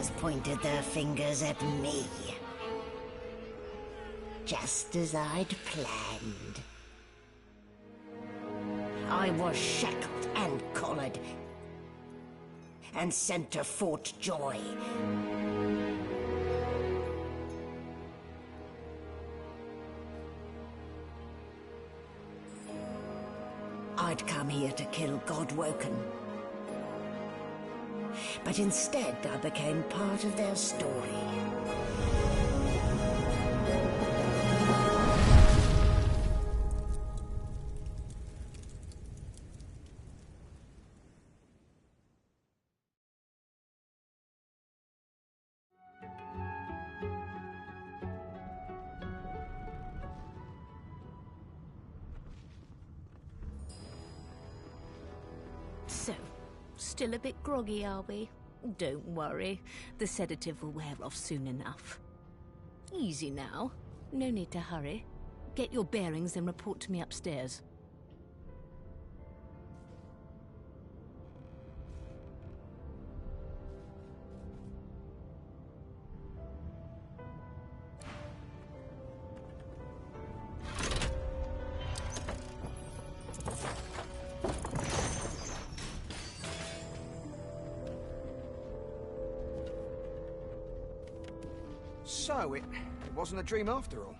has pointed their fingers at me. Just as I'd planned. I was shackled and collared, and sent to Fort Joy. I'd come here to kill Godwoken. But instead, I became part of their story. So, still a bit groggy, are we? Don't worry, the sedative will wear off soon enough. Easy now, no need to hurry. Get your bearings and report to me upstairs. So, it wasn't a dream after all.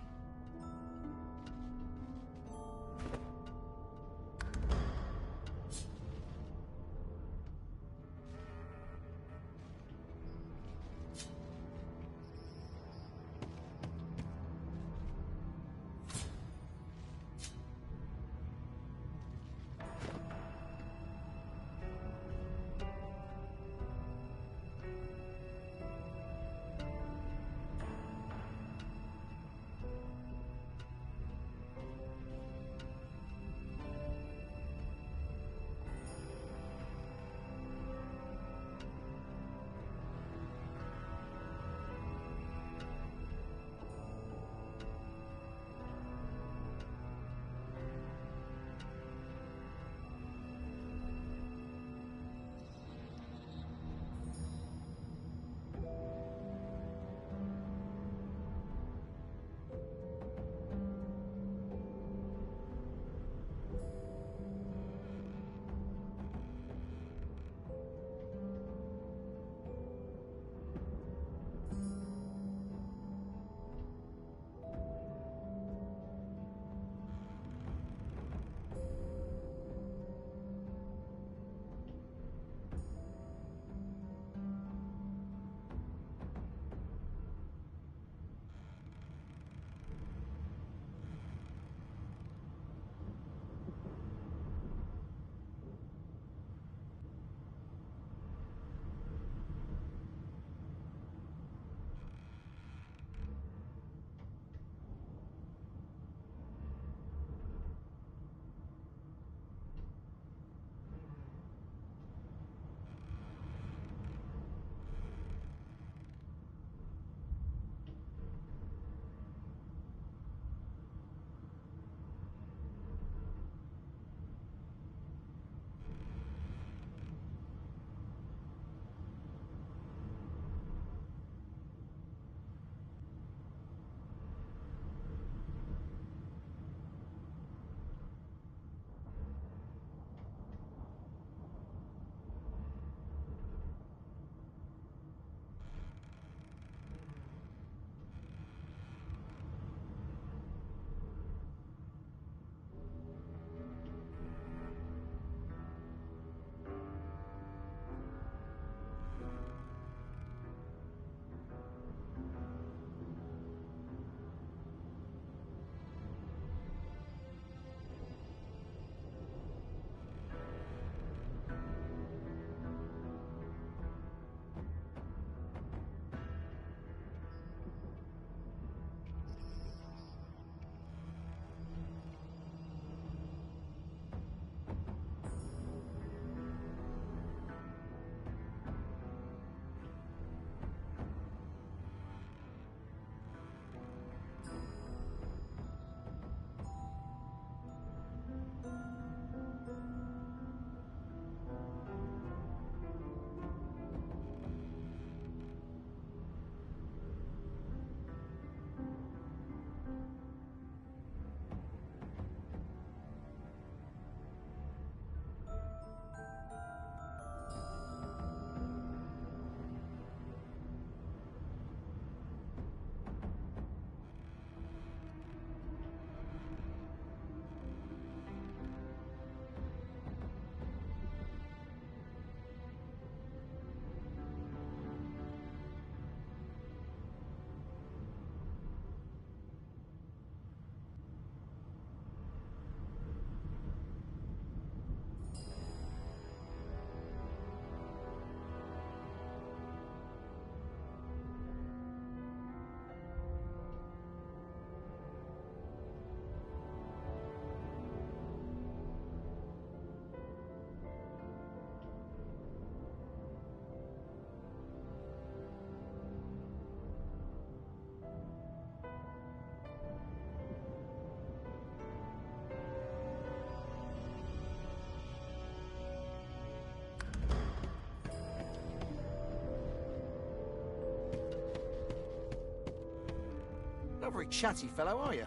Not a very chatty fellow, are you?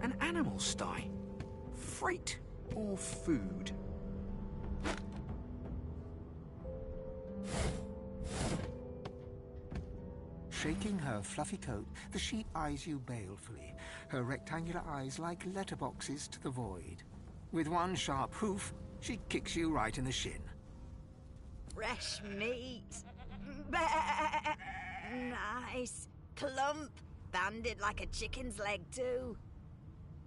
An animal sty? Freight or food? Shaking her fluffy coat, the sheep eyes you balefully, her rectangular eyes like letterboxes to the void. With one sharp hoof, she kicks you right in the shin. Fresh meat. Nice. Plump. Banded like a chicken's leg, too.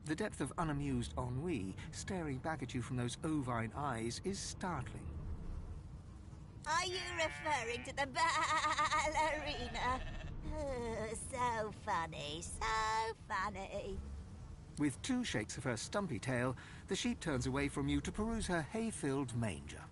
The depth of unamused ennui staring back at you from those ovine eyes is startling. Are you referring to the ballerina? Oh, so funny, so funny. With two shakes of her stumpy tail, the sheep turns away from you to peruse her hay-filled manger.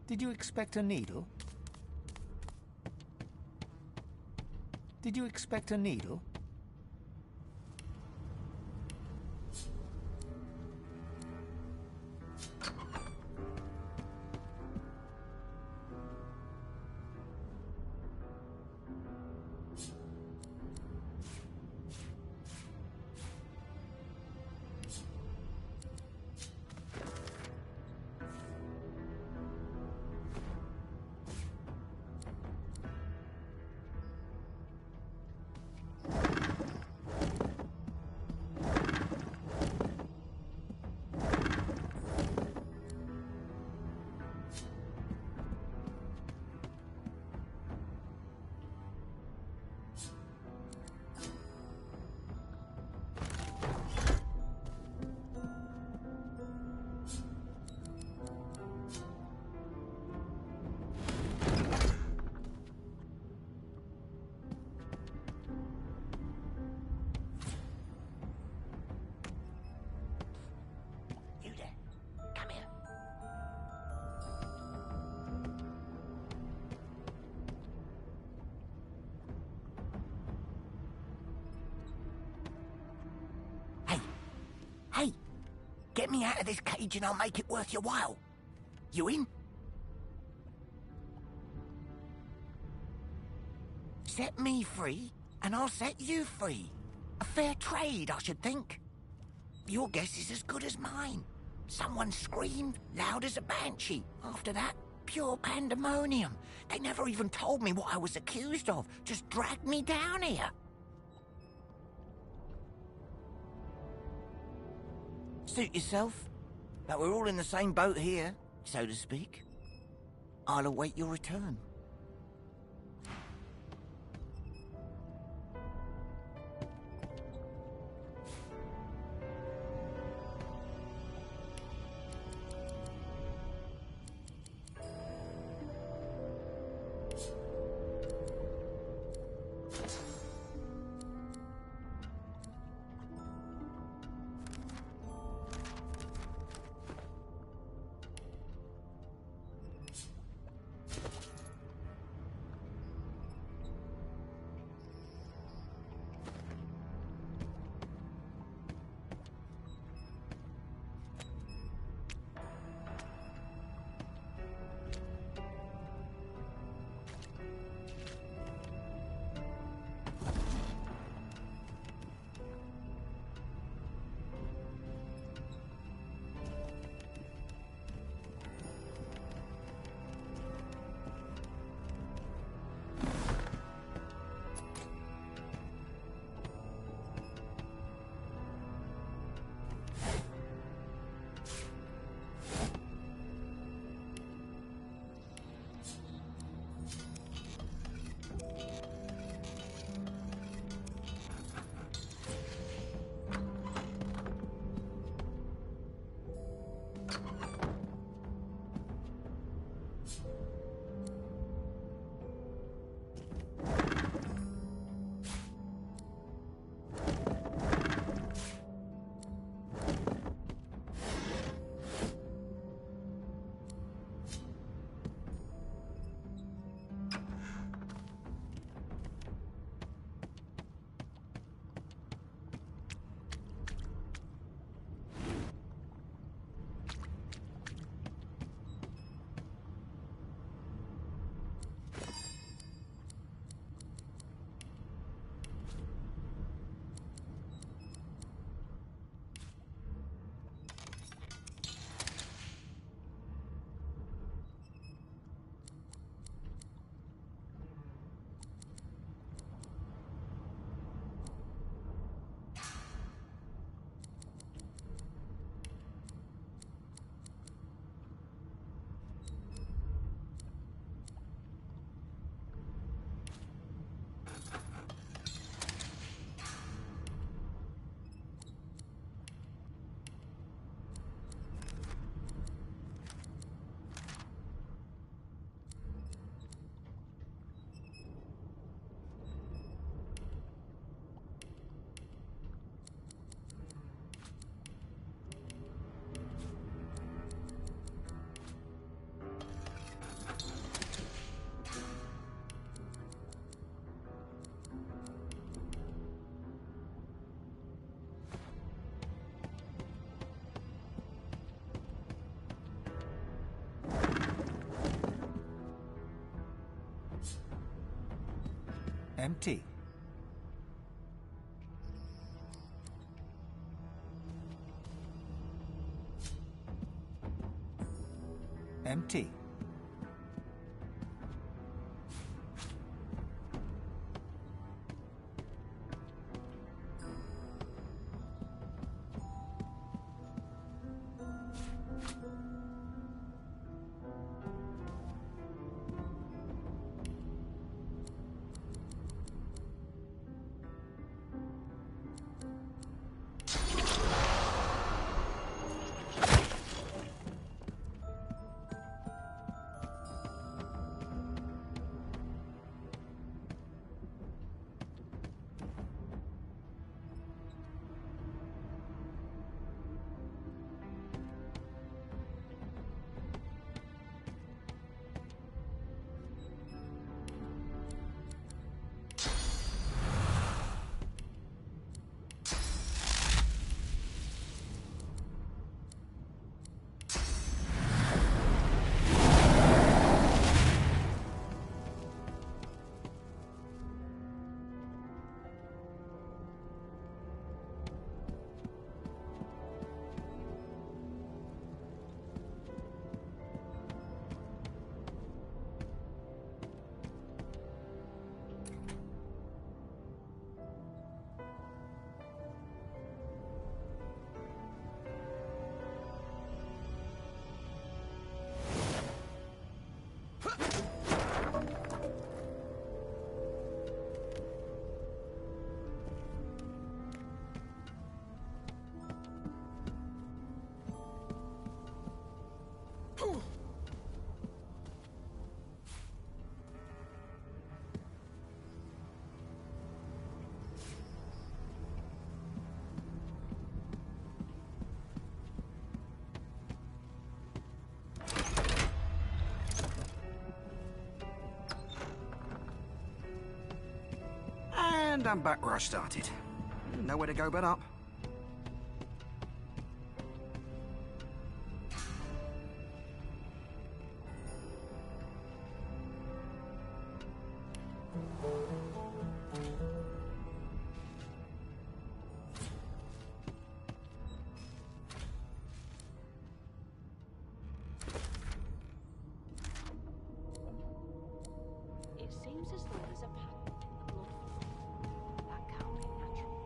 Did you expect a needle? Did you expect a needle? Get me out of this cage and I'll make it worth your while. You in? Set me free, and I'll set you free. A fair trade, I should think. Your guess is as good as mine. Someone screamed loud as a banshee. After that, pure pandemonium. They never even told me what I was accused of. Just dragged me down here. Suit yourself. But we're all in the same boat here, so to speak. I'll await your return. Empty. Empty. And I'm back where I started. Nowhere to go but up. It seems as though there's a pattern. Blood. That can't be natural.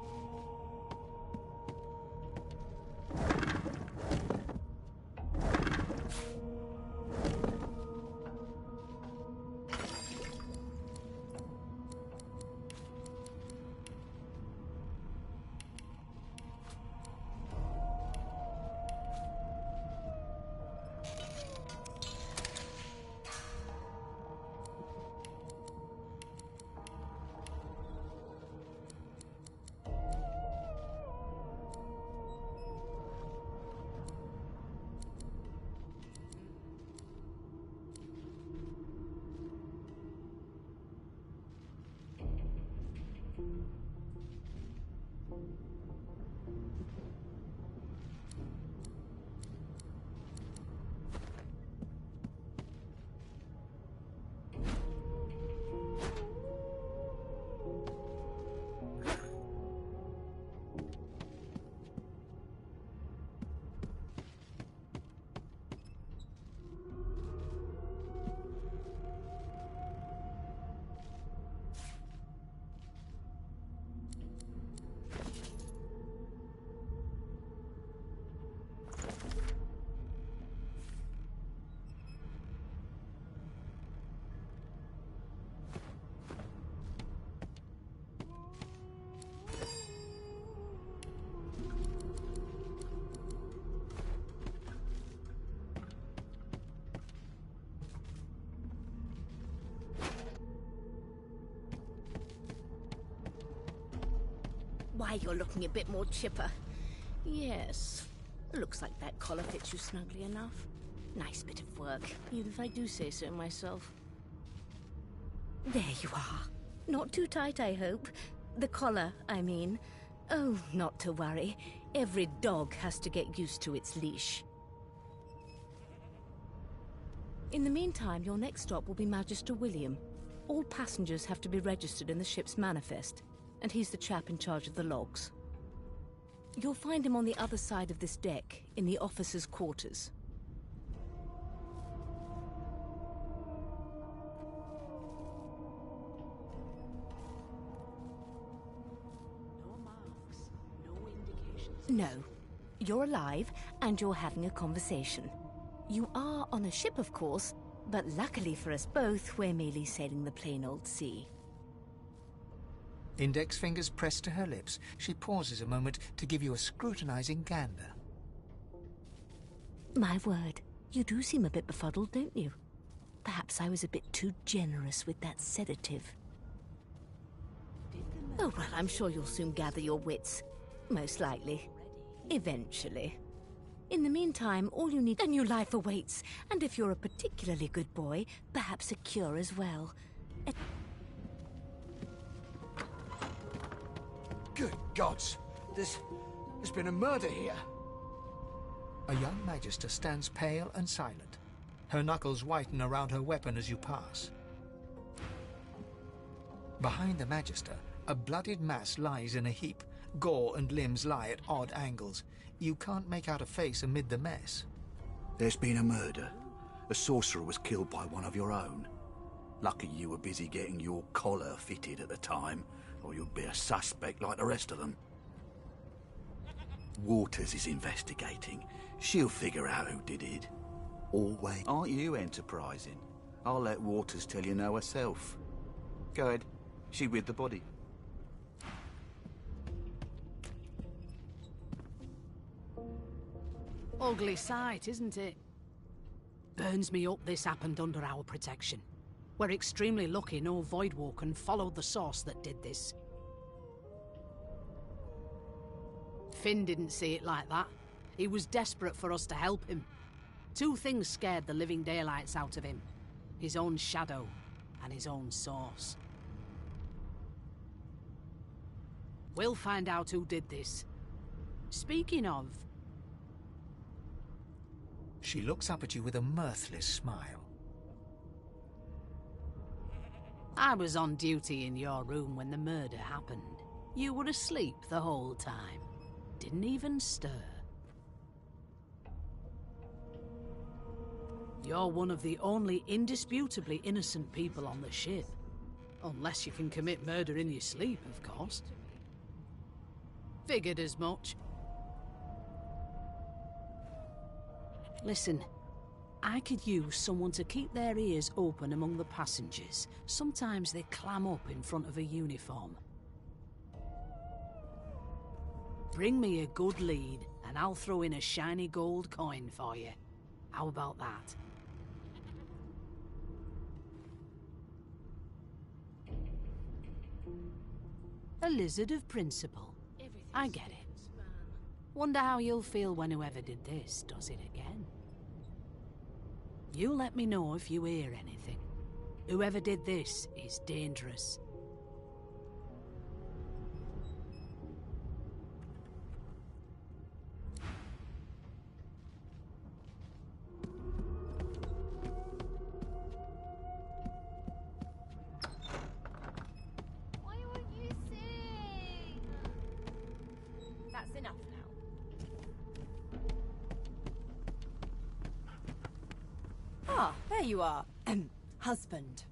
Why, you're looking a bit more chipper. Yes. Looks like that collar fits you snugly enough. Nice bit of work, even if I do say so myself. There you are. Not too tight, I hope. The collar, I mean. Oh, not to worry. Every dog has to get used to its leash. In the meantime, your next stop will be Magister William. All passengers have to be registered in the ship's manifest, and he's the chap in charge of the logs. You'll find him on the other side of this deck, in the officers' quarters. No marks, no indications. No. You're alive, and you're having a conversation. You are on a ship, of course, but luckily for us both, we're merely sailing the plain old sea. Index fingers pressed to her lips, she pauses a moment to give you a scrutinizing gander. My word, you do seem a bit befuddled, don't you? Perhaps I was a bit too generous with that sedative. Oh, well, I'm sure you'll soon gather your wits. Most likely. Eventually. In the meantime, all you need... A new life awaits, and if you're a particularly good boy, perhaps a cure as well. Good gods! There's been a murder here. A young magister stands pale and silent. Her knuckles whiten around her weapon as you pass. Behind the magister, a bloodied mass lies in a heap. Gore and limbs lie at odd angles. You can't make out a face amid the mess. There's been a murder. A sorcerer was killed by one of your own. Lucky you were busy getting your collar fitted at the time, or you'd be a suspect like the rest of them. Waters is investigating. She'll figure out who did it. Always. Aren't you enterprising? I'll let Waters tell you no herself. Go ahead. She with the body. Ugly sight, isn't it? Burns me up this happened under our protection. We're extremely lucky no Voidwalker followed the source that did this. Finn didn't see it like that. He was desperate for us to help him. Two things scared the living daylights out of him. His own shadow and his own source. We'll find out who did this. Speaking of... She looks up at you with a mirthless smile. I was on duty in your room when the murder happened. You were asleep the whole time. Didn't even stir. You're one of the only indisputably innocent people on the ship. Unless you can commit murder in your sleep, of course. Figured as much. Listen, I could use someone to keep their ears open among the passengers. Sometimes they clam up in front of a uniform. Bring me a good lead, and I'll throw in a shiny gold coin for you. How about that? A lizard of principle. I get it. Wonder how you'll feel when whoever did this does it again. You let me know if you hear anything. Whoever did this is dangerous. Why won't you sing? That's enough now. Ah, there you are. Husband.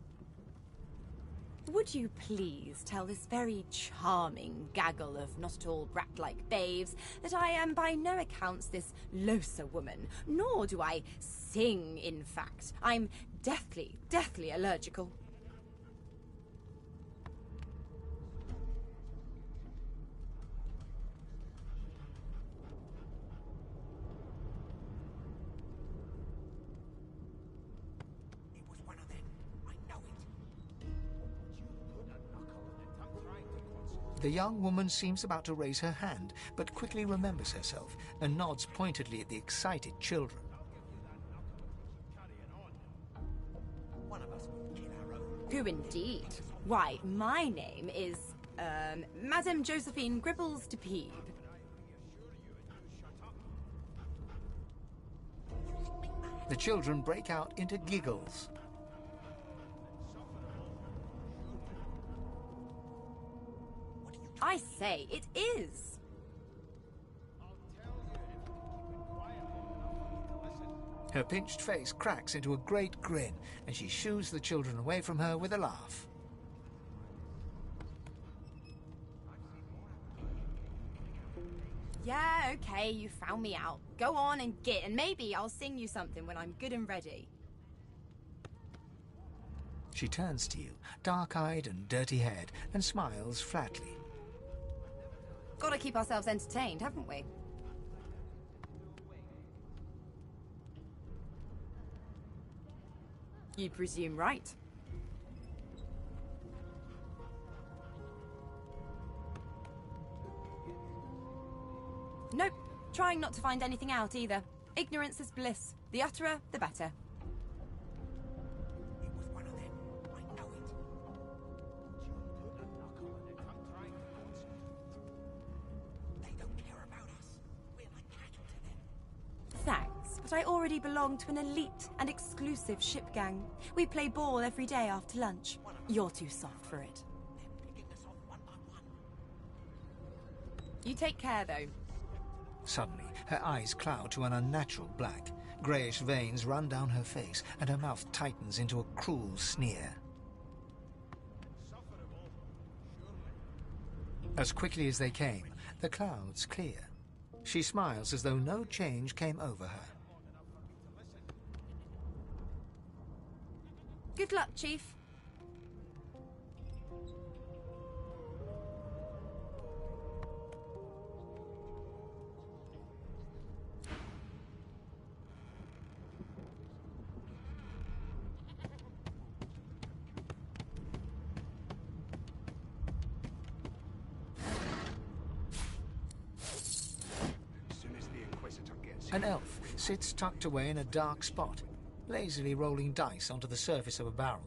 Would you please tell this very charming gaggle of not-at-all brat-like babes that I am by no accounts this Losa woman, nor do I sing, in fact. I'm deathly allergical. The young woman seems about to raise her hand, but quickly remembers herself and nods pointedly at the excited children. Who indeed? Why, my name is, Madame Josephine Gribbles de Peeb. The children break out into giggles. I say, it is. Her pinched face cracks into a great grin, and she shoos the children away from her with a laugh. Yeah, okay, you found me out. Go on and git, and maybe I'll sing you something when I'm good and ready. She turns to you, dark-eyed and dirty-haired, and smiles flatly. Gotta keep ourselves entertained, haven't we? You presume right. Nope. Trying not to find anything out either. Ignorance is bliss. The utterer, the better. It was one of them. I know it. They don't care about us. We're like cattle to them. Thanks, but I already belong to an elite and exclusive ship gang. We play ball every day after lunch. You're too soft for it. They're picking us off one by one. You take care, though. Suddenly, her eyes cloud to an unnatural black. Greyish veins run down her face, and her mouth tightens into a cruel sneer. As quickly as they came, the clouds clear. She smiles as though no change came over her. Good luck, Chief. An elf sits tucked away in a dark spot, lazily rolling dice onto the surface of a barrel.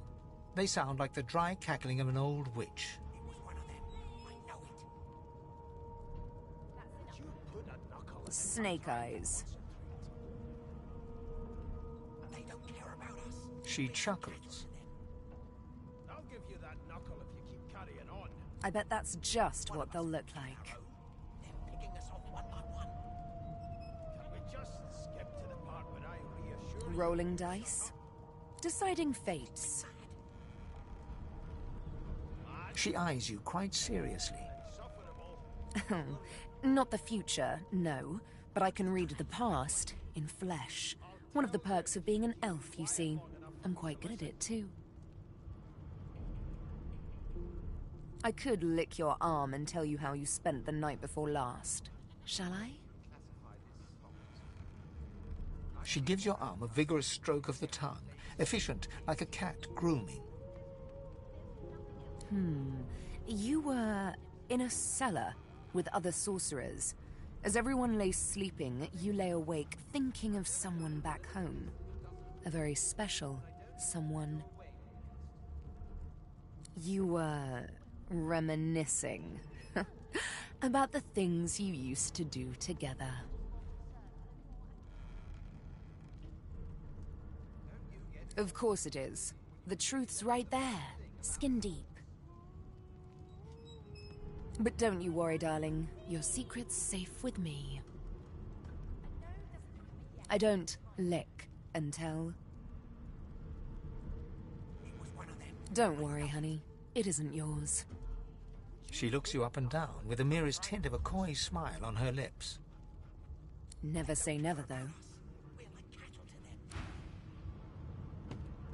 They sound like the dry cackling of an old witch. It was one of them. I know it. Snake Eyes. They don't care about us. She chuckles. I'll give you that knuckle if you keep carrying on. I bet that's just what they'll look like. They're picking us off one by one. Can we just skip to the part where I reassure you? Rolling dice. Deciding fates. She eyes you quite seriously. Not the future, no. But I can read the past in flesh. One of the perks of being an elf, you see. I'm quite good at it, too. I could lick your arm and tell you how you spent the night before last. Shall I? She gives your arm a vigorous stroke of the tongue, efficient like a cat grooming. You were in a cellar with other sorcerers. As everyone lay sleeping, you lay awake thinking of someone back home. A very special someone. You were reminiscing about the things you used to do together. Of course it is. The truth's right there, skin deep. But don't you worry, darling. Your secret's safe with me. I don't lick and tell. It was one of them. Don't worry, honey. It isn't yours. She looks you up and down with the merest hint of a coy smile on her lips. Never say never, though. We're like cattle to them.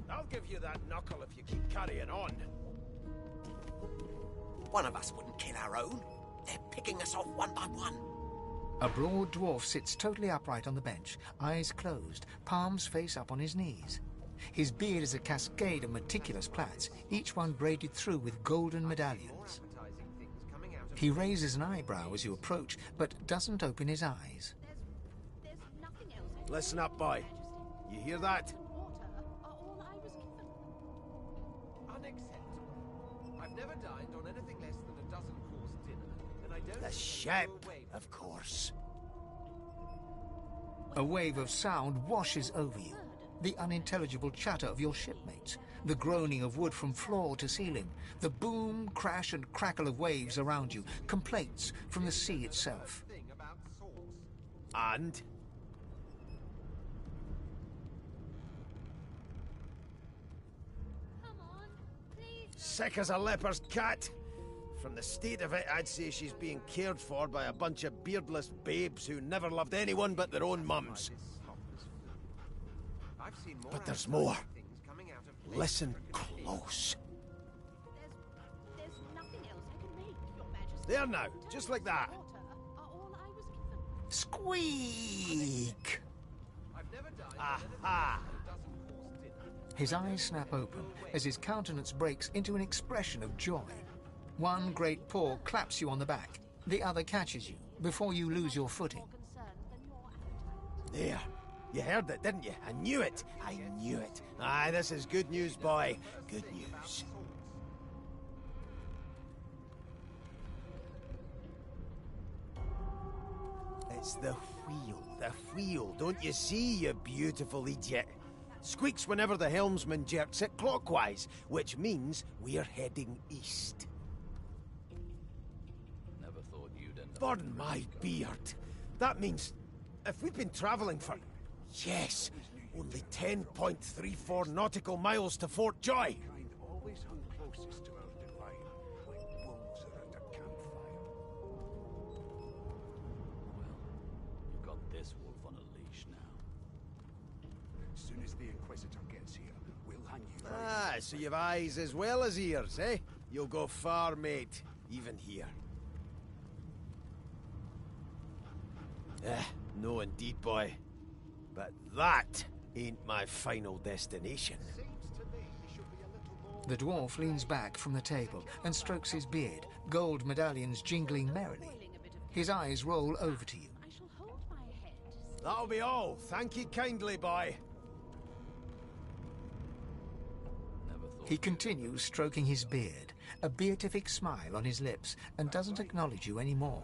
I'll give you that knuckle if you keep carrying on. One of us wouldn't kill our own. They're picking us off one by one. A broad dwarf sits totally upright on the bench, eyes closed, palms face up on his knees. His beard is a cascade of meticulous plaits, each one braided through with golden medallions. He raises an eyebrow as you approach, but doesn't open his eyes. Listen up, boy. You hear that? Unacceptable. I've never dined on anything less than a dozen-course dinner, and I don't... The ship, of course. A wave of sound washes over you. the unintelligible chatter of your shipmates, the groaning of wood from floor to ceiling, the boom, crash and crackle of waves around you, complaints from the sea itself. And? Sick as a leper's cat. From the state of it, I'd say she's being cared for by a bunch of beardless babes who never loved anyone but their own mums. But there's more. Listen close. There's nothing else I can make, Your Majesty. There now, just like that. Squeak! Aha! His eyes snap open as his countenance breaks into an expression of joy. One great paw claps you on the back. The other catches you before you lose your footing. There. You heard it, didn't you? I knew it. I knew it. Aye, this is good news, boy. Good news. It's the wheel. The wheel. Don't you see, you beautiful idiot? Squeaks whenever the helmsman jerks it clockwise, which means we're heading east. Never thought you'd end up... Burn my beard. That means if we've been travelling for... Yes, only 10.34 nautical miles to Fort Joy. Always hung closest to our divine, like wolves around a campfire. Well, you've got this wolf on a leash now. As soon as the Inquisitor gets here, we'll hang you. Ah, so you've eyes as well as ears, eh? You'll go far, mate, even here. No indeed, boy. But that ain't my final destination. The dwarf leans back from the table and strokes his beard, gold medallions jingling merrily. His eyes roll over to you. That'll be all. Thank you kindly, boy. He continues stroking his beard, a beatific smile on his lips, and doesn't acknowledge you anymore.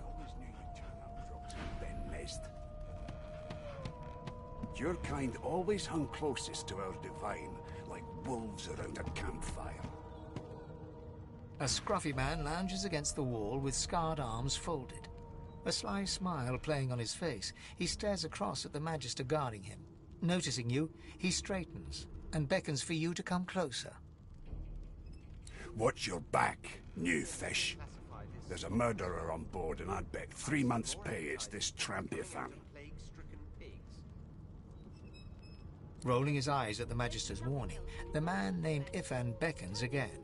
Your kind always hung closest to our divine, like wolves around a campfire. A scruffy man lounges against the wall with scarred arms folded. A sly smile playing on his face, he stares across at the Magister guarding him. Noticing you, he straightens and beckons for you to come closer. Watch your back, new fish. There's a murderer on board, and I'd bet 3 months' pay it's this trampy fan. Rolling his eyes at the Magister's warning, the man named Ifan beckons again.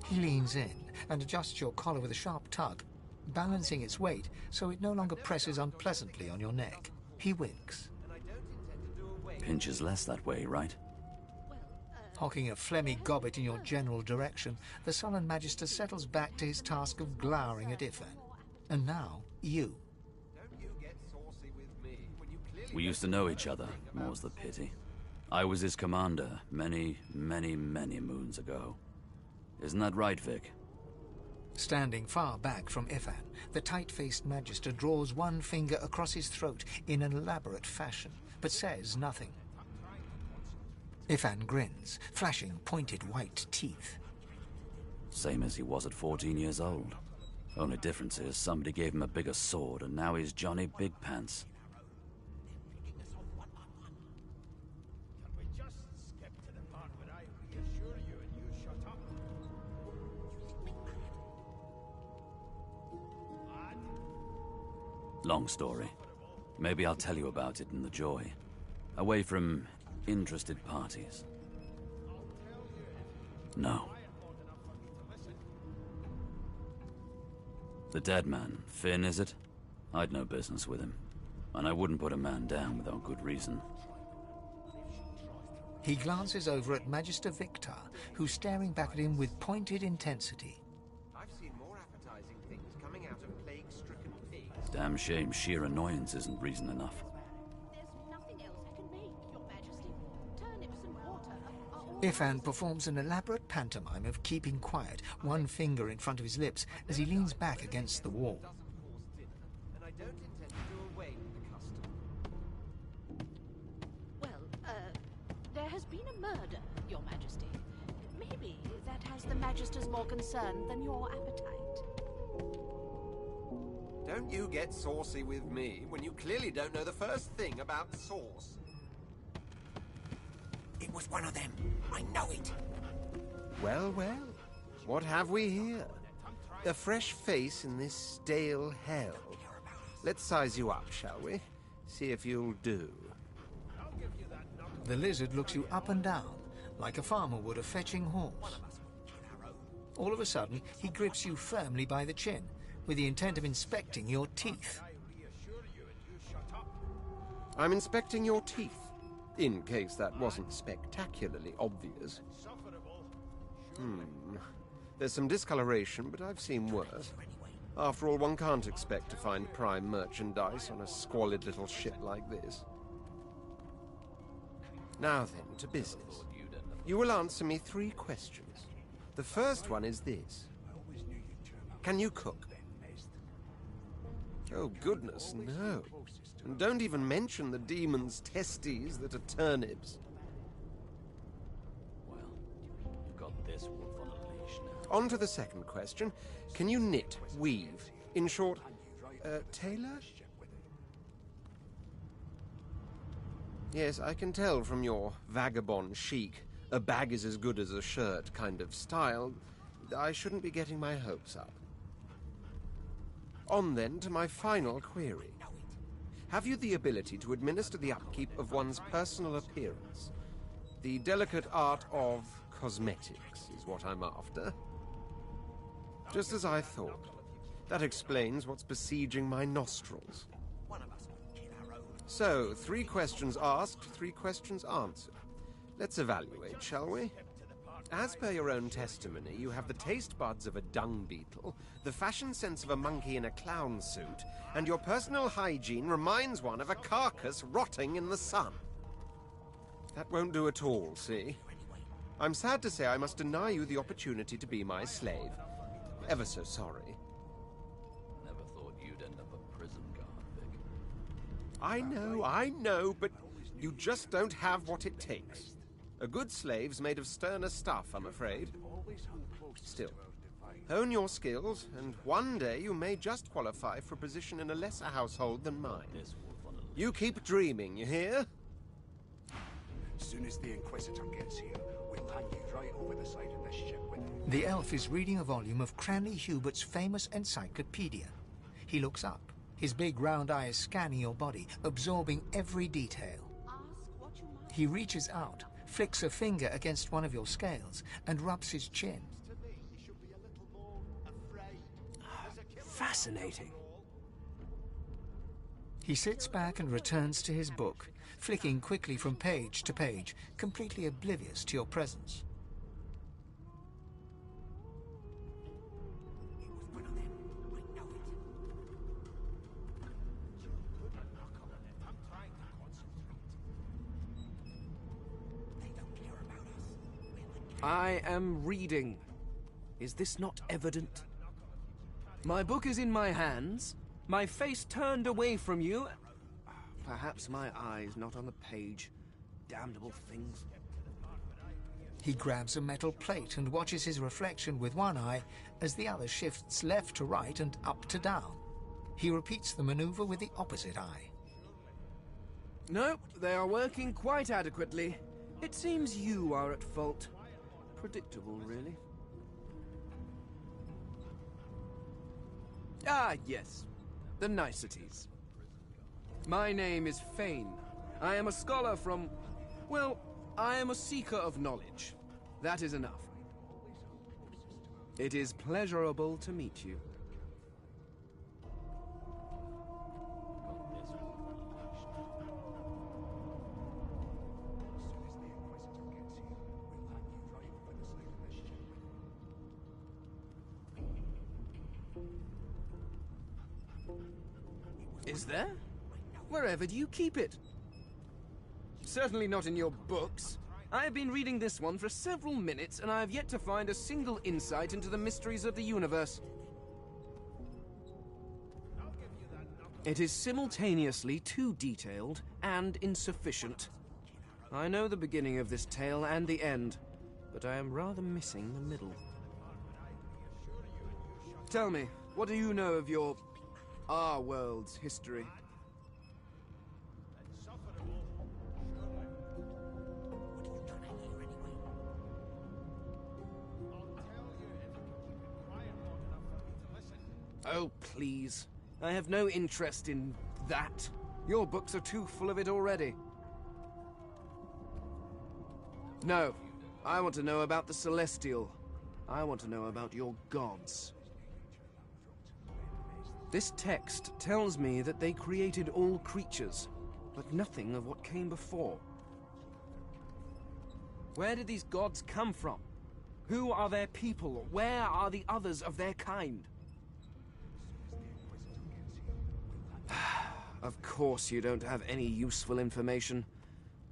He leans in and adjusts your collar with a sharp tug, balancing its weight so it no longer presses unpleasantly on your neck. He winks. Pinches less that way, right? Hocking a phlegmy gobbet in your general direction, the sullen Magister settles back to his task of glowering at Ifan. And now, you. We used to know each other, more's the pity. I was his commander many, many, many moons ago. Isn't that right, Vic? Standing far back from Ifan, the tight-faced Magister draws one finger across his throat in an elaborate fashion, but says nothing. Ifan grins, flashing pointed white teeth. Same as he was at 14 years old. Only difference is somebody gave him a bigger sword and now he's Johnny Big Pants. Long story. Maybe I'll tell you about it in the Joy. Away from interested parties. No. The dead man, Finn, is it? I'd no business with him. And I wouldn't put a man down without good reason. He glances over at Magister Victor, who's staring back at him with pointed intensity. Damn shame sheer annoyance isn't reason enough. Ifan performs an elaborate pantomime of keeping quiet, one finger in front of his lips as he leans back against the wall. There's been a murder, Your Majesty. Maybe that has the Magisters more concerned than your appetite. Don't you get saucy with me when you clearly don't know the first thing about sauce. It was one of them. I know it. Well, well. What have we here? A fresh face in this stale hell. Let's size you up, shall we? See if you'll do. The lizard looks you up and down, like a farmer would a fetching horse. All of a sudden, he grips you firmly by the chin, with the intent of inspecting your teeth. I'm inspecting your teeth, in case that wasn't spectacularly obvious. There's some discoloration, but I've seen worse. After all, one can't expect to find prime merchandise on a squalid little ship like this. Now then, to business. You will answer me 3 questions. The first one is this. Can you cook? Oh, goodness, no. And don't even mention the demon's testes that are turnips. Well, you've got this wolf on a leash now. On to the second question. Can you knit, weave? In short, tailor? Yes, I can tell from your vagabond chic, a bag is as good as a shirt kind of style. I shouldn't be getting my hopes up. On then to my final query. Have you the ability to administer the upkeep of one's personal appearance? The delicate art of cosmetics is what I'm after. Just as I thought. That explains what's besieging my nostrils. So, 3 questions asked, 3 questions answered. Let's evaluate, shall we? As per your own testimony, you have the taste buds of a dung beetle, the fashion sense of a monkey in a clown suit, and your personal hygiene reminds one of a carcass rotting in the sun. That won't do at all, see? I'm sad to say I must deny you the opportunity to be my slave. Ever so sorry. Never thought you'd end up a prison guard, Vic. I know, but you just don't have what it takes. A good slave's made of sterner stuff, I'm afraid. Still, hone your skills, and one day you may just qualify for a position in a lesser household than mine. You keep dreaming, you hear? As soon as the Inquisitor gets here, we'll hang you right over the side of this ship with him. The elf is reading a volume of Cranley Hubert's famous encyclopedia. He looks up, his big round eyes scanning your body, absorbing every detail. He reaches out, flicks a finger against one of your scales, and rubs his chin. Fascinating. He sits back and returns to his book, flicking quickly from page to page, completely oblivious to your presence. I am reading. Is this not evident? My book is in my hands, my face turned away from you. Perhaps my eyes not on the page. Damnable things. He grabs a metal plate and watches his reflection with one eye as the other shifts left to right and up to down. He repeats the maneuver with the opposite eye. Nope, they are working quite adequately. It seems you are at fault. Predictable, really. Ah, yes. The niceties. My name is Fane. I am a scholar from... well, I am a seeker of knowledge. That is enough. It is pleasurable to meet you. Is there? Wherever do you keep it? Certainly not in your books. I have been reading this one for several minutes, and I have yet to find a single insight into the mysteries of the universe. It is simultaneously too detailed and insufficient. I know the beginning of this tale and the end, but I am rather missing the middle. Tell me, what do you know of our world's history? Oh, please. I have no interest in that. Your books are too full of it already. No. I want to know about the Celestial. I want to know about your gods. This text tells me that they created all creatures, but nothing of what came before. Where did these gods come from? Who are their people? Where are the others of their kind? Of course you don't have any useful information.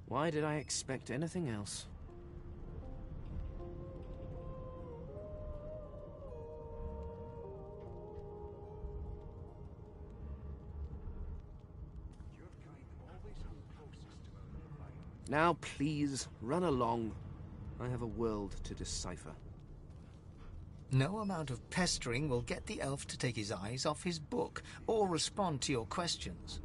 Why did I expect anything else? Now please, run along. I have a world to decipher. No amount of pestering will get the elf to take his eyes off his book or respond to your questions.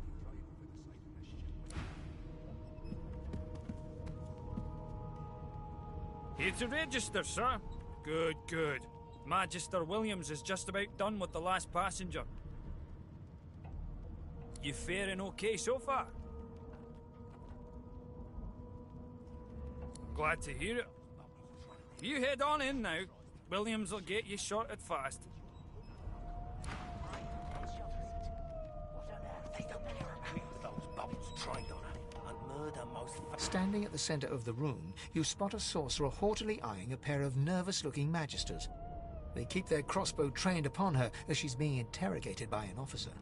Here to register, sir. Good, good. Magister Williams is just about done with the last passenger. You faring okay so far? Glad to hear it. You head on in now. Williams will get you sorted fast. Standing at the center of the room, you spot a sorcerer haughtily eyeing a pair of nervous-looking magisters. They keep their crossbow trained upon her as she's being interrogated by an officer.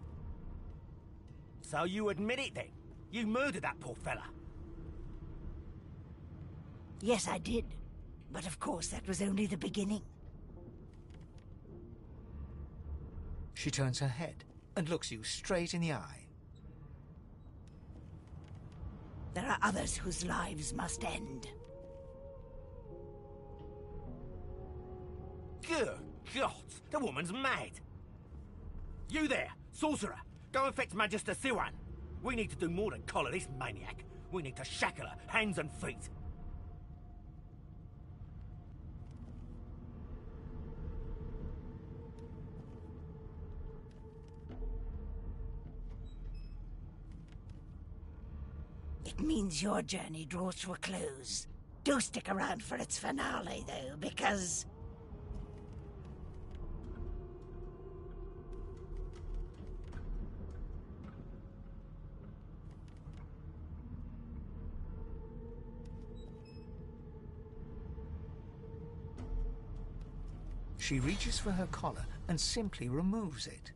So you admit it then? You murdered that poor fella? Yes, I did. But of course, that was only the beginning. She turns her head and looks you straight in the eye. There are others whose lives must end. Good God, the woman's mad. You there, sorcerer, go and fetch Magister Siwan. We need to do more than collar this maniac. We need to shackle her, hands and feet. It means your journey draws to a close. Do stick around for its finale, though, because... She reaches for her collar and simply removes it.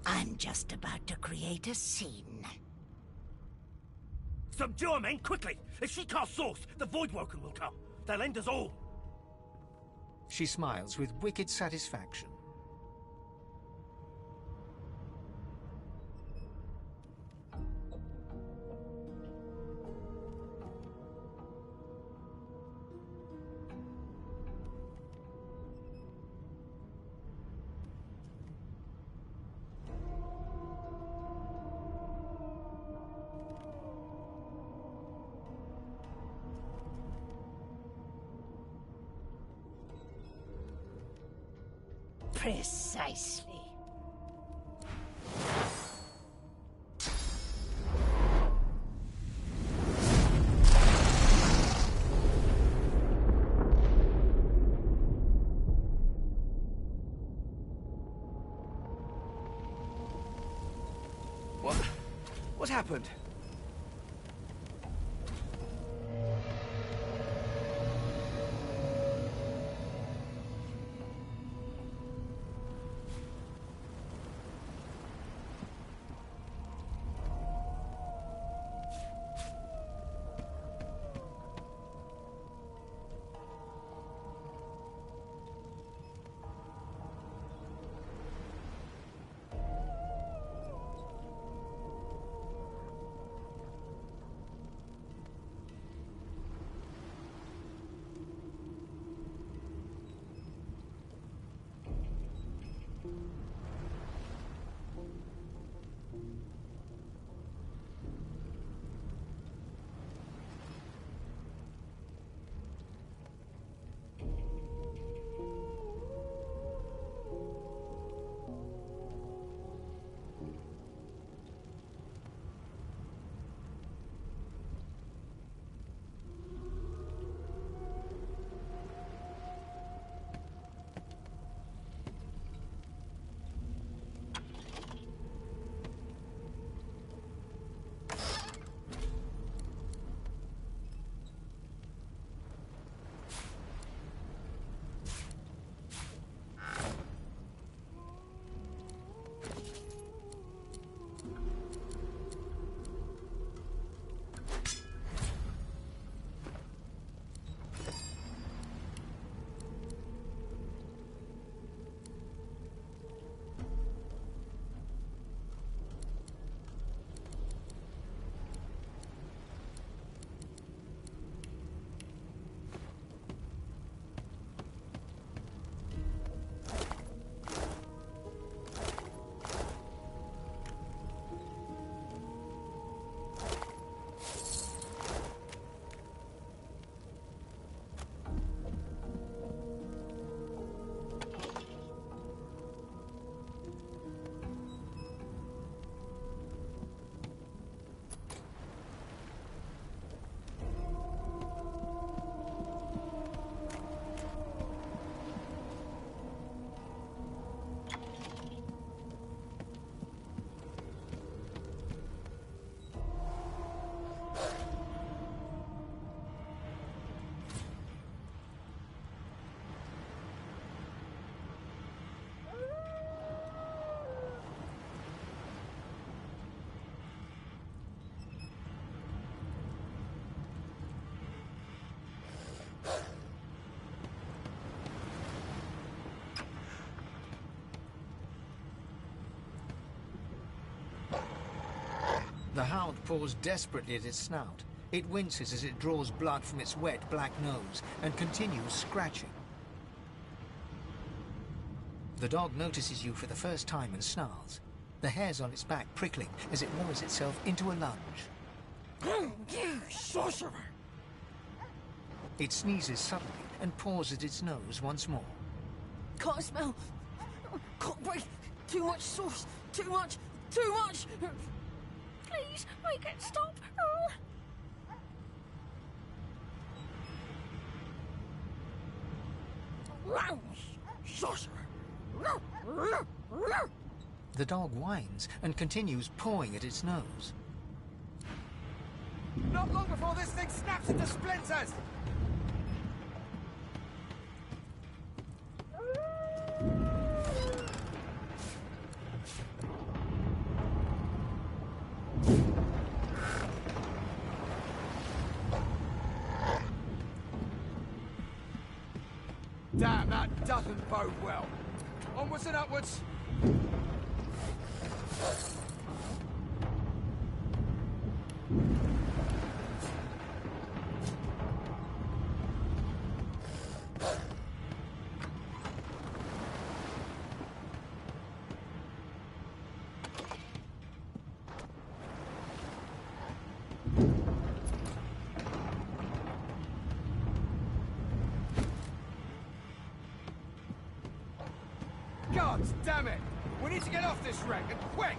I'm just about to create a scene. Subdue her, men, quickly! If she casts Source, the Voidwoken will come. They'll end us all. She smiles with wicked satisfaction. Precisely. What happened? The hound paws desperately at its snout. It winces as it draws blood from its wet black nose and continues scratching. The dog notices you for the first time and snarls, the hairs on its back prickling as it lowers itself into a lunge. You sorcerer! It sneezes suddenly and paws at its nose once more. Can't smell. Can't breathe. Too much sauce. Too much. Too much. Please, make it stop. Sorcerer! The dog whines and continues pawing at its nose. Not long before this thing snaps into splinters! Damn, that doesn't bode well. Onwards and upwards. God damn it! We need to get off this wreck, and quick!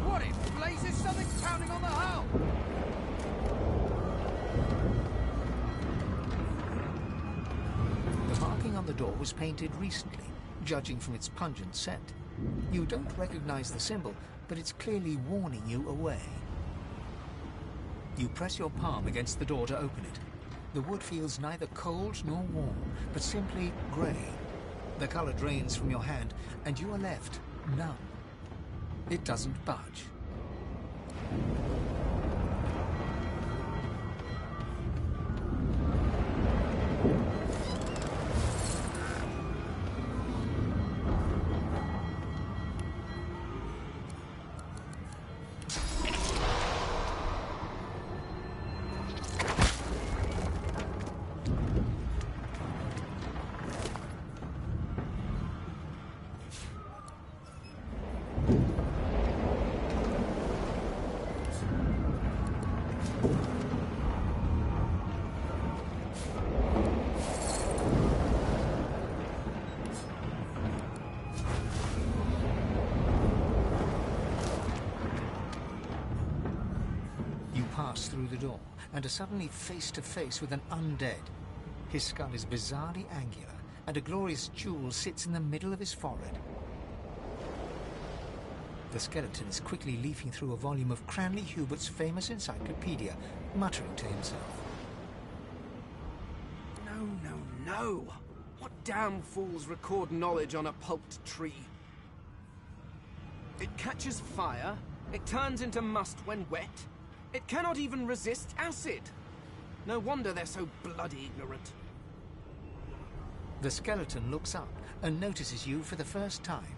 What in blazes? Something's pounding on the hull! The marking on the door was painted recently, judging from its pungent scent. You don't recognize the symbol, but it's clearly warning you away. You press your palm against the door to open it. The wood feels neither cold nor warm, but simply grey. The color drains from your hand, and you are left numb. It doesn't budge. Pass through the door and are suddenly face to face with an undead. His skull is bizarrely angular, and a glorious jewel sits in the middle of his forehead. The skeleton is quickly leafing through a volume of Cranley Hubert's famous encyclopedia, muttering to himself. No, no, no! What damn fools record knowledge on a pulped tree? It catches fire, it turns into must when wet, it cannot even resist acid. No wonder they're so bloody ignorant. The skeleton looks up and notices you for the first time.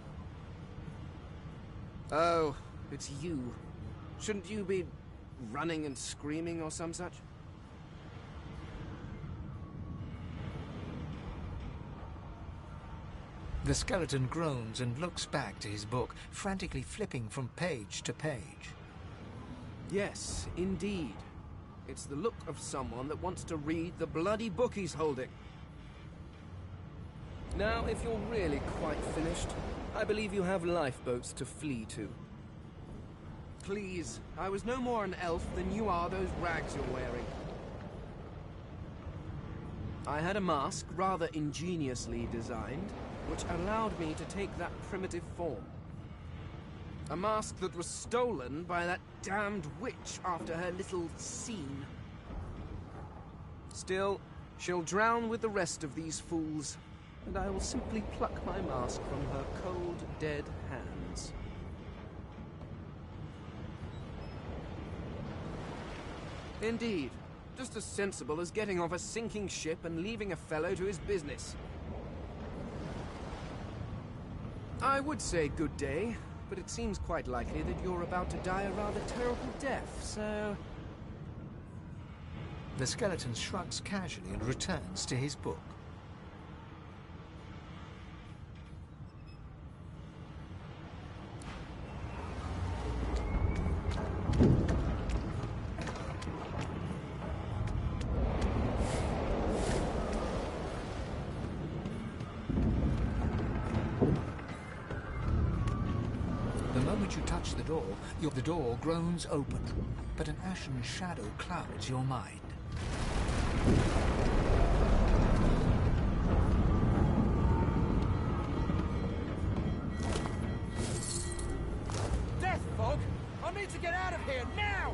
Oh, it's you. Shouldn't you be running and screaming or some such? The skeleton groans and looks back to his book, frantically flipping from page to page. Yes, indeed. It's the look of someone that wants to read the bloody book he's holding. Now, if you're really quite finished, I believe you have lifeboats to flee to. Please, I was no more an elf than you are those rags you're wearing. I had a mask, rather ingeniously designed, which allowed me to take that primitive form. A mask that was stolen by that damned witch after her little scene. Still, she'll drown with the rest of these fools, and I will simply pluck my mask from her cold, dead hands. Indeed. Just as sensible as getting off a sinking ship and leaving a fellow to his business. I would say good day, but it seems quite likely that you're about to die a rather terrible death, so... The skeleton shrugs casually and returns to his book. You touch the door groans open, but an ashen shadow clouds your mind. Death fog! I need to get out of here now!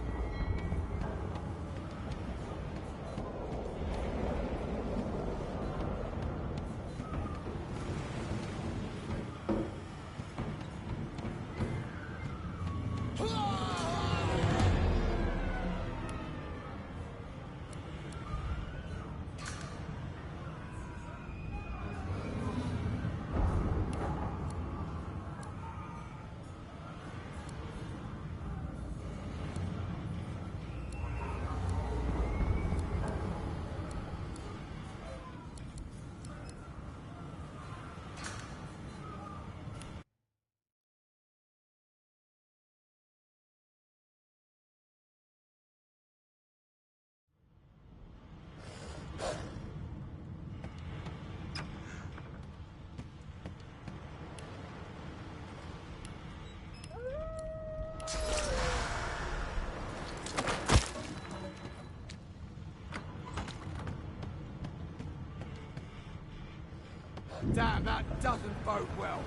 Damn, that doesn't bode well.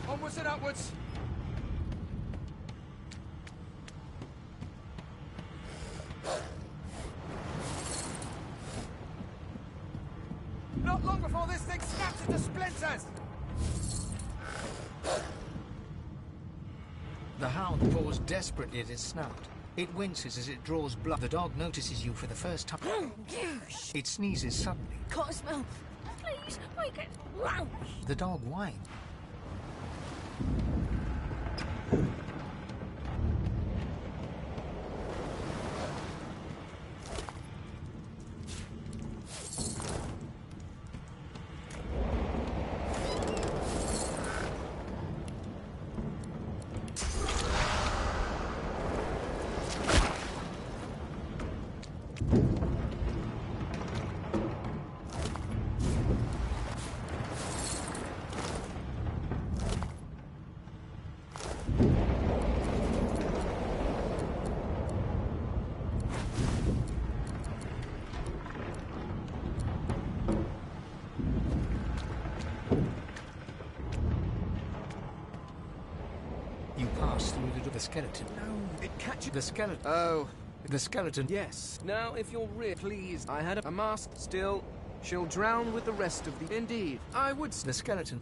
Onwards and upwards. Not long before this thing snaps into splinters! The hound paws desperately at his snout. It winces as it draws blood. The dog notices you for the first time. It sneezes suddenly. Can't smell. Please, make it. The dog whines. The skeleton. No, it catches the skeleton. Oh, the skeleton. Yes. Now, if you're pleased, I had a mask. Still, she'll drown with the rest of the. Indeed, I would. The skeleton.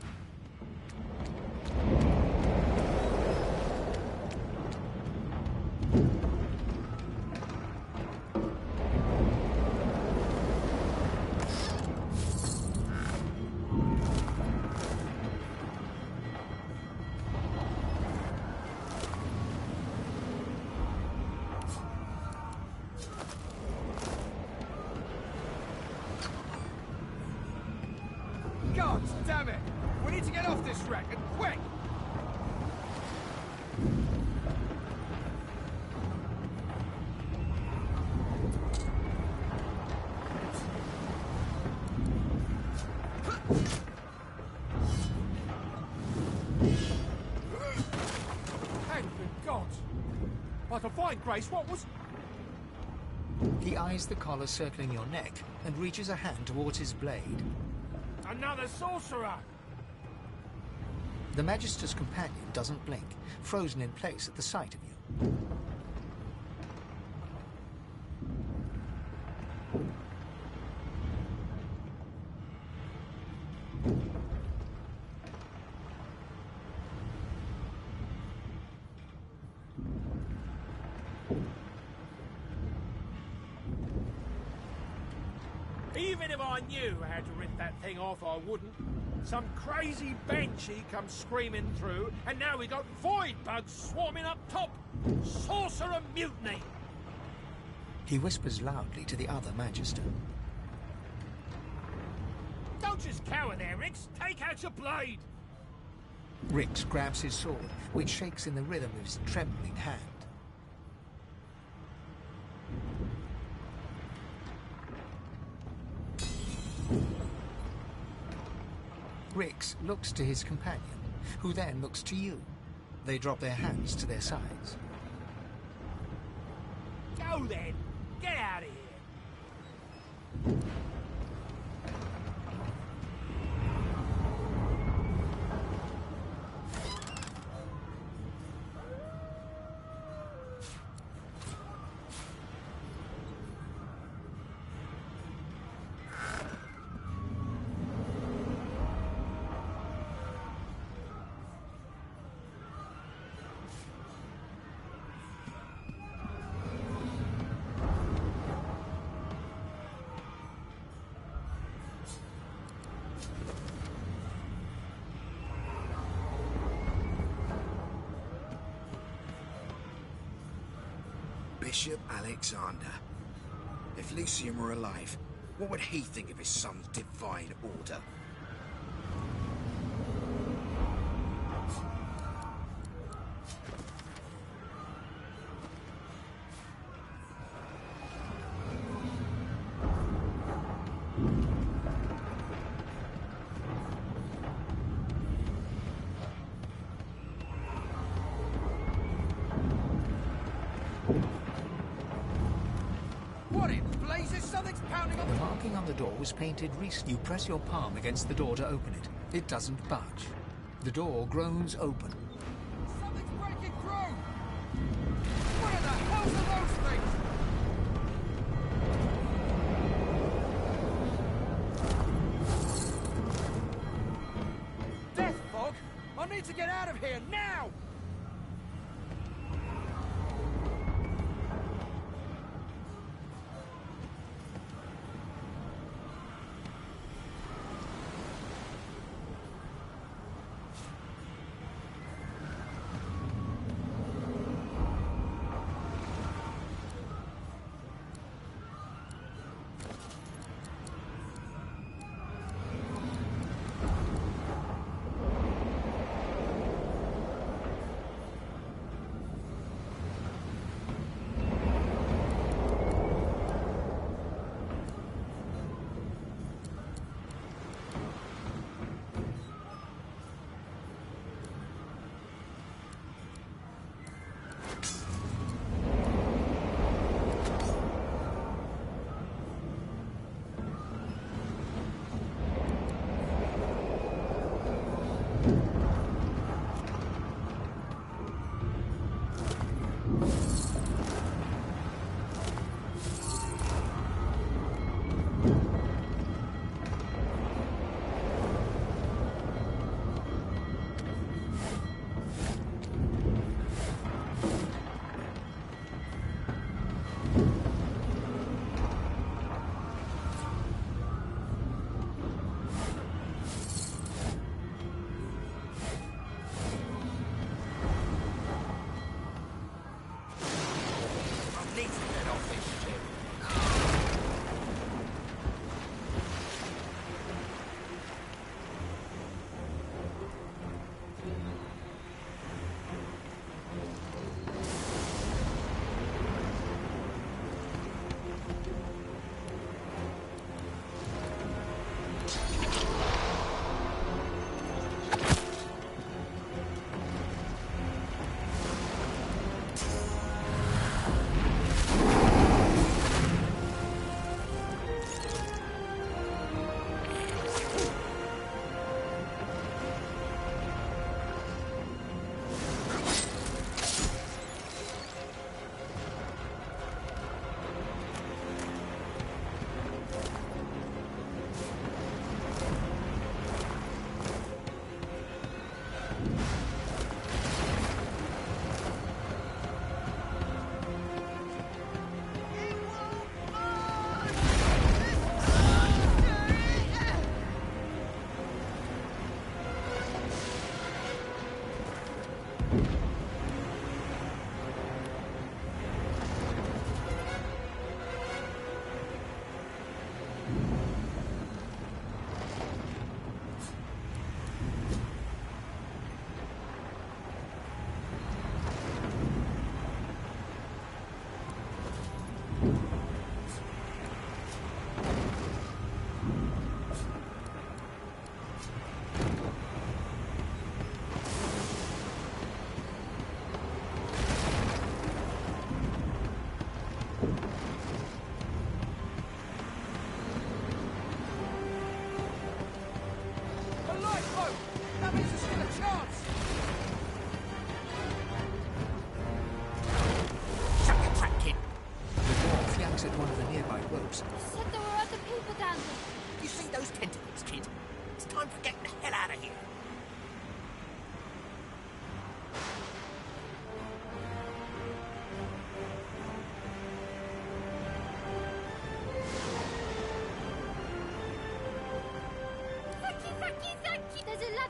God damn it! We need to get off this wreck, and quick! Thank the gods! Like a fine grace, what was... He eyes the collar circling your neck and reaches a hand towards his blade. Another sorcerer! The Magister's companion doesn't blink, frozen in place at the sight of you. Even if I knew how to rip that thing off, I wouldn't. Some crazy banshee comes screaming through, and now we got void bugs swarming up top. Sorcerer mutiny! He whispers loudly to the other Magister. Don't just cower there, Rix. Take out your blade. Rix grabs his sword, which shakes in the rhythm of his trembling hand. Rix looks to his companion, who then looks to you. They drop their hands to their sides. Go then! Get out of here! Bishop Alexander. If Lucian were alive, what would he think of his son's divine order? What in blazes? Something's pounding on The marking on the door was painted recently. You press your palm against the door to open it. It doesn't budge. The door groans open. Something's breaking through! What in the hell are those things? Death fog! I need to get out of here now!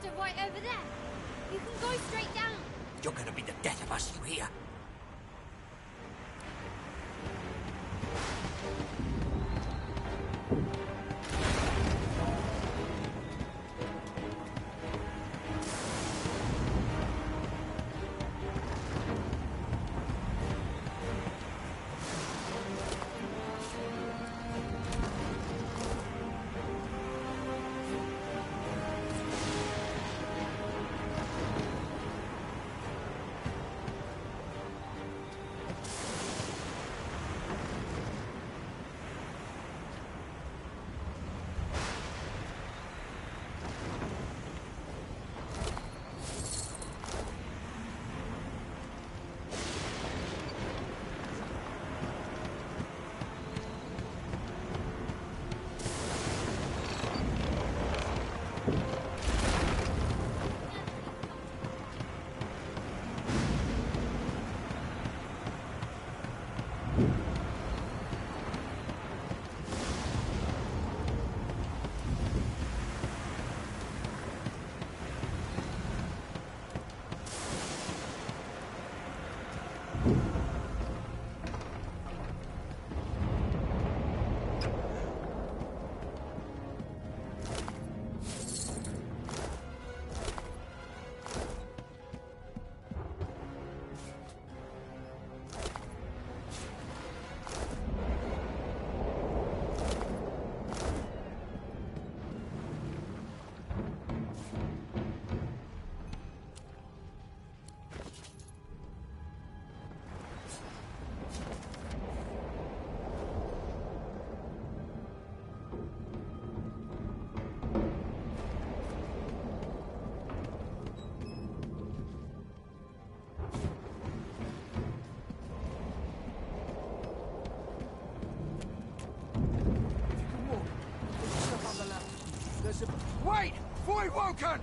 monster right over there. You can go straight down. You're gonna be the death of us, you hear? Wait! Void Woken!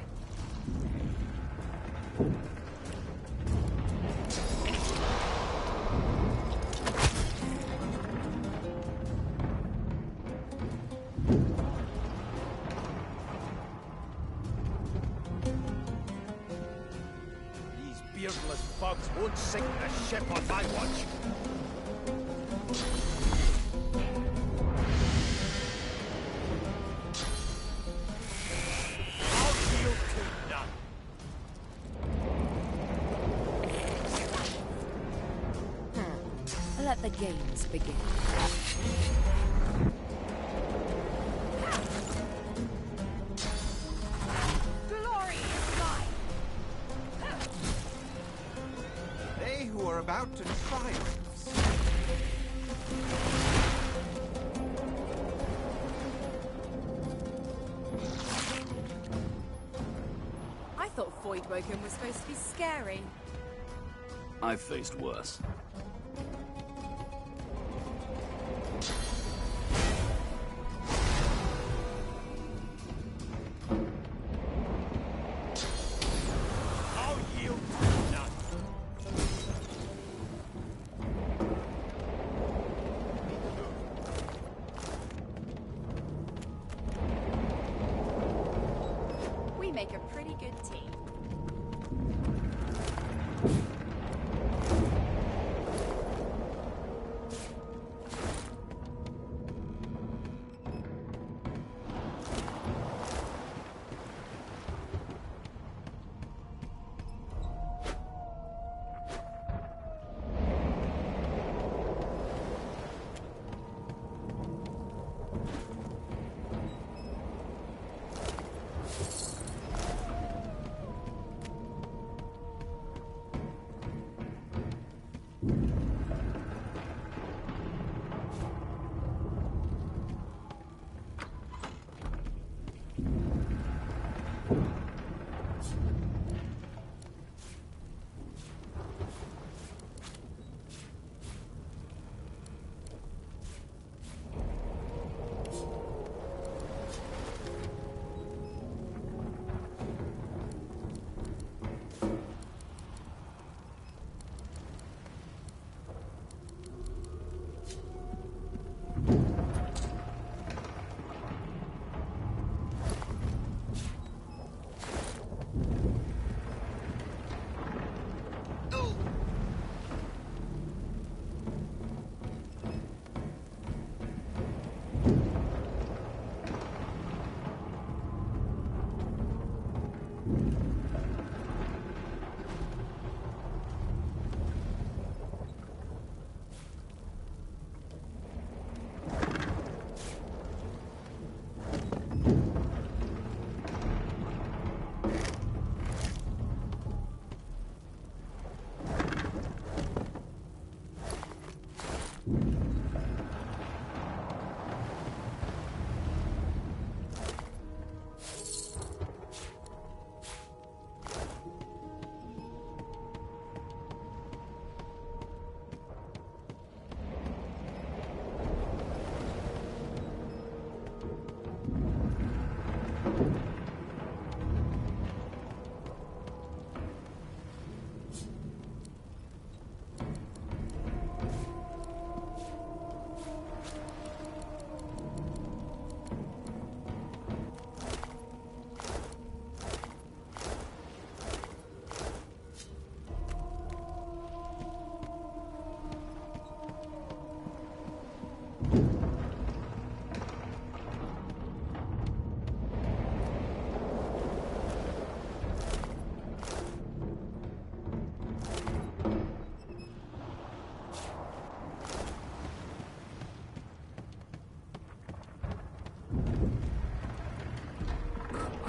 These beardless bugs won't sink the ship on my watch. Let the games begin. Glory is mine! They who are about to triumph. I thought Void Woken was supposed to be scary. I've faced worse. I'll yield to none. We make a pretty good team.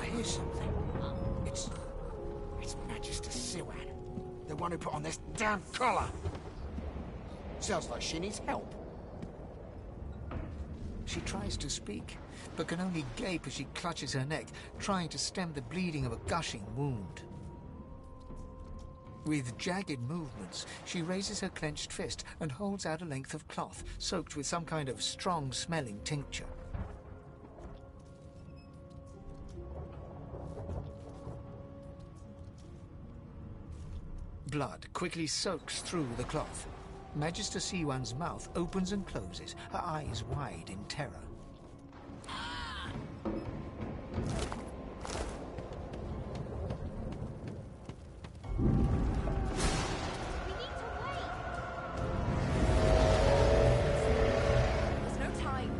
hear something. It's Magister Siwan. The one who put on this damn collar. Sounds like she needs help. She tries to speak, but can only gape as she clutches her neck, trying to stem the bleeding of a gushing wound. With jagged movements, she raises her clenched fist and holds out a length of cloth, soaked with some kind of strong-smelling tincture. Blood quickly soaks through the cloth. Magister Siwan's mouth opens and closes, her eyes wide in terror. There's no time.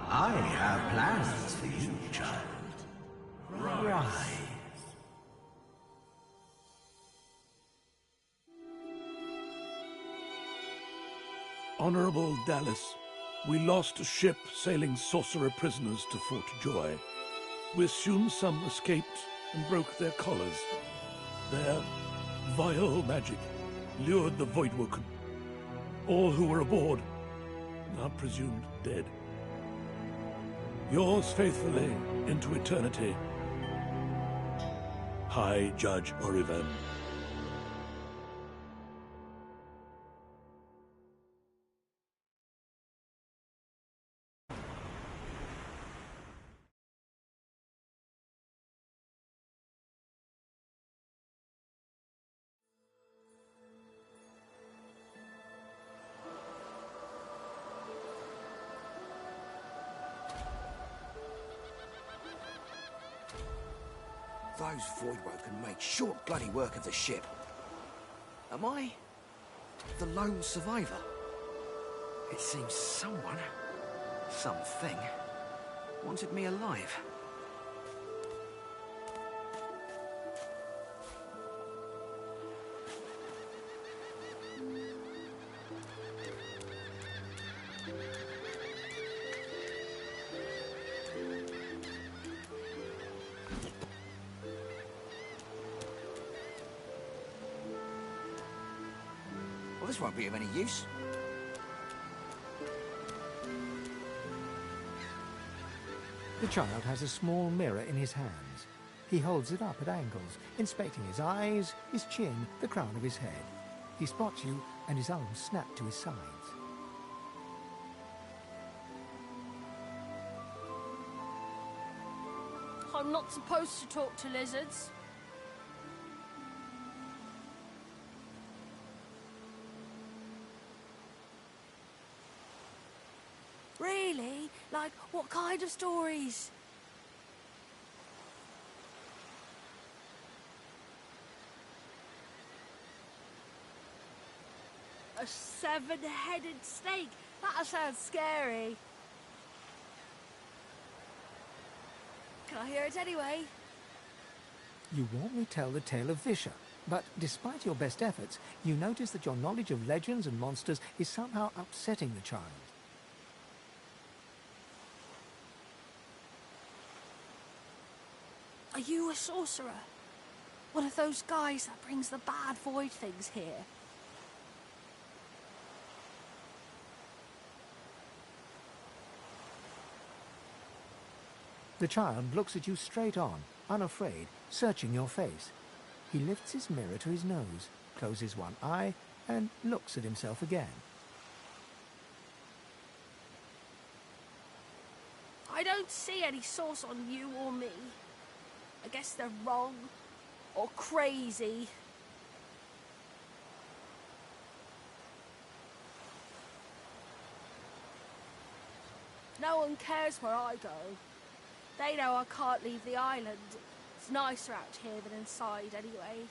I have plans for you, child. Rise. Honorable Dallas, we lost a ship sailing sorcerer prisoners to Fort Joy. We assume some escaped and broke their collars. Their vile magic lured the Voidwoken. All who were aboard are presumed dead. Yours faithfully into eternity, High Judge Oriven. Those Voidwoken made short bloody work of the ship. Am I the lone survivor? It seems someone, something, wanted me alive. Well, this won't be of any use. The child has a small mirror in his hands. He holds it up at angles, inspecting his eyes, his chin, the crown of his head. He spots you, and his arms snap to his sides. I'm not supposed to talk to lizards. Really? Like, what kind of stories? A seven-headed snake? That sounds scary. Can I hear it anyway? You want me tell the tale of Visha, but despite your best efforts, you notice that your knowledge of legends and monsters is somehow upsetting the child. Are you a sorcerer? One of those guys that brings the bad void things here? The child looks at you straight on, unafraid, searching your face. He lifts his mirror to his nose, closes one eye, and looks at himself again. I don't see any source on you or me. I guess they're wrong or crazy. No one cares where I go. They know I can't leave the island. It's nicer out here than inside anyway.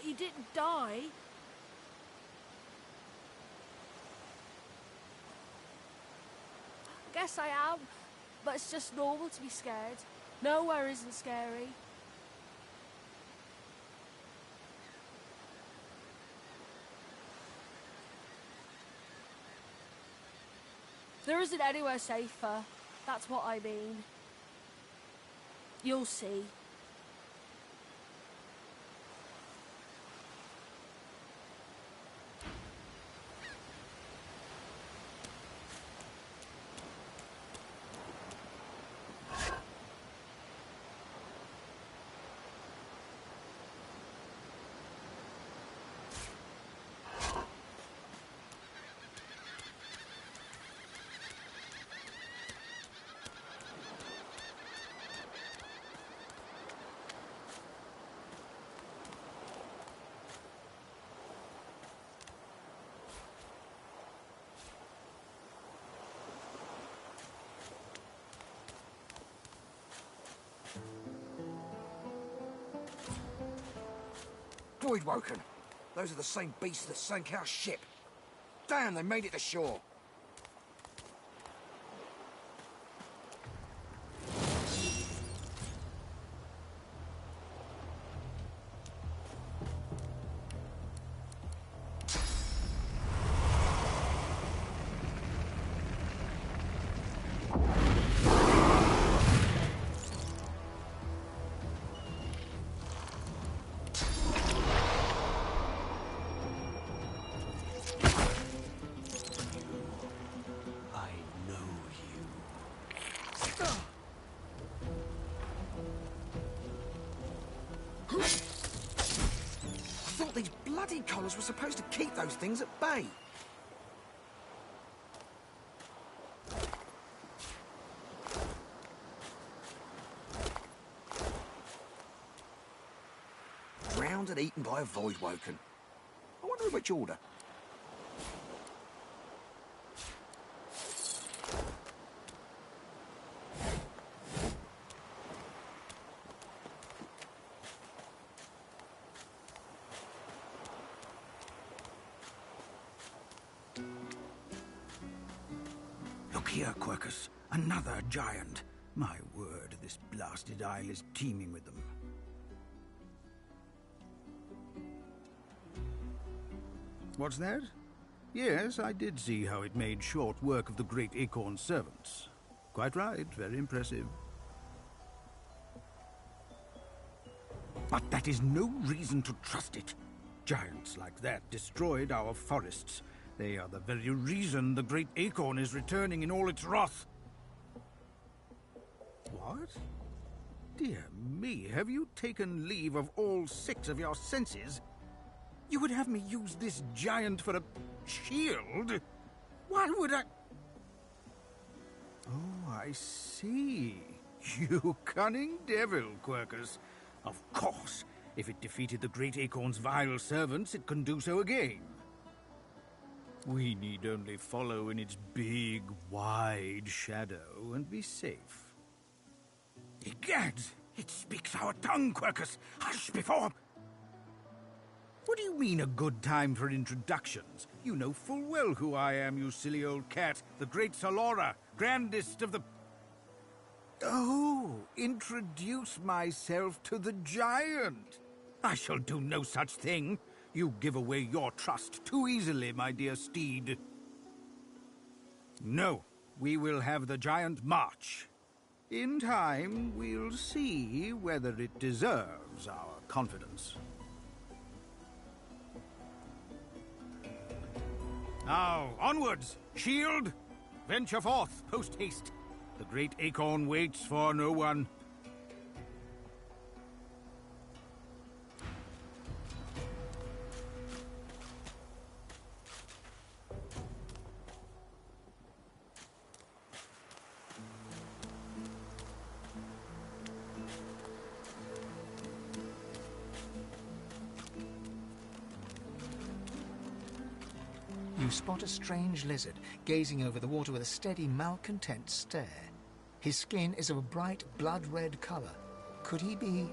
But you didn't die. Guess I am, but it's just normal to be scared. Nowhere isn't scary. There isn't anywhere safer. That's what I mean. You'll see. Woken. Those are the same beasts that sank our ship. Damn, they made it to shore. These bloody collars were supposed to keep those things at bay. Drowned and eaten by a Voidwoken. I wonder in which order. Here, Quercus. Another giant. My word, this blasted isle is teeming with them. What's that? Yes, I did see how it made short work of the great acorn servants. Quite right, very impressive. But that is no reason to trust it. Giants like that destroyed our forests. They are the very reason the great acorn is returning in all its wrath. What? Dear me, have you taken leave of all 6 of your senses? You would have me use this giant for a shield? Why would I... Oh, I see. You cunning devil, Quercus. Of course, if it defeated the great acorn's vile servants, it can do so again. We need only follow in its big, wide shadow and be safe. Egad! It speaks our tongue, Quercus! Hush before... What do you mean, a good time for introductions? You know full well who I am, you silly old cat. The great Solora, grandest of the... Oh, introduce myself to the giant. I shall do no such thing. You give away your trust too easily, my dear steed. No, we will have the giant march. In time, we'll see whether it deserves our confidence. Now, onwards! Shield! Venture forth, post-haste. The great acorn waits for no one. You spot a strange lizard, gazing over the water with a steady, malcontent stare. His skin is of a bright, blood-red color. Could he be...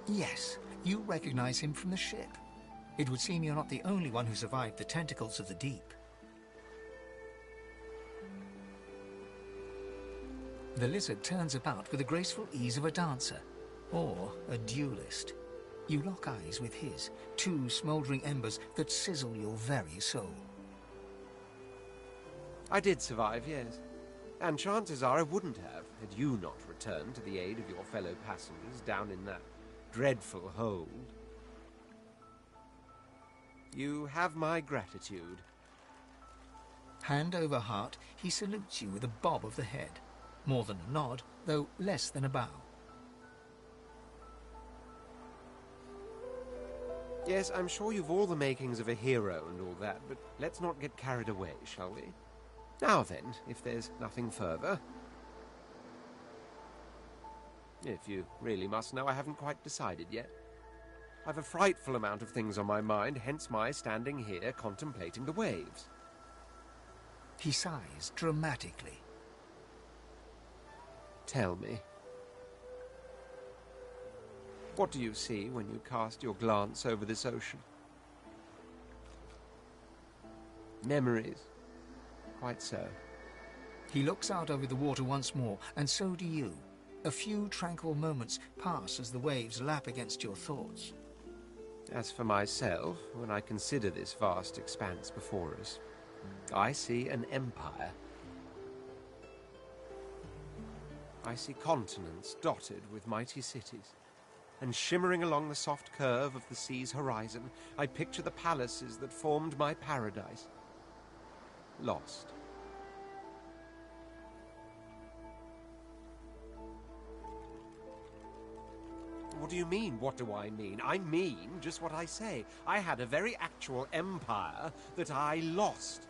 Yes, you recognize him from the ship. It would seem you're not the only one who survived the tentacles of the deep. The lizard turns about with the graceful ease of a dancer, or a duelist. You lock eyes with his, two smouldering embers that sizzle your very soul. I did survive, yes. And chances are I wouldn't have, had you not returned to the aid of your fellow passengers down in that dreadful hold. You have my gratitude. Hand over heart, he salutes you with a bob of the head. More than a nod, though less than a bow. Yes, I'm sure you've all the makings of a hero and all that, but let's not get carried away, shall we? Now then, if there's nothing further... If you really must know, I haven't quite decided yet. I've a frightful amount of things on my mind, hence my standing here contemplating the waves. He sighs dramatically. Tell me. What do you see when you cast your glance over this ocean? Memories. Quite so. He looks out over the water once more, and so do you. A few tranquil moments pass as the waves lap against your thoughts. As for myself, when I consider this vast expanse before us, I see an empire. I see continents dotted with mighty cities, and shimmering along the soft curve of the sea's horizon, I picture the palaces that formed my paradise. Lost. What do you mean, what do I mean? I mean just what I say. I had a very actual empire that I lost.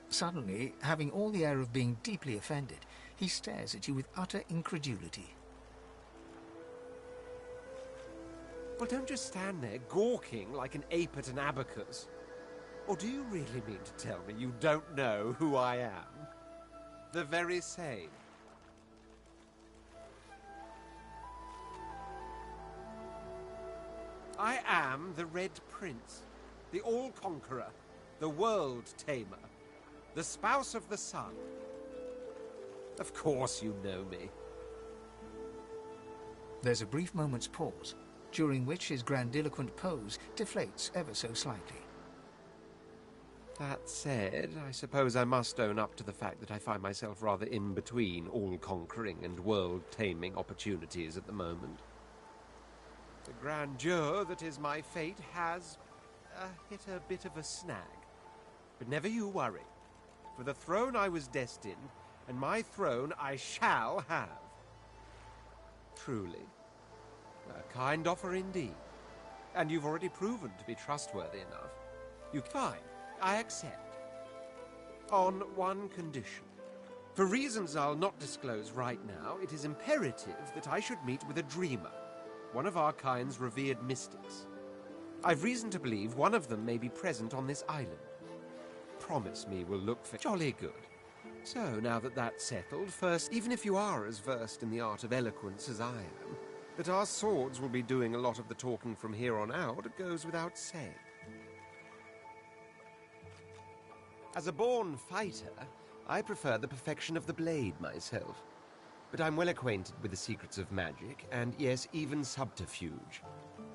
Suddenly, having all the air of being deeply offended, he stares at you with utter incredulity. Well, don't just stand there gawking like an ape at an abacus. Or do you really mean to tell me you don't know who I am? The very same. I am the Red Prince, the All-Conqueror, the World-Tamer, the Spouse of the Sun. Of course you know me. There's a brief moment's pause, during which his grandiloquent pose deflates ever so slightly. That said, I suppose I must own up to the fact that I find myself rather in between all-conquering and world-taming opportunities at the moment. The grandeur that is my fate has hit a bit of a snag. But never you worry. For the throne I was destined, and my throne I shall have. Truly. A kind offer indeed. And you've already proven to be trustworthy enough. Fine, I accept. On one condition. For reasons I'll not disclose right now, it is imperative that I should meet with a dreamer. One of our kind's revered mystics. I've reason to believe one of them may be present on this island. Promise me we'll look for jolly good. So, now that that's settled, first, even if you are as versed in the art of eloquence as I am, that our swords will be doing a lot of the talking from here on out, it goes without saying. As a born fighter, I prefer the perfection of the blade myself. But I'm well acquainted with the secrets of magic, and yes, even subterfuge.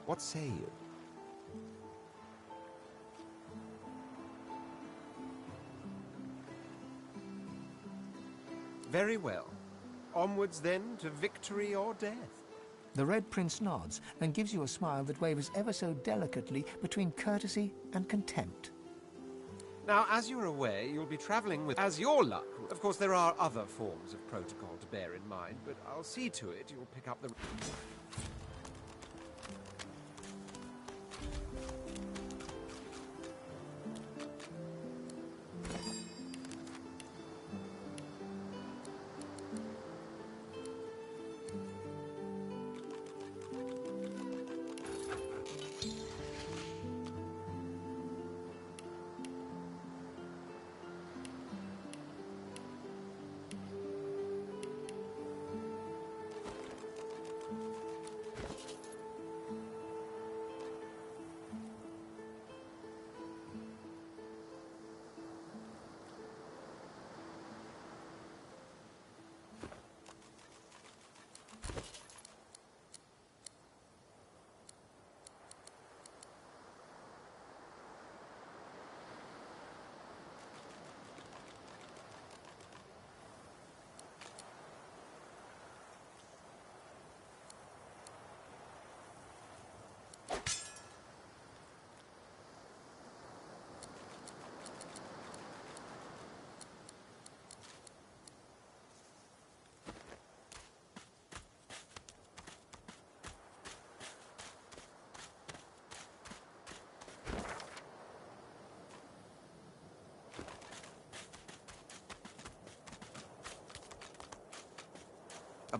What say you? Very well. Onwards then to victory or death. The Red Prince nods and gives you a smile that wavers ever so delicately between courtesy and contempt. Now, as you're aware, you'll be traveling with... As your luck... Of course, there are other forms of protocol to bear in mind, but I'll see to it you'll pick up the...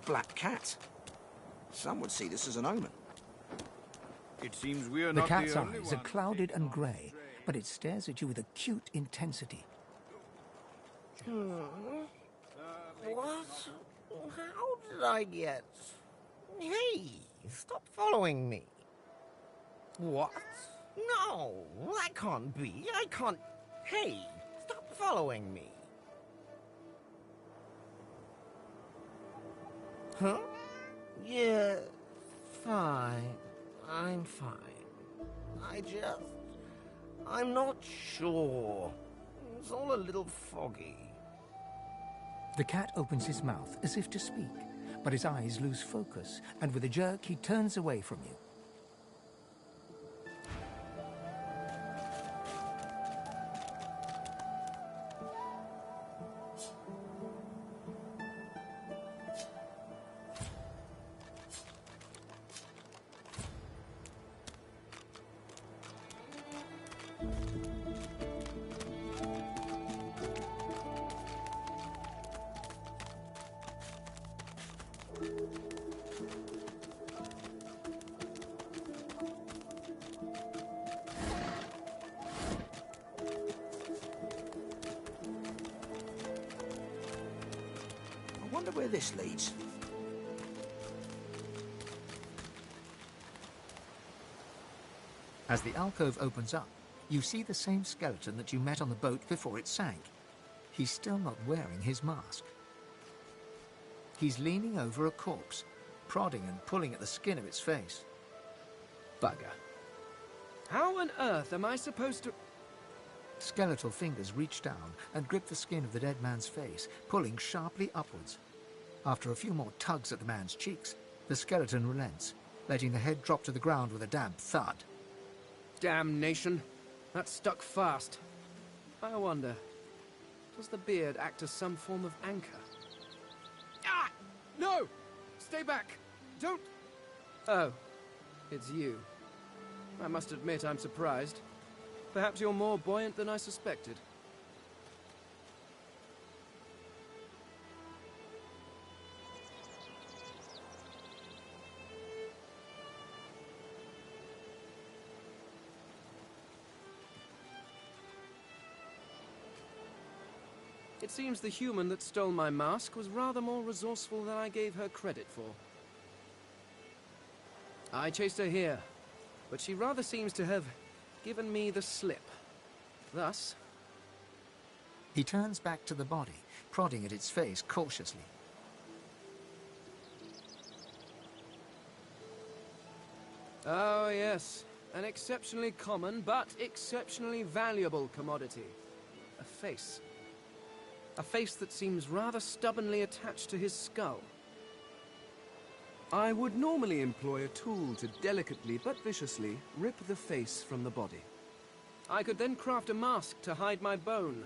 black cat. Some would see this as an omen. It seems we are The not cat's the only eyes are ones. clouded and grey, but it stares at you with acute intensity. What? How did I get... Hey, stop following me. What? No, that can't be. I can't... Hey, stop following me. Huh? Yeah, fine. I'm fine. I'm not sure. It's all a little foggy. The cat opens his mouth as if to speak, but his eyes lose focus, and with a jerk he turns away from you. I wonder where this leads. As the alcove opens up, you see the same skeleton that you met on the boat before it sank. He's still not wearing his mask. He's leaning over a corpse, prodding and pulling at the skin of its face. Bugger. How on earth am I supposed to... Skeletal fingers reach down and grip the skin of the dead man's face, pulling sharply upwards. After a few more tugs at the man's cheeks, the skeleton relents, letting the head drop to the ground with a damp thud. Damnation. That stuck fast. I wonder, does the beard act as some form of anchor? Ah! No! Stay back! Don't... Oh, it's you. I must admit I'm surprised. Perhaps you're more buoyant than I suspected. It seems the human that stole my mask was rather more resourceful than I gave her credit for. I chased her here, but she rather seems to have given me the slip. Thus... He turns back to the body, prodding at its face cautiously. Oh, yes. An exceptionally common, but exceptionally valuable commodity. A face. A face that seems rather stubbornly attached to his skull. I would normally employ a tool to delicately but viciously rip the face from the body. I could then craft a mask to hide my bone.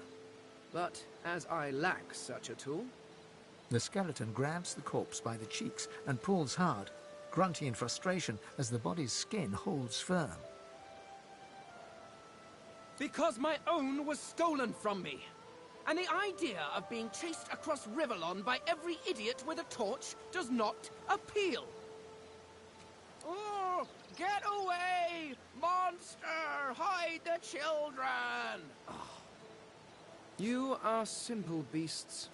But as I lack such a tool... The skeleton grabs the corpse by the cheeks and pulls hard, grunting in frustration as the body's skin holds firm. Because my own was stolen from me! And the idea of being chased across Riverlon by every idiot with a torch does not appeal. Oh, get away! Monster! Hide the children! Oh. You are simple beasts.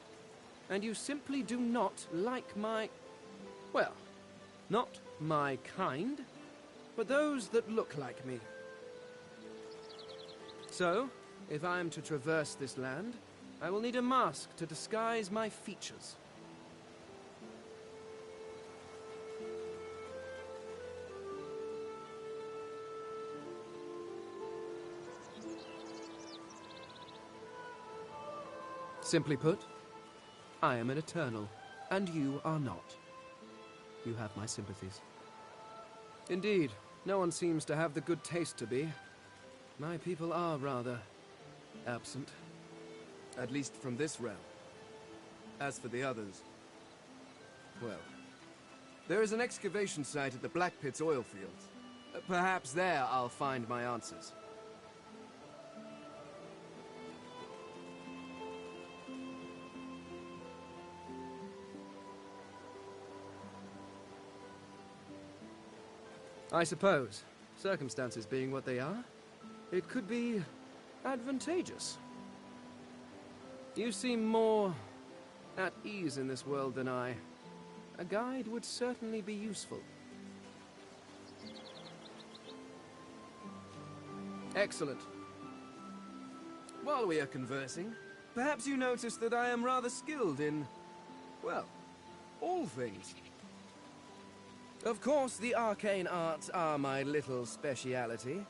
And you simply do not like my... Well, not my kind, but those that look like me. So, if I am to traverse this land, I will need a mask to disguise my features. Simply put, I am an Eternal, and you are not. You have my sympathies. Indeed, no one seems to have the good taste to be. My people are rather absent. At least from this realm. As for the others... well... there is an excavation site at the Black Pit's oil fields. Perhaps there I'll find my answers. I suppose, circumstances being what they are, it could be advantageous. You seem more at ease in this world than I. A guide would certainly be useful. Excellent. While we are conversing, perhaps you notice that I am rather skilled in, well, all things. Of course, the arcane arts are my little speciality,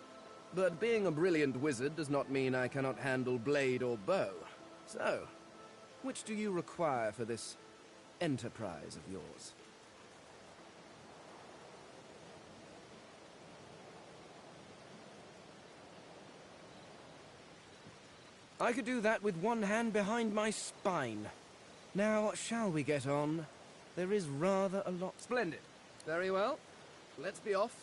but being a brilliant wizard does not mean I cannot handle blade or bow. So, which do you require for this enterprise of yours? I could do that with one hand behind my spine. Now, shall we get on? There is rather a lot... Splendid. Very well. Let's be off.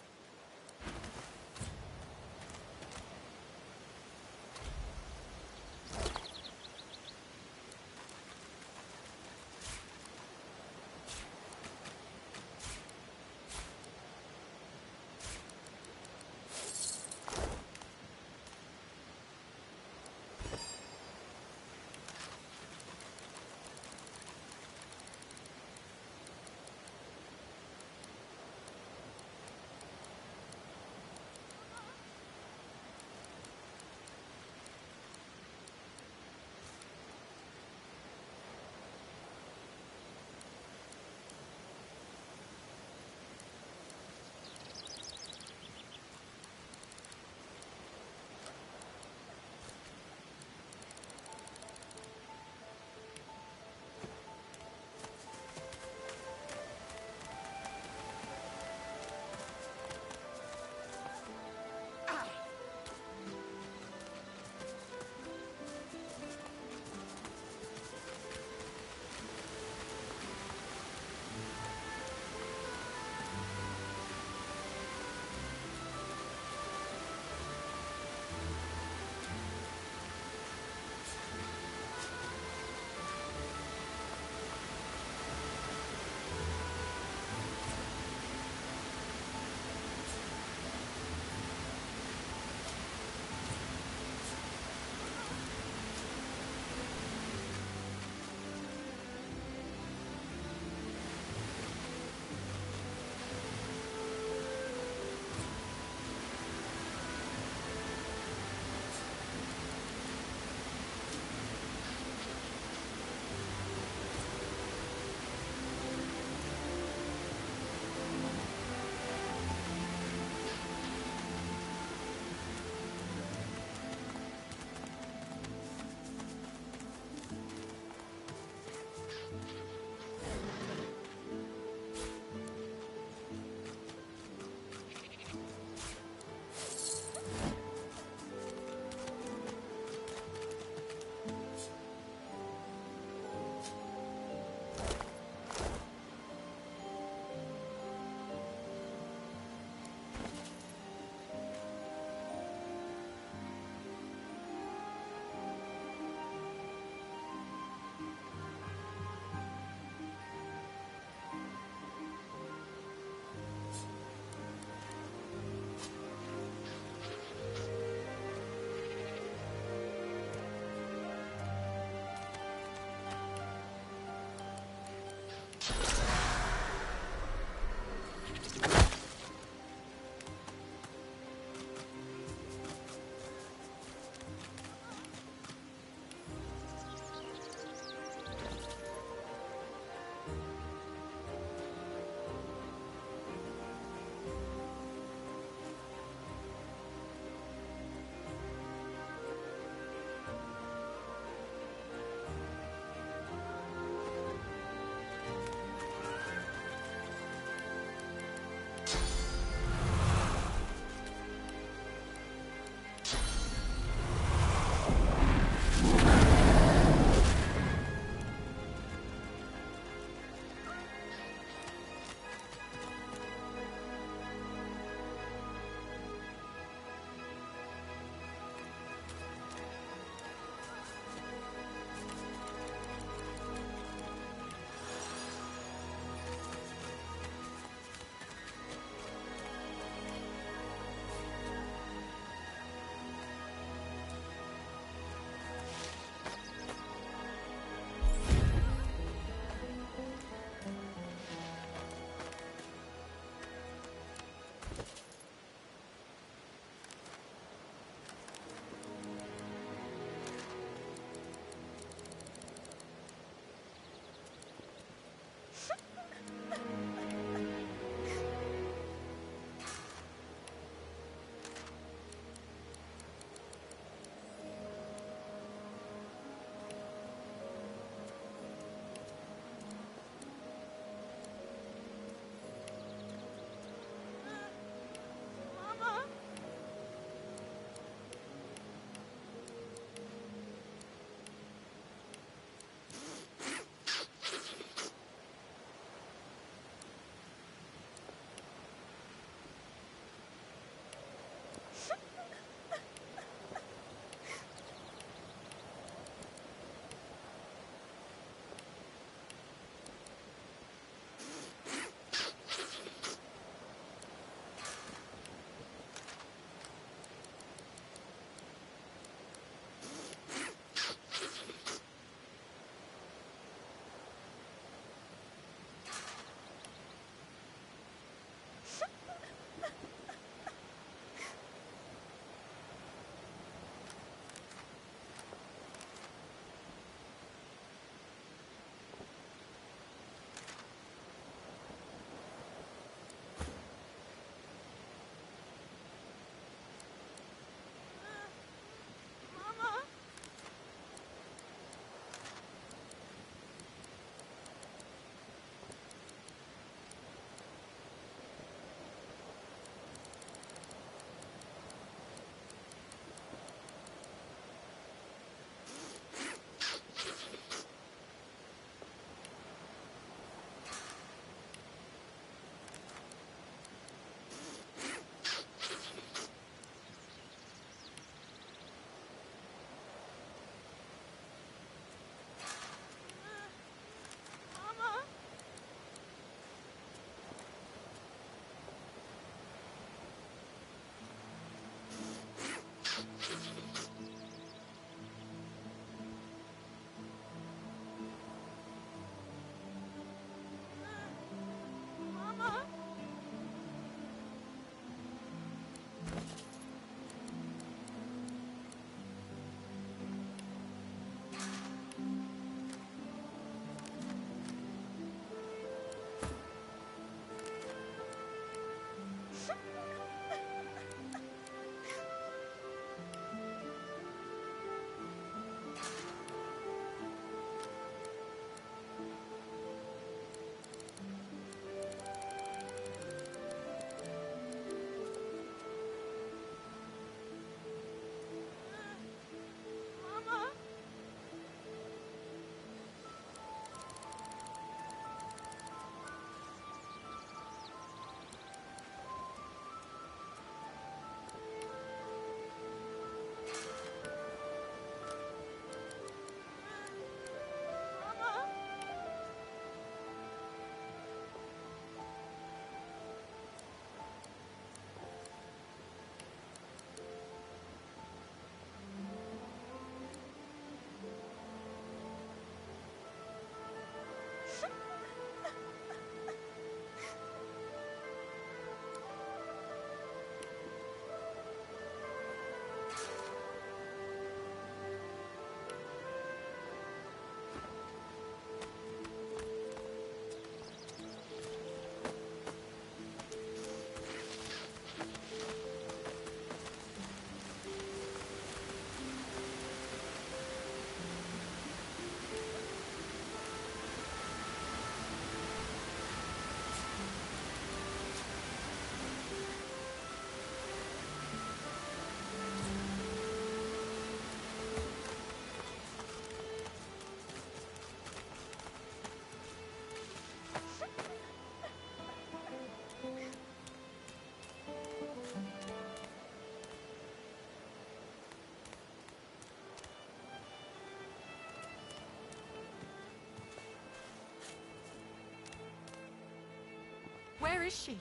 Where is she?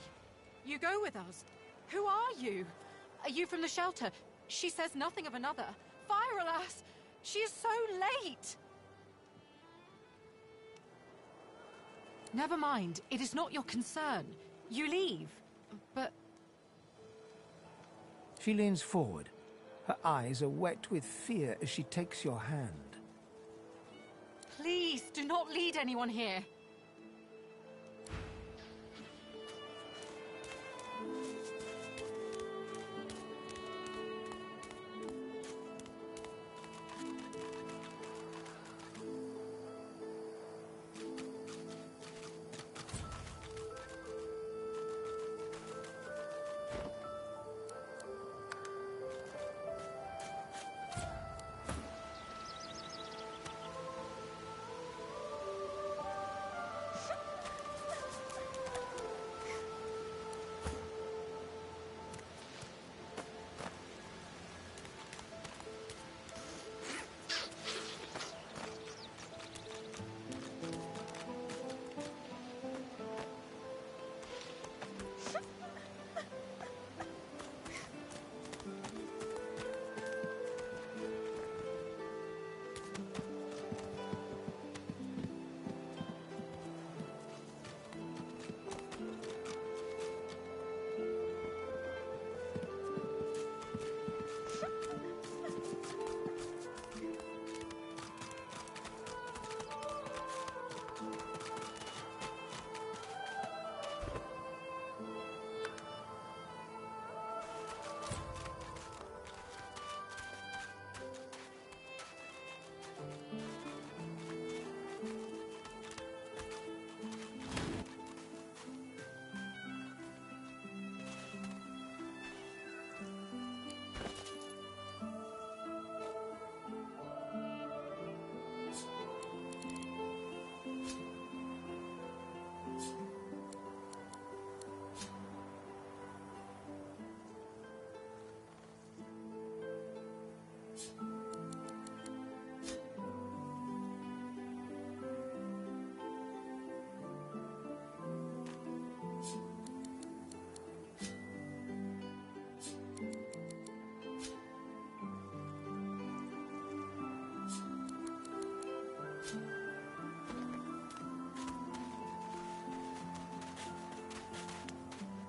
You go with us. Who are you? Are you from the shelter? She says nothing of another. Fire, alas! She is so late! Never mind. It is not your concern. You leave. But... She leans forward. Her eyes are wet with fear as she takes your hand. please, do not lead anyone here.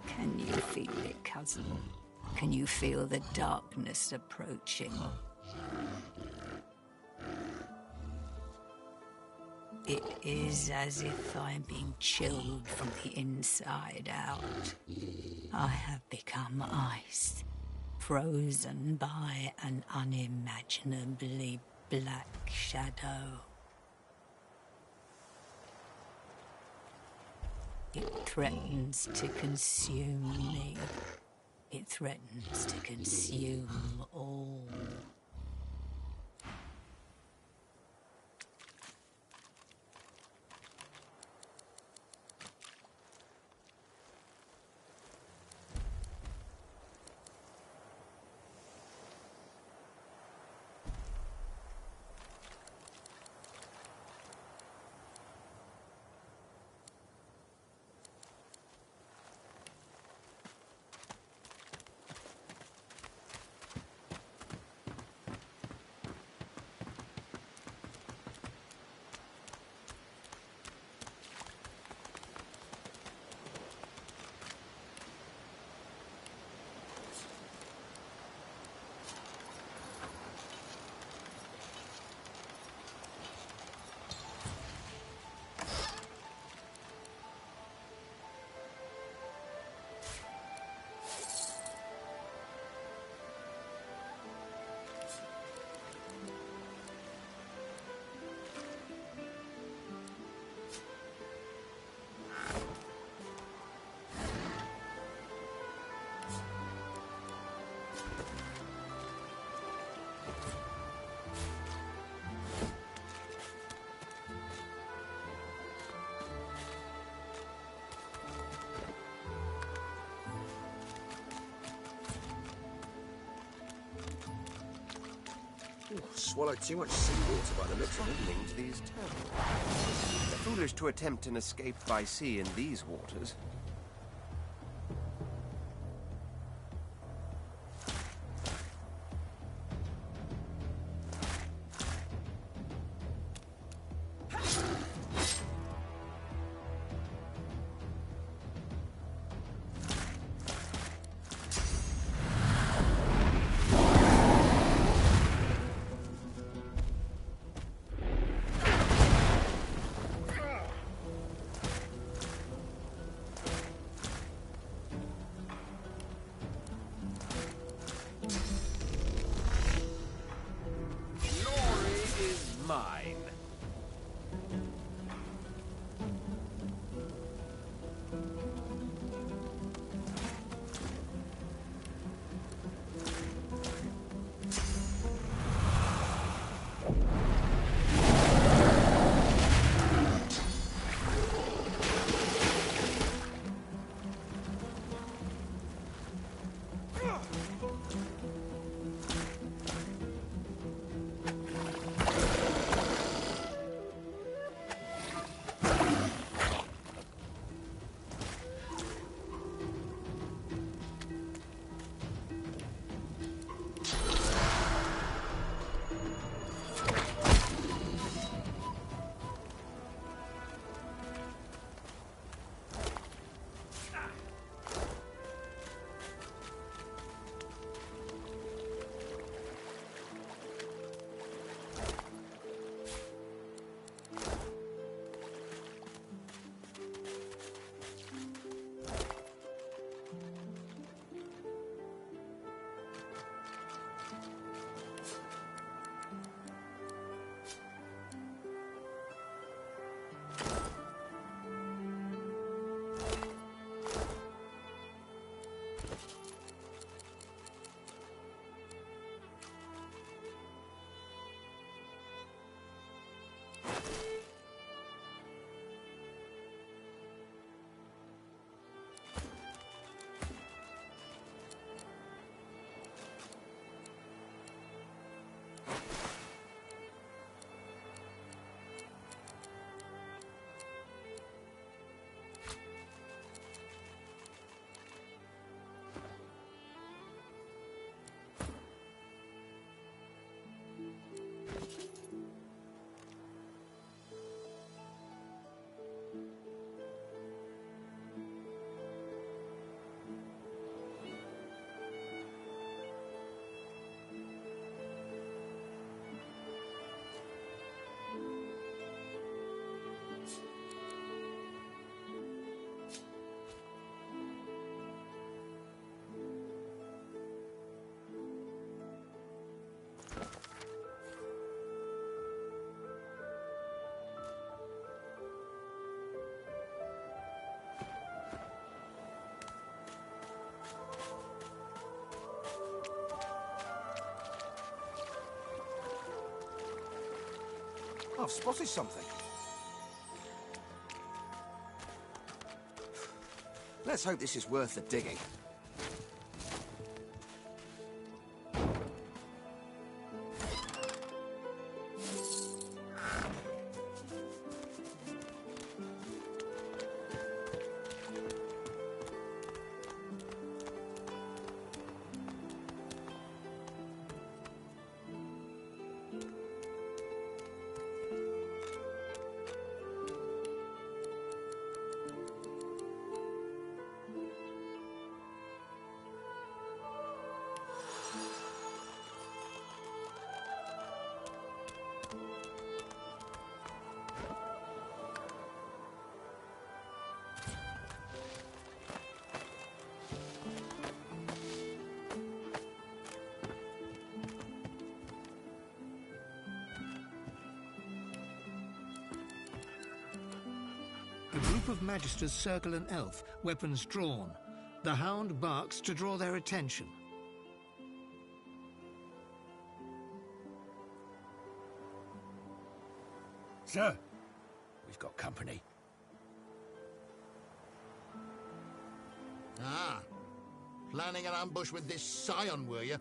Can you feel it, cousin? Can you feel the darkness approaching? It is as if I'm being chilled from the inside out. I have become ice, frozen by an unimaginably black shadow. It threatens to consume me. It threatens to consume all. Swallowed too much seawater by the looks of it. Linked these turbines. Foolish to attempt an escape by sea in these waters. I've spotted something. Let's hope this is worth the digging. A group of magisters circle an elf, weapons drawn. The hound barks to draw their attention. Sir, we've got company. Ah, planning an ambush with this scion, were you?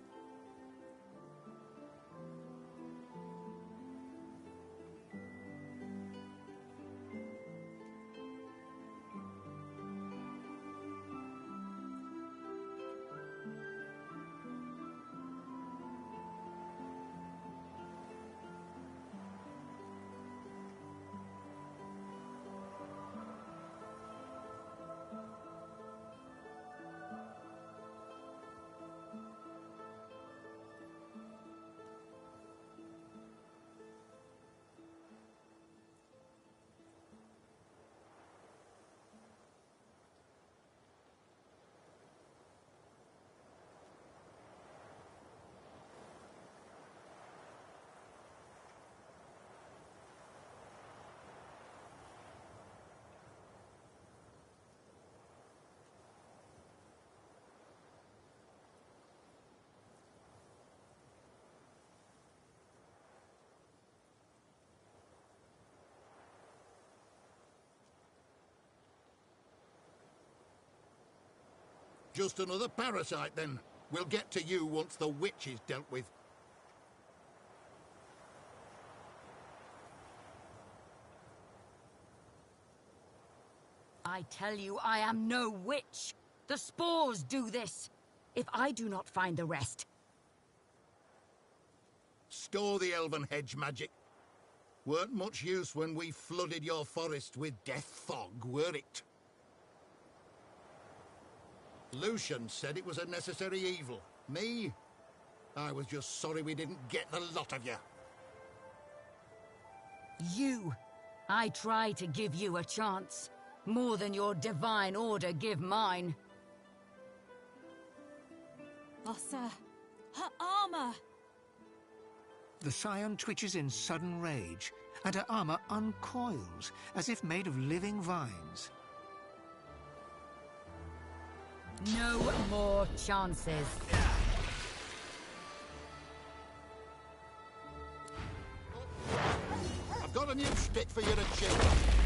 Just another parasite, then. We'll get to you once the witch is dealt with. I tell you, I am no witch. The spores do this. If I do not find the rest... Store the elven hedge magic. Weren't much use when we flooded your forest with death fog, were it? Lucian said it was a necessary evil. Me? I was just sorry we didn't get the lot of you. You. I try to give you a chance. More than your divine order give mine. Oh, sir. Her armor! The scion twitches in sudden rage, and her armor uncoils, as if made of living vines. No more chances. I've got a new stick for you to chew.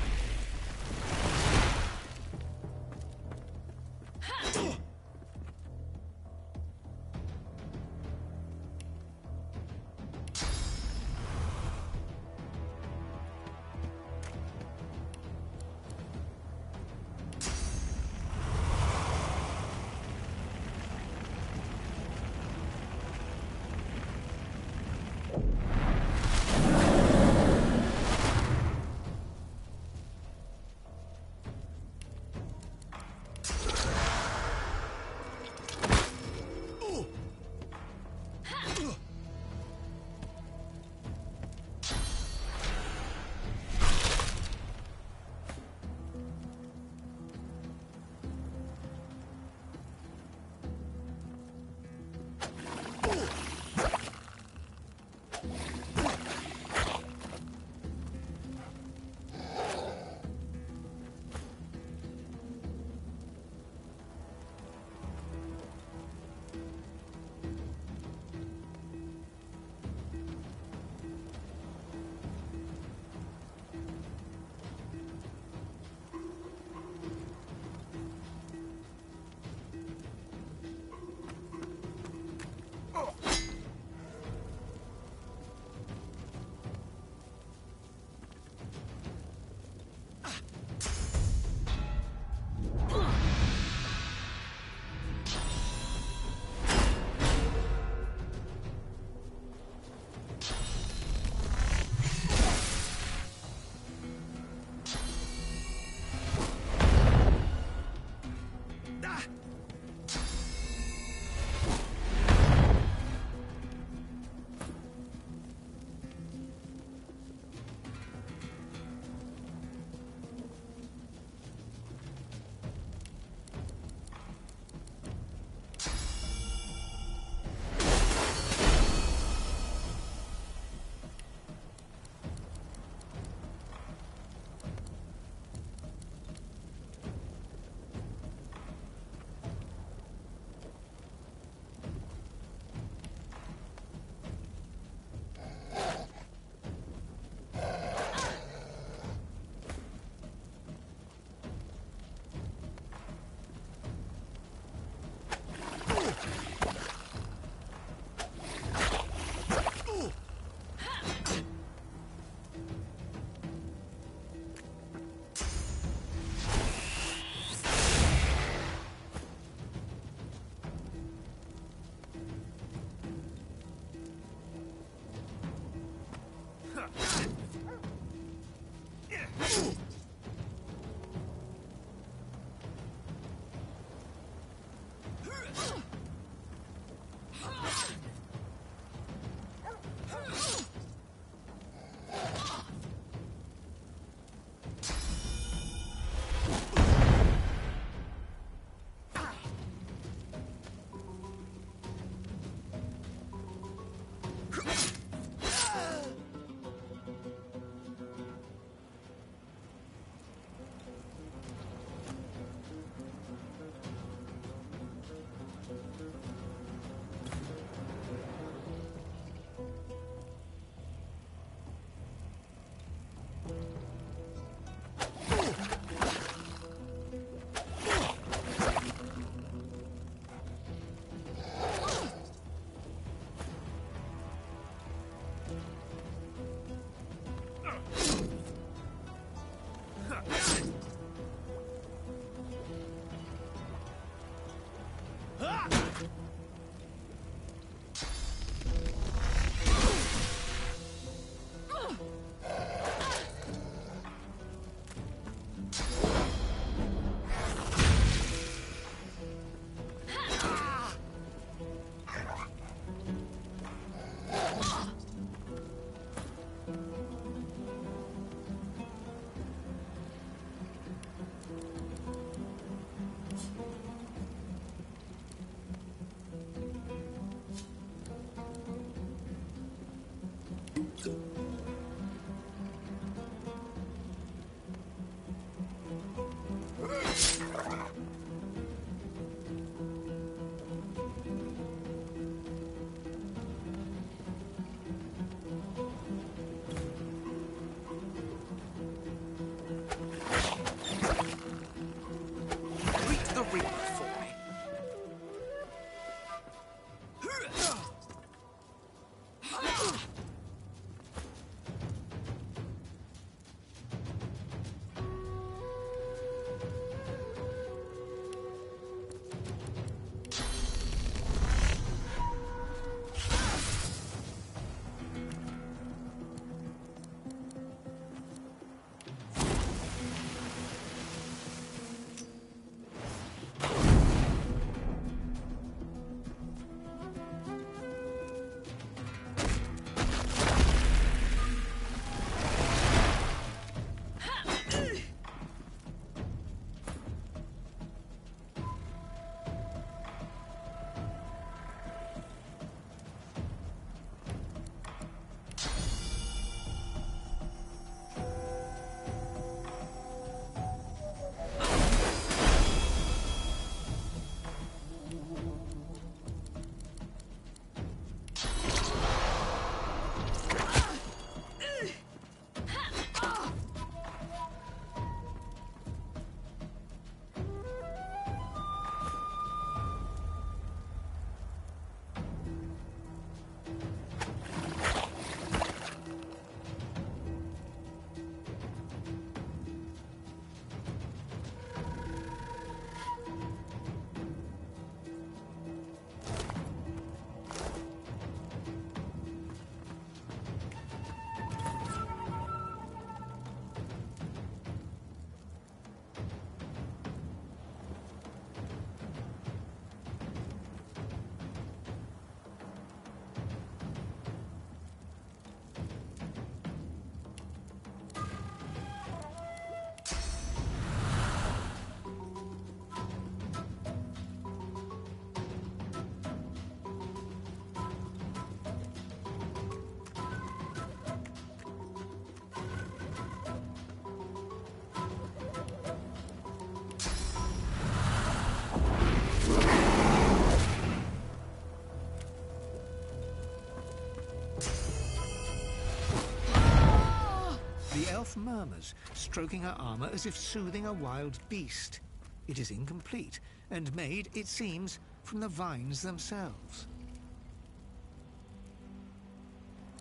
soft murmurs, stroking her armor as if soothing a wild beast. It is incomplete, and made, it seems, from the vines themselves.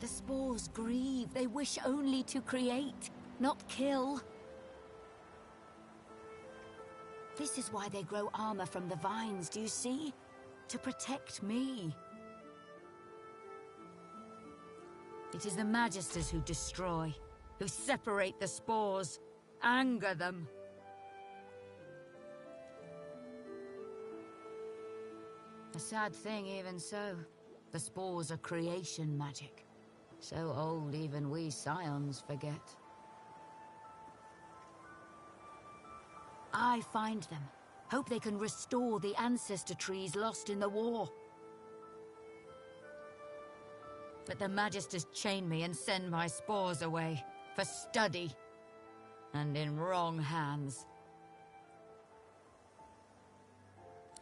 The spores grieve. They wish only to create, not kill. This is why they grow armor from the vines, do you see? To protect me. It is the Magisters who destroy, who separate the spores, anger them. A sad thing, even so. The spores are creation magic. So old even we scions forget. I find them. Hope they can restore the ancestor trees lost in the war. But the Magisters chain me and send my spores away, for study. And in wrong hands.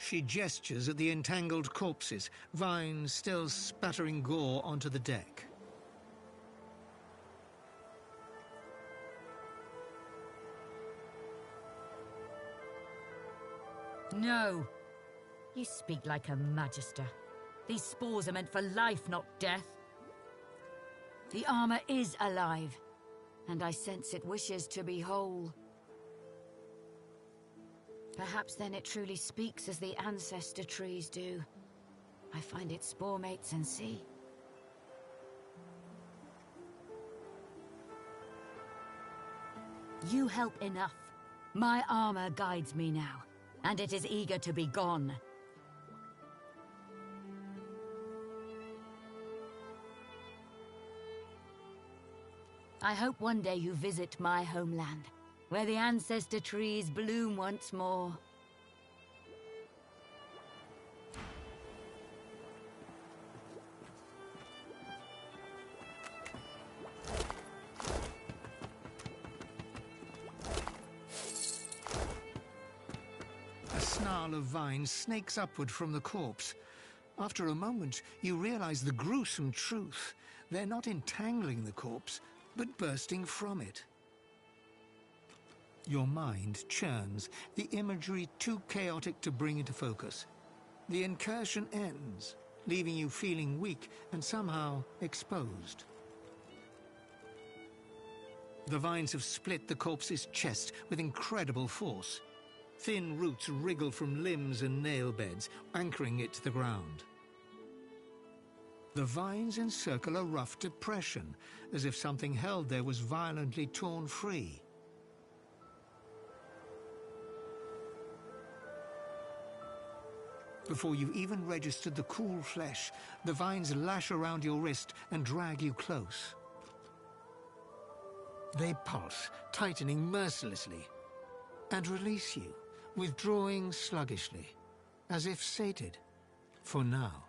She gestures at the entangled corpses, vines still spattering gore onto the deck. No. You speak like a Magister. These spores are meant for life, not death. The armor is alive, and I sense it wishes to be whole. Perhaps then it truly speaks as the ancestor trees do. I find its spore mates and see. You help enough. My armor guides me now, and it is eager to be gone. I hope one day you visit my homeland, where the ancestor trees bloom once more. A snarl of vines snakes upward from the corpse. After a moment, you realize the gruesome truth. They're not entangling the corpse, but bursting from it. Your mind churns, the imagery too chaotic to bring into focus. The incursion ends, leaving you feeling weak and somehow exposed. The vines have split the corpse's chest with incredible force. Thin roots wriggle from limbs and nail beds, anchoring it to the ground. The vines encircle a rough depression, as if something held there was violently torn free. Before you've even registered the cool flesh, the vines lash around your wrist and drag you close. They pulse, tightening mercilessly, and release you, withdrawing sluggishly, as if sated, for now.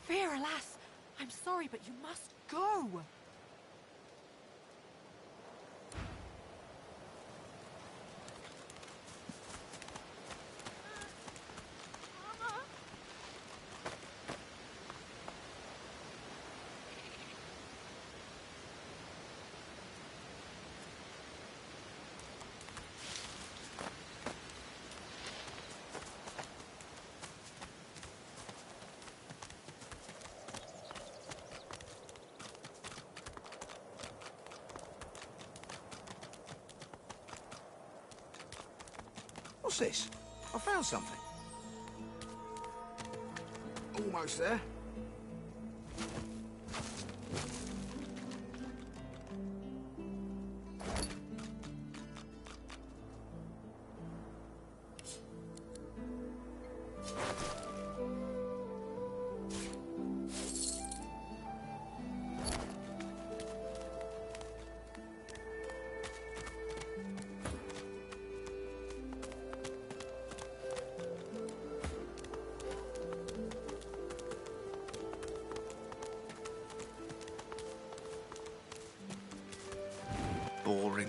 Fear, alas! I'm sorry, but you must go! What's this? I found something. Almost there. Boring.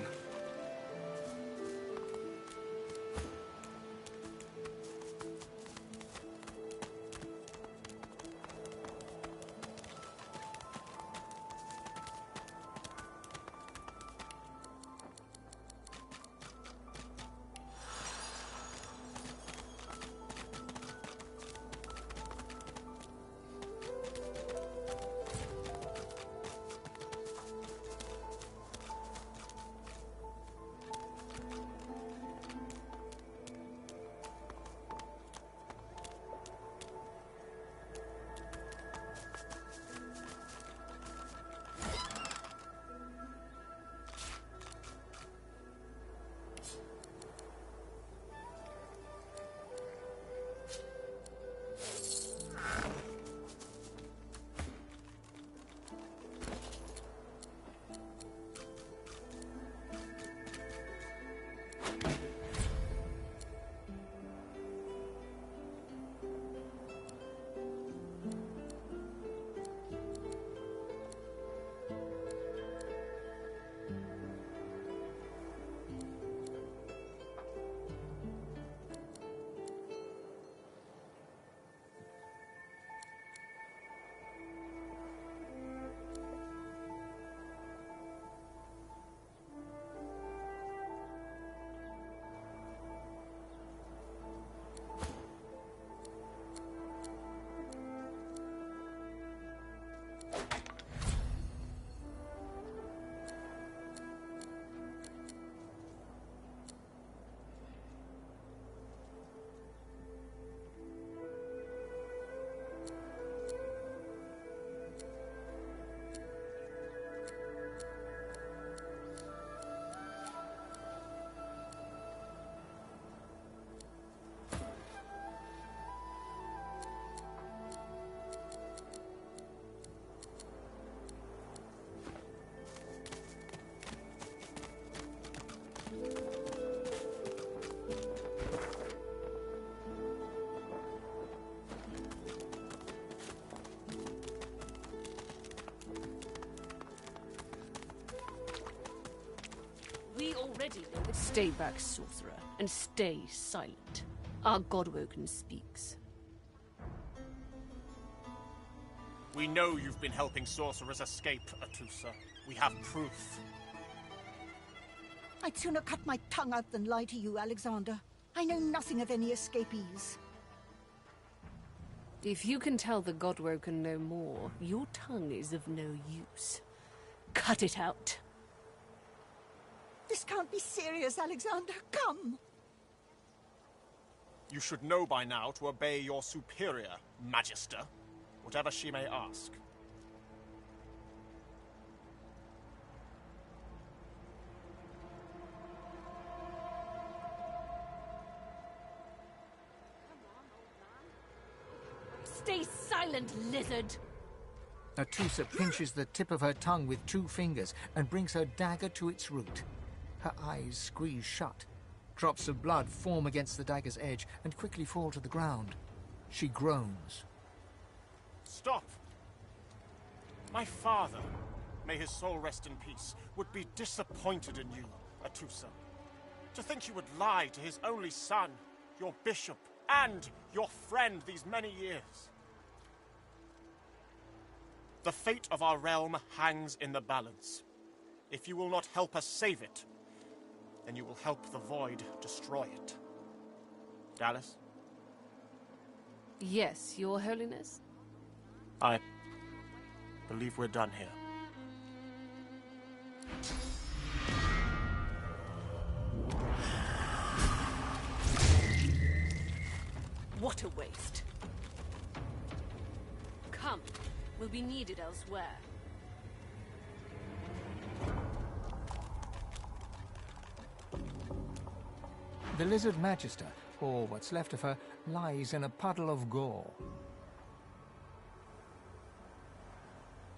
We already know that. Stay back, sorcerer, and stay silent. Our Godwoken speaks. We know you've been helping sorcerers escape, Atusa. We have proof. I'd sooner cut my tongue out than lie to you, Alexander. I know nothing of any escapees. If you can tell the Godwoken no more, your tongue is of no use. Cut it out. This can't be serious, Alexander. Come! You should know by now to obey your superior, Magister, whatever she may ask. Stay silent, lizard! Atusa pinches the tip of her tongue with 2 fingers and brings her dagger to its root. Her eyes squeeze shut. Drops of blood form against the dagger's edge and quickly fall to the ground. She groans. Stop! My father, may his soul rest in peace, would be disappointed in you, Atusa. To think you would lie to his only son, your bishop, and your friend these many years. The fate of our realm hangs in the balance. If you will not help us save it, then you will help the Void destroy it. Dallas? Yes, Your Holiness? I believe we're done here. What a waste. Come, we'll be needed elsewhere. The Lizard Magister, or what's left of her, lies in a puddle of gore.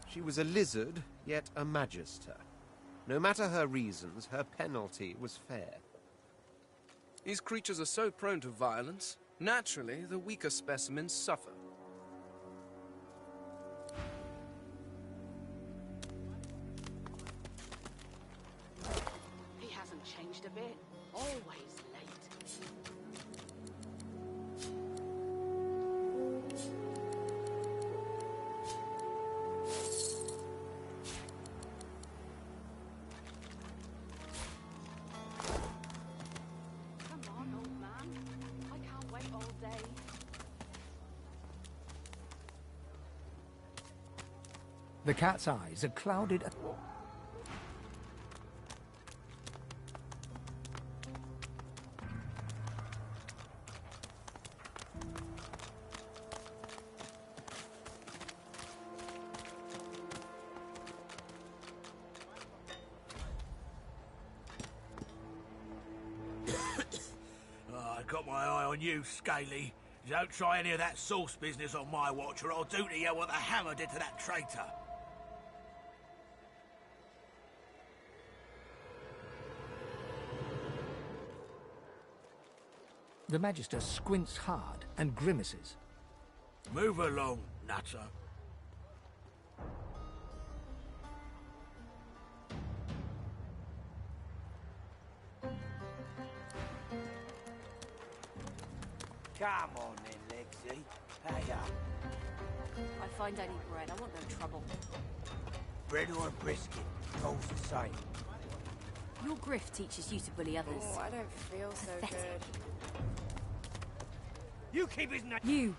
She was a lizard, yet a magister. No matter her reasons, her penalty was fair. These creatures are so prone to violence. Naturally, the weaker specimens suffer. He hasn't changed a bit. Always late. Come on, old man. I can't wait all day. The cat's eyes are clouded. I got my eye on you, Scaly. Don't try any of that sauce business on my watch, or I'll do to you what the hammer did to that traitor. The Magister squints hard and grimaces. Move along, nutter. Come on then, Lexi. Pay up. I find any bread. I want no trouble. Bread or a brisket, all's the same. Your grift teaches you to bully others. Oh, I don't feel so good. You keep his name. You!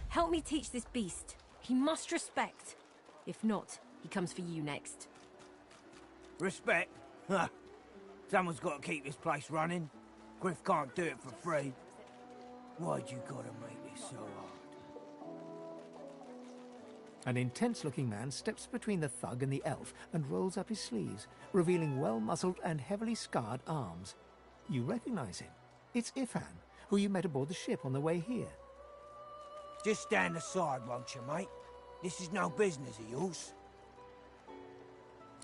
Help me teach this beast. He must respect. If not, he comes for you next. Respect? Huh. Someone's got to keep this place running. Griff can't do it for free. Why'd you gotta make this so hard? An intense-looking man steps between the thug and the elf and rolls up his sleeves, revealing well-muscled and heavily scarred arms. You recognize him. It's Ifan, who you met aboard the ship on the way here. Just stand aside, won't you, mate? This is no business of yours.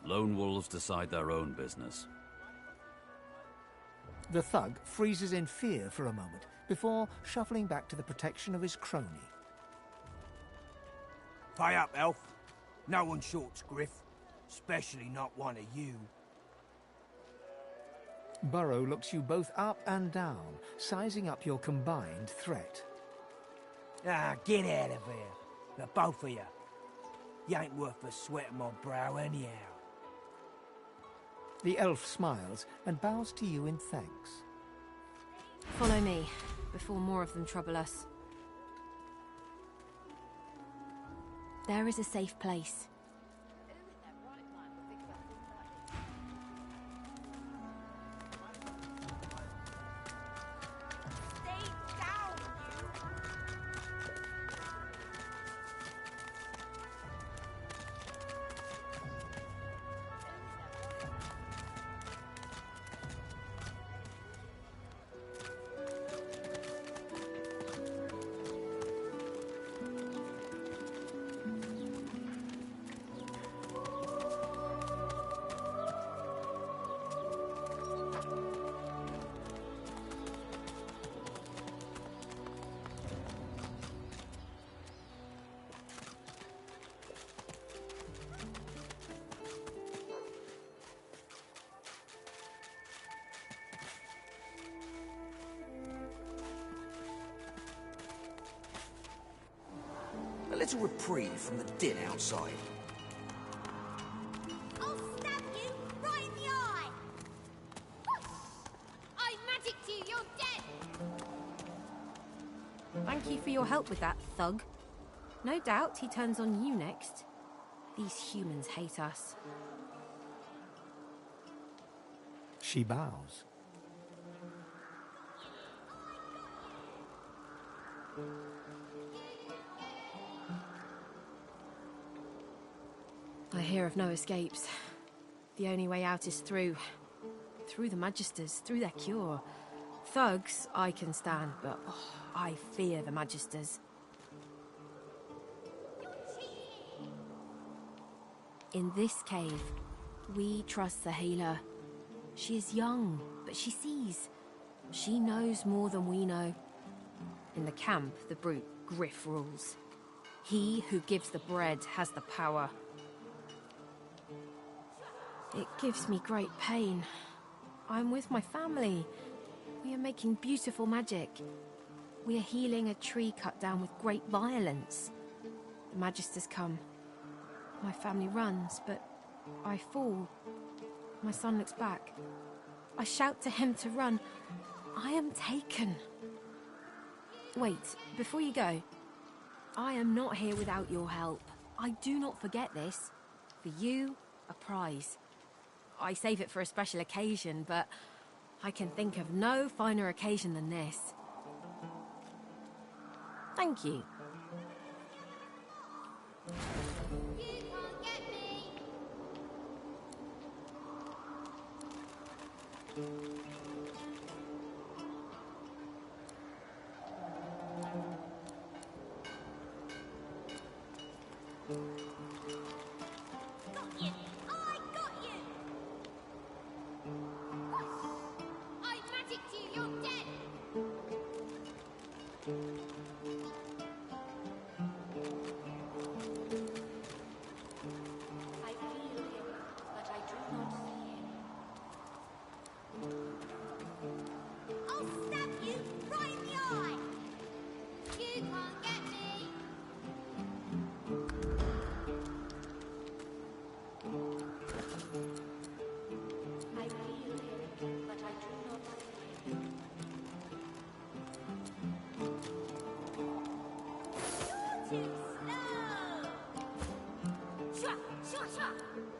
Lone wolves decide their own business. The thug freezes in fear for a moment, before shuffling back to the protection of his crony. Pay up, elf. No one shorts Griff. Especially not one of you. Burrow looks you both up and down, sizing up your combined threat. Ah, get out of here. The both of you. You ain't worth the sweat on my brow anyhow. The elf smiles and bows to you in thanks. Follow me, before more of them trouble us. There is a safe place. little reprieve from the din outside. I'll stab you right in the eye! I magicked you, you're dead! Thank you for your help with that, thug. No doubt he turns on you next. These humans hate us. She bows. I hear of no escapes. The only way out is through. Through the Magisters, through their cure. Thugs, I can stand, but I fear the Magisters. In this cave, we trust the healer. She is young, but she sees. She knows more than we know. In the camp, the brute Griff rules. He who gives the bread has the power. It gives me great pain. I'm with my family. We are making beautiful magic. We are healing a tree cut down with great violence. The Magisters come. My family runs, but I fall. My son looks back. I shout to him to run. I am taken. Wait, before you go, I am not here without your help. I do not forget this. For you, a prize. I save it for a special occasion, but I can think of no finer occasion than this. Thank you.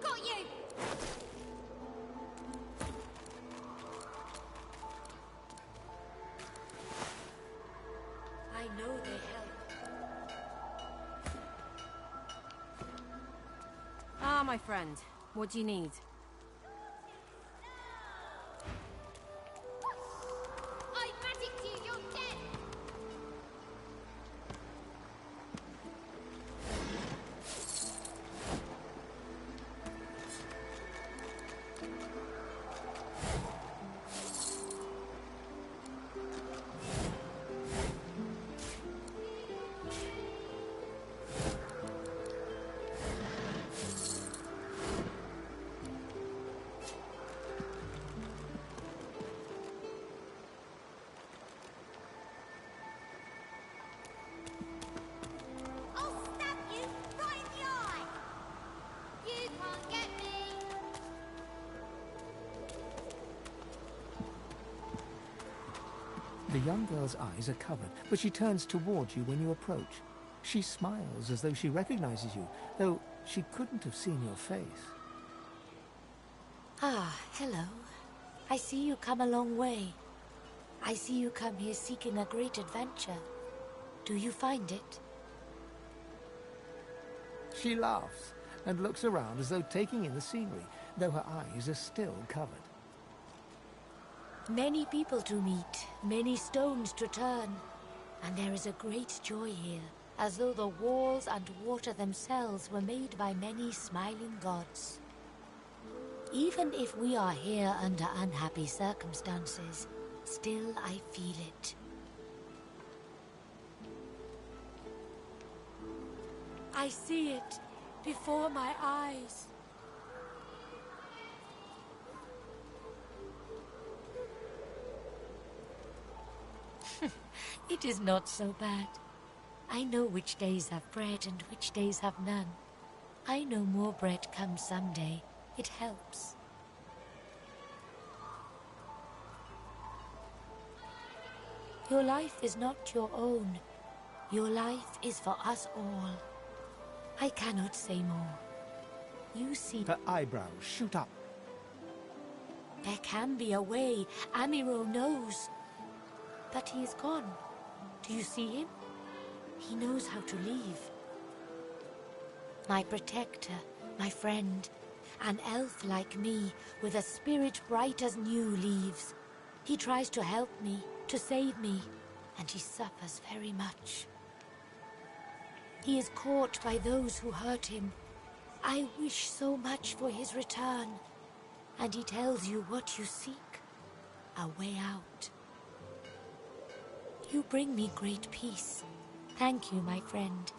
Got you! I know they help. Ah, my friend. What do you need? I magicked you, you're dead! I'll stab you right in the eye! You can't get me! The young girl's eyes are covered, but she turns towards you when you approach. She smiles as though she recognizes you, though she couldn't have seen your face. Ah, hello. I see you come a long way. I see you come here seeking a great adventure. Do you find it? She laughs and looks around as though taking in the scenery, though her eyes are still covered. Many people to meet, many stones to turn, and there is a great joy here, as though the walls and water themselves were made by many smiling gods. Even if we are here under unhappy circumstances, still I feel it. I see it before my eyes. It is not so bad. I know which days have bread and which days have none. I know more bread comes someday. It helps. Your life is not your own. Your life is for us all. I cannot say more. You see... Her eyebrows shoot up. There can be a way. Amiro knows. But he is gone. Do you see him? He knows how to leave. My protector, my friend, an elf like me, with a spirit bright as new leaves. He tries to help me, to save me, and he suffers very much. He is caught by those who hurt him. I wish so much for his return. And he tells you what you seek, a way out. You bring me great peace. Thank you, my friend.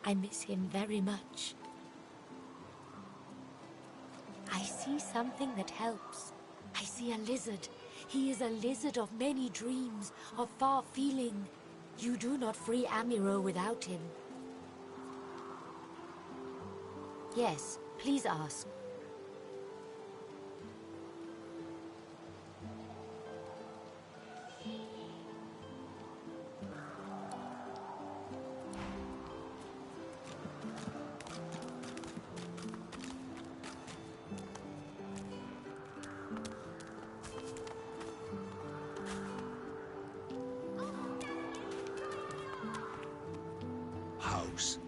I miss him very much. I see something that helps. I see a lizard. He is a lizard of many dreams, of far feeling. You do not free Amiro without him. Yes, please ask. House.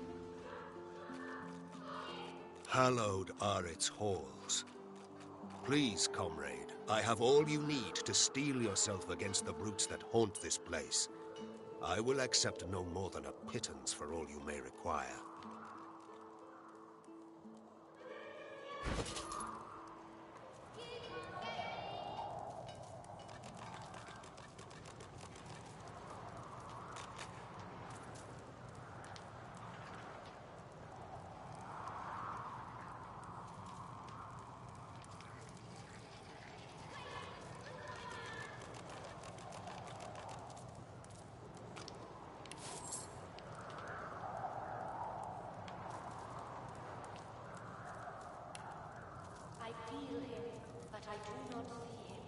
Hallowed are its halls. Please, comrade, I have all you need to steel yourself against the brutes that haunt this place. I will accept no more than a pittance for all you may require. I feel him, but I do not see him.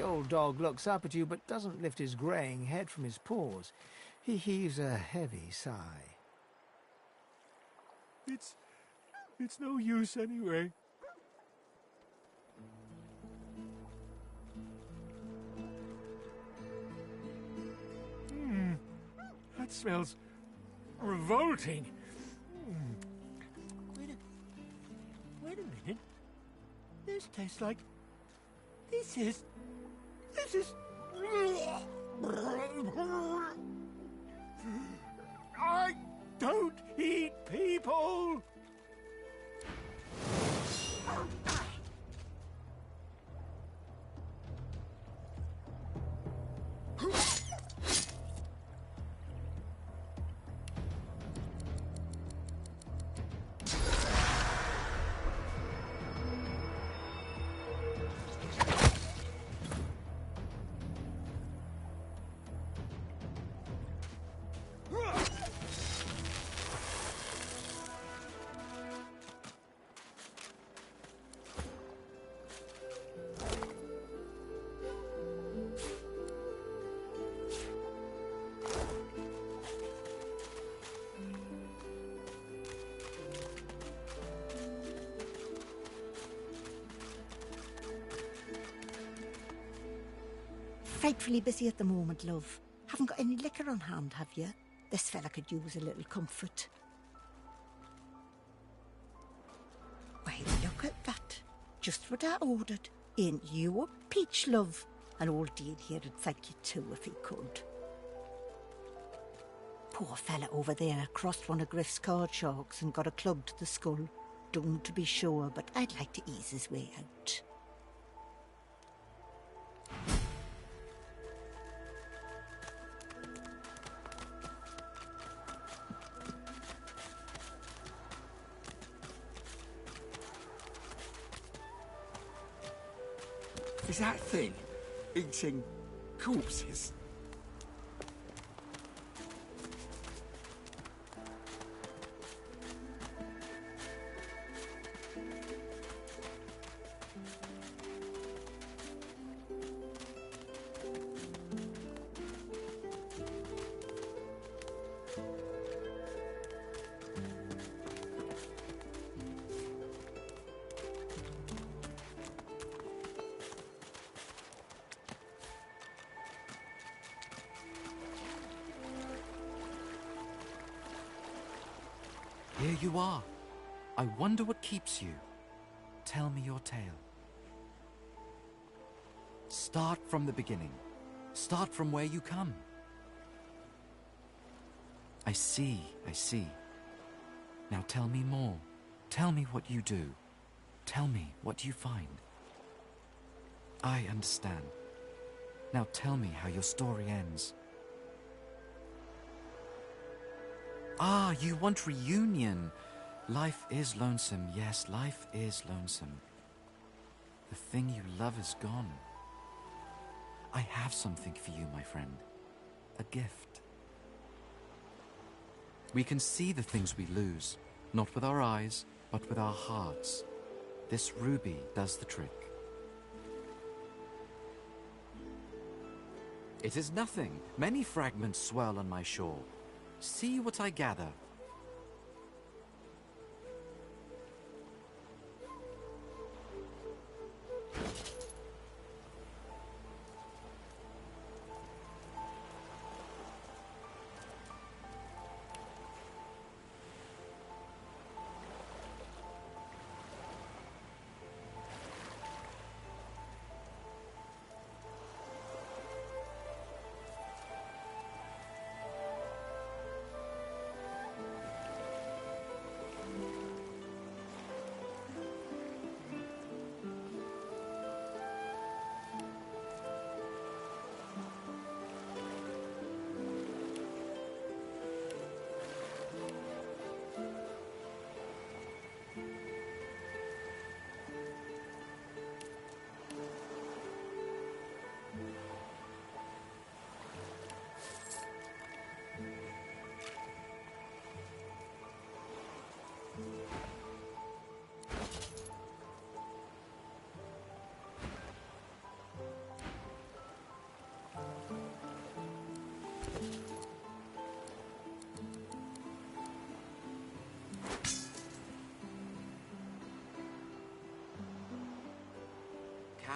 old dog looks up at you but doesn't lift his greying head from his paws. He heaves a heavy sigh. It's no use anyway. That smells revolting. Wait a minute. This tastes like... This is... I don't eat people! Frightfully busy at the moment, love. Haven't got any liquor on hand, have you? This fella could use a little comfort. Why, look at that. Just what I ordered. Ain't you a peach, love? And old Dean here'd thank you too if he could. Poor fella over there crossed one of Griff's card sharks and got a club to the skull. Doomed to be sure, but I'd like to ease his way out. Is that thing eating corpses? Here you are. I wonder what keeps you. Tell me your tale. Start from the beginning. Start from where you come. I see, I see. Now tell me more. Tell me what you do. Tell me what you find. I understand. Now tell me how your story ends. Ah, you want reunion. Life is lonesome. Yes, life is lonesome. The thing you love is gone. I have something for you, my friend. A gift. We can see the things we lose, not with our eyes, but with our hearts. This ruby does the trick. It is nothing. Many fragments swirl on my shore. See what I gather.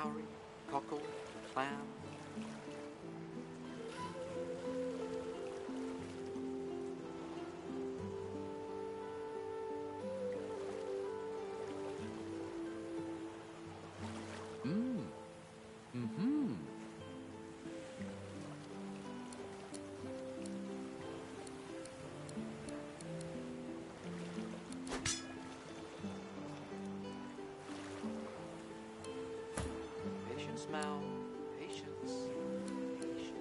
Cowrie, cockle, clam. Mmm. Mm-hmm. Patience, Mal. Patience. Patience.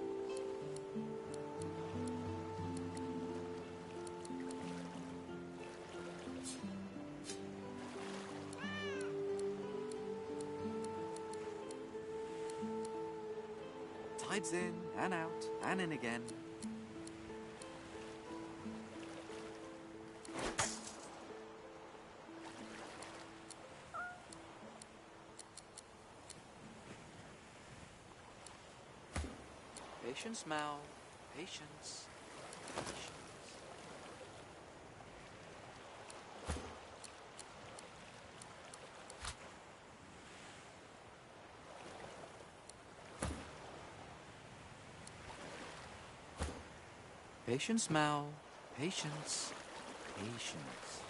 Tides in and out and in again. Patience, Mal. Patience. Patience. Patience, Mal. Patience. Patience.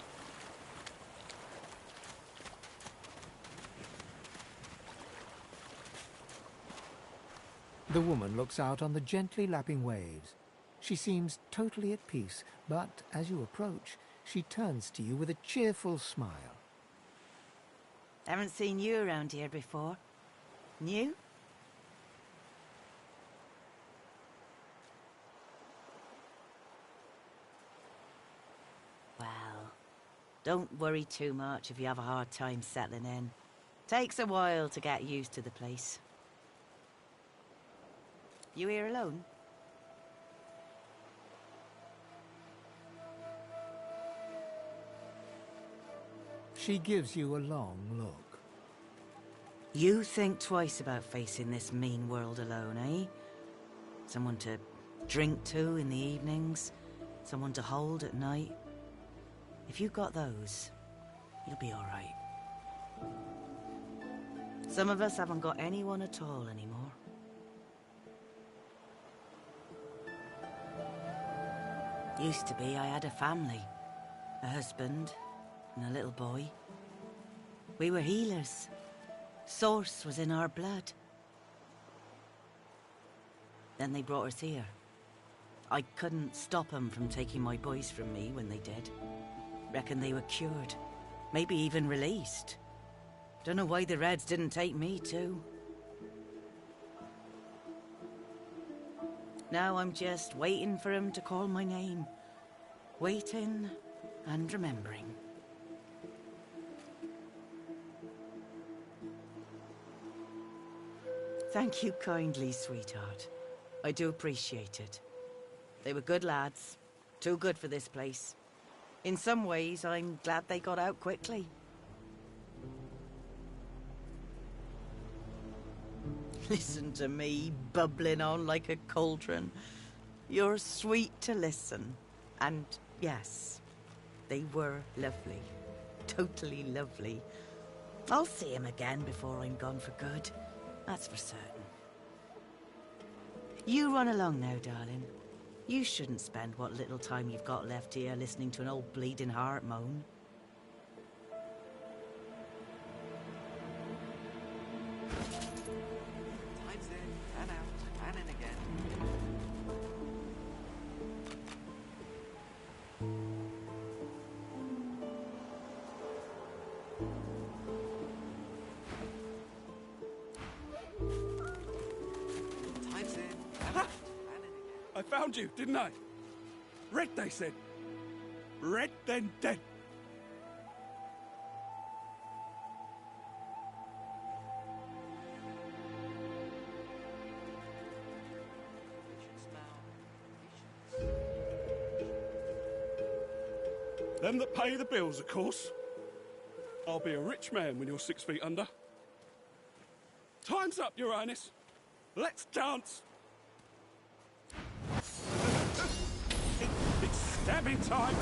The woman looks out on the gently lapping waves. She seems totally at peace, but as you approach, she turns to you with a cheerful smile. Haven't seen you around here before. New? Well, don't worry too much if you have a hard time settling in. Takes a while to get used to the place. You here alone? She gives you a long look. You think twice about facing this mean world alone, eh? Someone to drink to in the evenings, someone to hold at night. If you've got those, you'll be all right. Some of us haven't got anyone at all anymore. Used to be I had a family, a husband, and a little boy. We were healers. Source was in our blood. Then they brought us here. I couldn't stop them from taking my boys from me when they did. Reckon they were cured. Maybe even released. Don't know why the Reds didn't take me too. Now I'm just waiting for him to call my name. Waiting and remembering. Thank you kindly, sweetheart. I do appreciate it. They were good lads. Too good for this place. In some ways, I'm glad they got out quickly. Listen to me, bubbling on like a cauldron. You're sweet to listen. And yes, they were lovely. Totally lovely. I'll see him again before I'm gone for good. That's for certain. You run along now, darling. You shouldn't spend what little time you've got left here listening to an old bleeding heart moan. Tides in and out and in again. Tides in and out and in again. I found you, didn't I? Red, they said. Red, then dead. Them that pay the bills, of course. I'll be a rich man when you're 6 feet under. Time's up, Your Highness. Let's dance. It's stabbing time.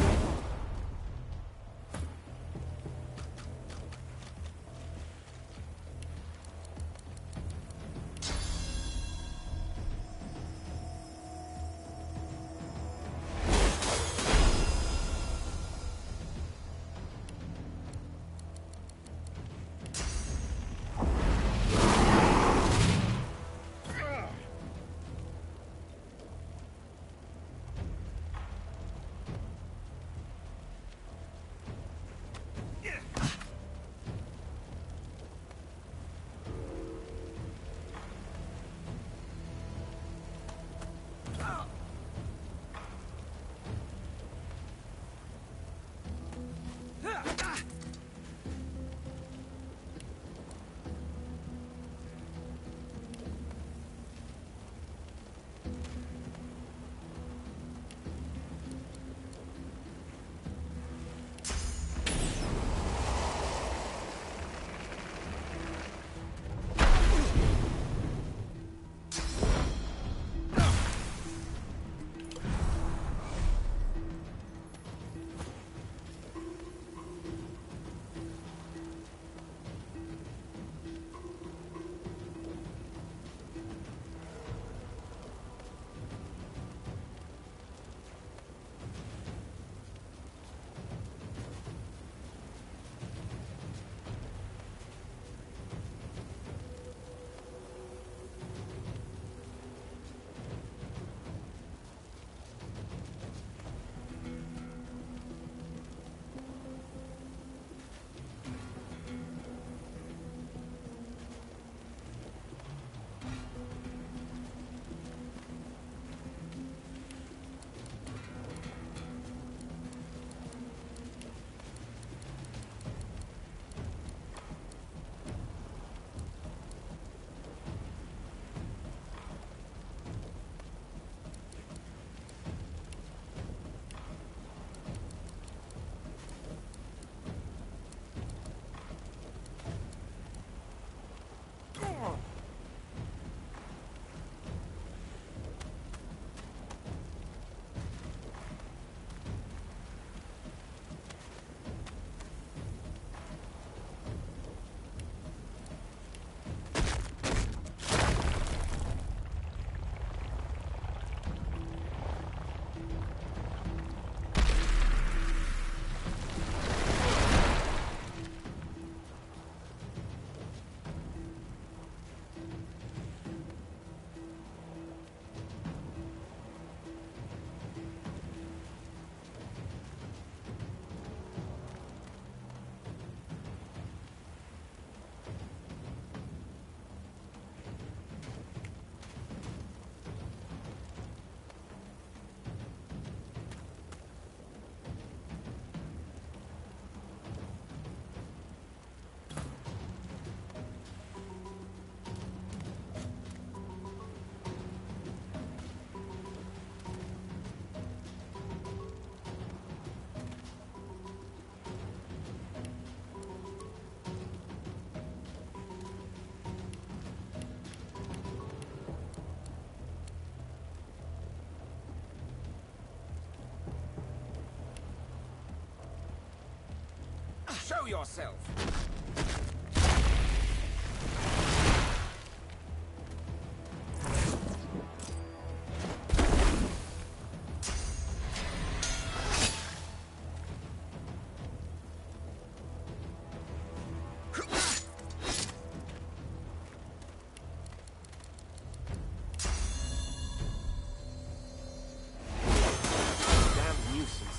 Show yourself!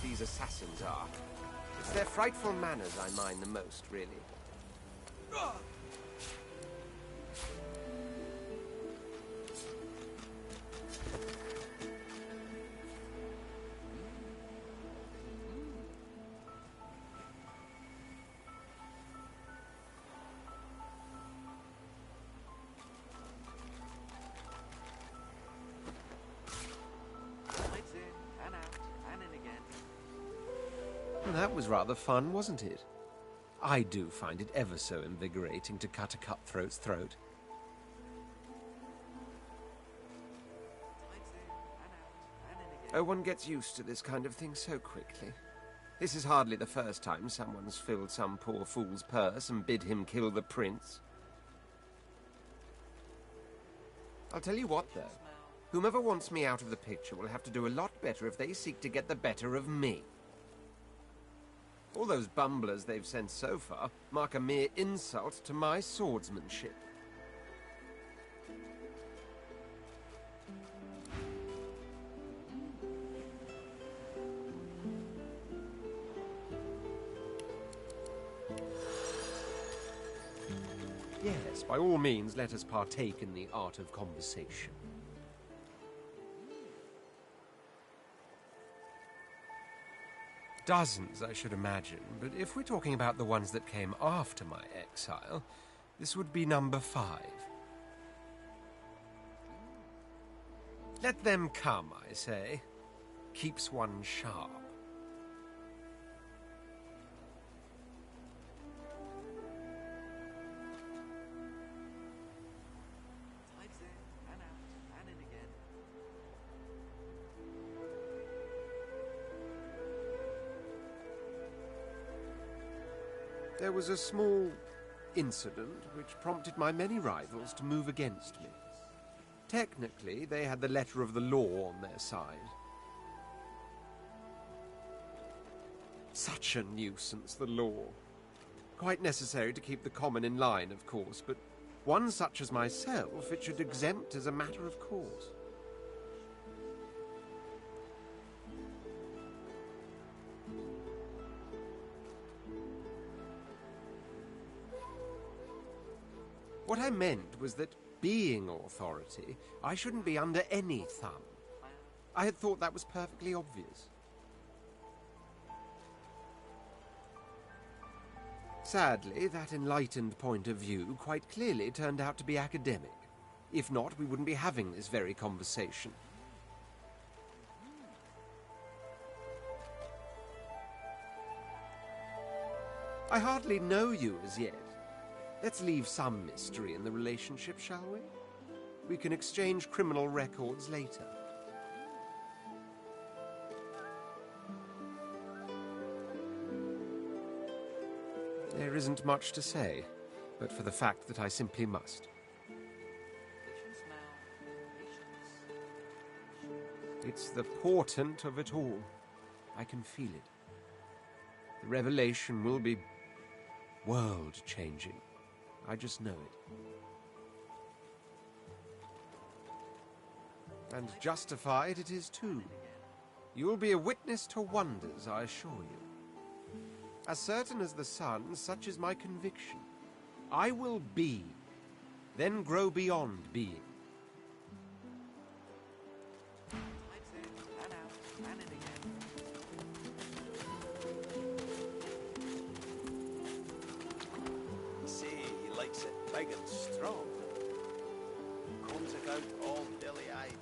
These assassins are. It's their frightful manners I mind the most, really. Well, that was rather fun, wasn't it? I do find it ever so invigorating to cut a cutthroat's throat. Oh, one gets used to this kind of thing so quickly. This is hardly the first time someone's filled some poor fool's purse and bid him kill the prince. I'll tell you what, though. Whomever wants me out of the picture will have to do a lot better if they seek to get the better of me. All those bumblers they've sent so far mark a mere insult to my swordsmanship. Yes, by all means, let us partake in the art of conversation. Dozens, I should imagine, but if we're talking about the ones that came after my exile, this would be number 5. Let them come, I say. Keeps one sharp. There was a small incident which prompted my many rivals to move against me. Technically, they had the letter of the law on their side. Such a nuisance, the law. Quite necessary to keep the common in line, of course, but one such as myself it should exempt as a matter of course. What I meant was that, being authority, I shouldn't be under any thumb. I had thought that was perfectly obvious. Sadly, that enlightened point of view quite clearly turned out to be academic. If not, we wouldn't be having this very conversation. I hardly know you as yet. Let's leave some mystery in the relationship, shall we? We can exchange criminal records later. There isn't much to say, but for the fact that I simply must. It's the portent of it all. I can feel it. The revelation will be world-changing. I just know it. And justified it is too. You'll be a witness to wonders, I assure you. As certain as the sun, such is my conviction. I will be, then grow beyond being. Big and strong. Comes it out all dilly-eyed.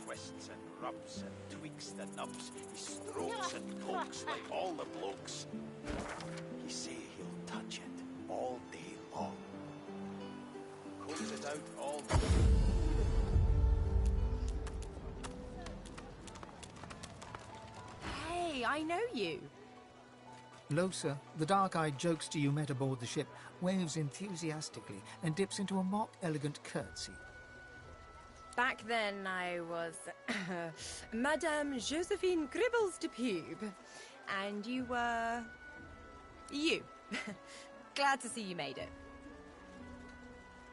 Twists and rubs and tweaks the nubs. He strokes and pokes like all the blokes. He say he'll touch it all day long. Comes it out all Hey, I know you. Losa, the dark-eyed jokester you met aboard the ship, waves enthusiastically and dips into a mock elegant curtsy. Back then, I was Madame Josephine Gribbles de Pube, and you were you. Glad to see you made it.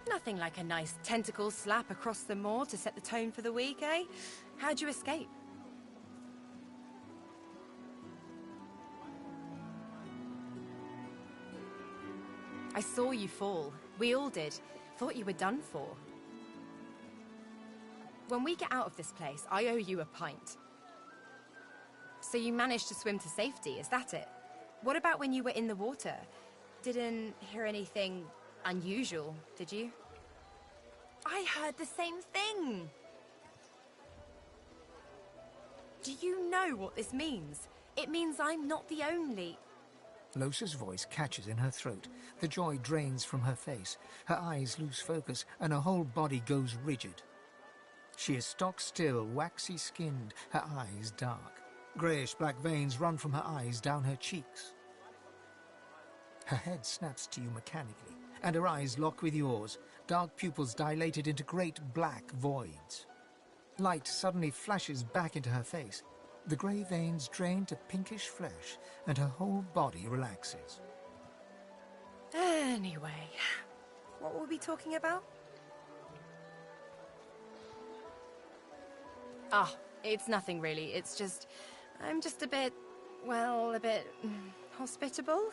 Nothing like a nice tentacle slap across the moor to set the tone for the week, eh? How'd you escape? I saw you fall. We all did. Thought you were done for. When we get out of this place, I owe you a pint. So you managed to swim to safety, is that it? What about when you were in the water? Didn't hear anything unusual, did you? I heard the same thing! Do you know what this means? It means I'm not the only... Losa's voice catches in her throat. The joy drains from her face. Her eyes lose focus, and her whole body goes rigid. She is stock-still, waxy-skinned, her eyes dark. Greyish-black veins run from her eyes down her cheeks. Her head snaps to you mechanically, and her eyes lock with yours, dark pupils dilated into great black voids. Light suddenly flashes back into her face. The grey veins drain to pinkish flesh, and her whole body relaxes. Anyway, what were we talking about? Ah, it's nothing really. It's just... I'm just a bit... well, a bit... hospitable?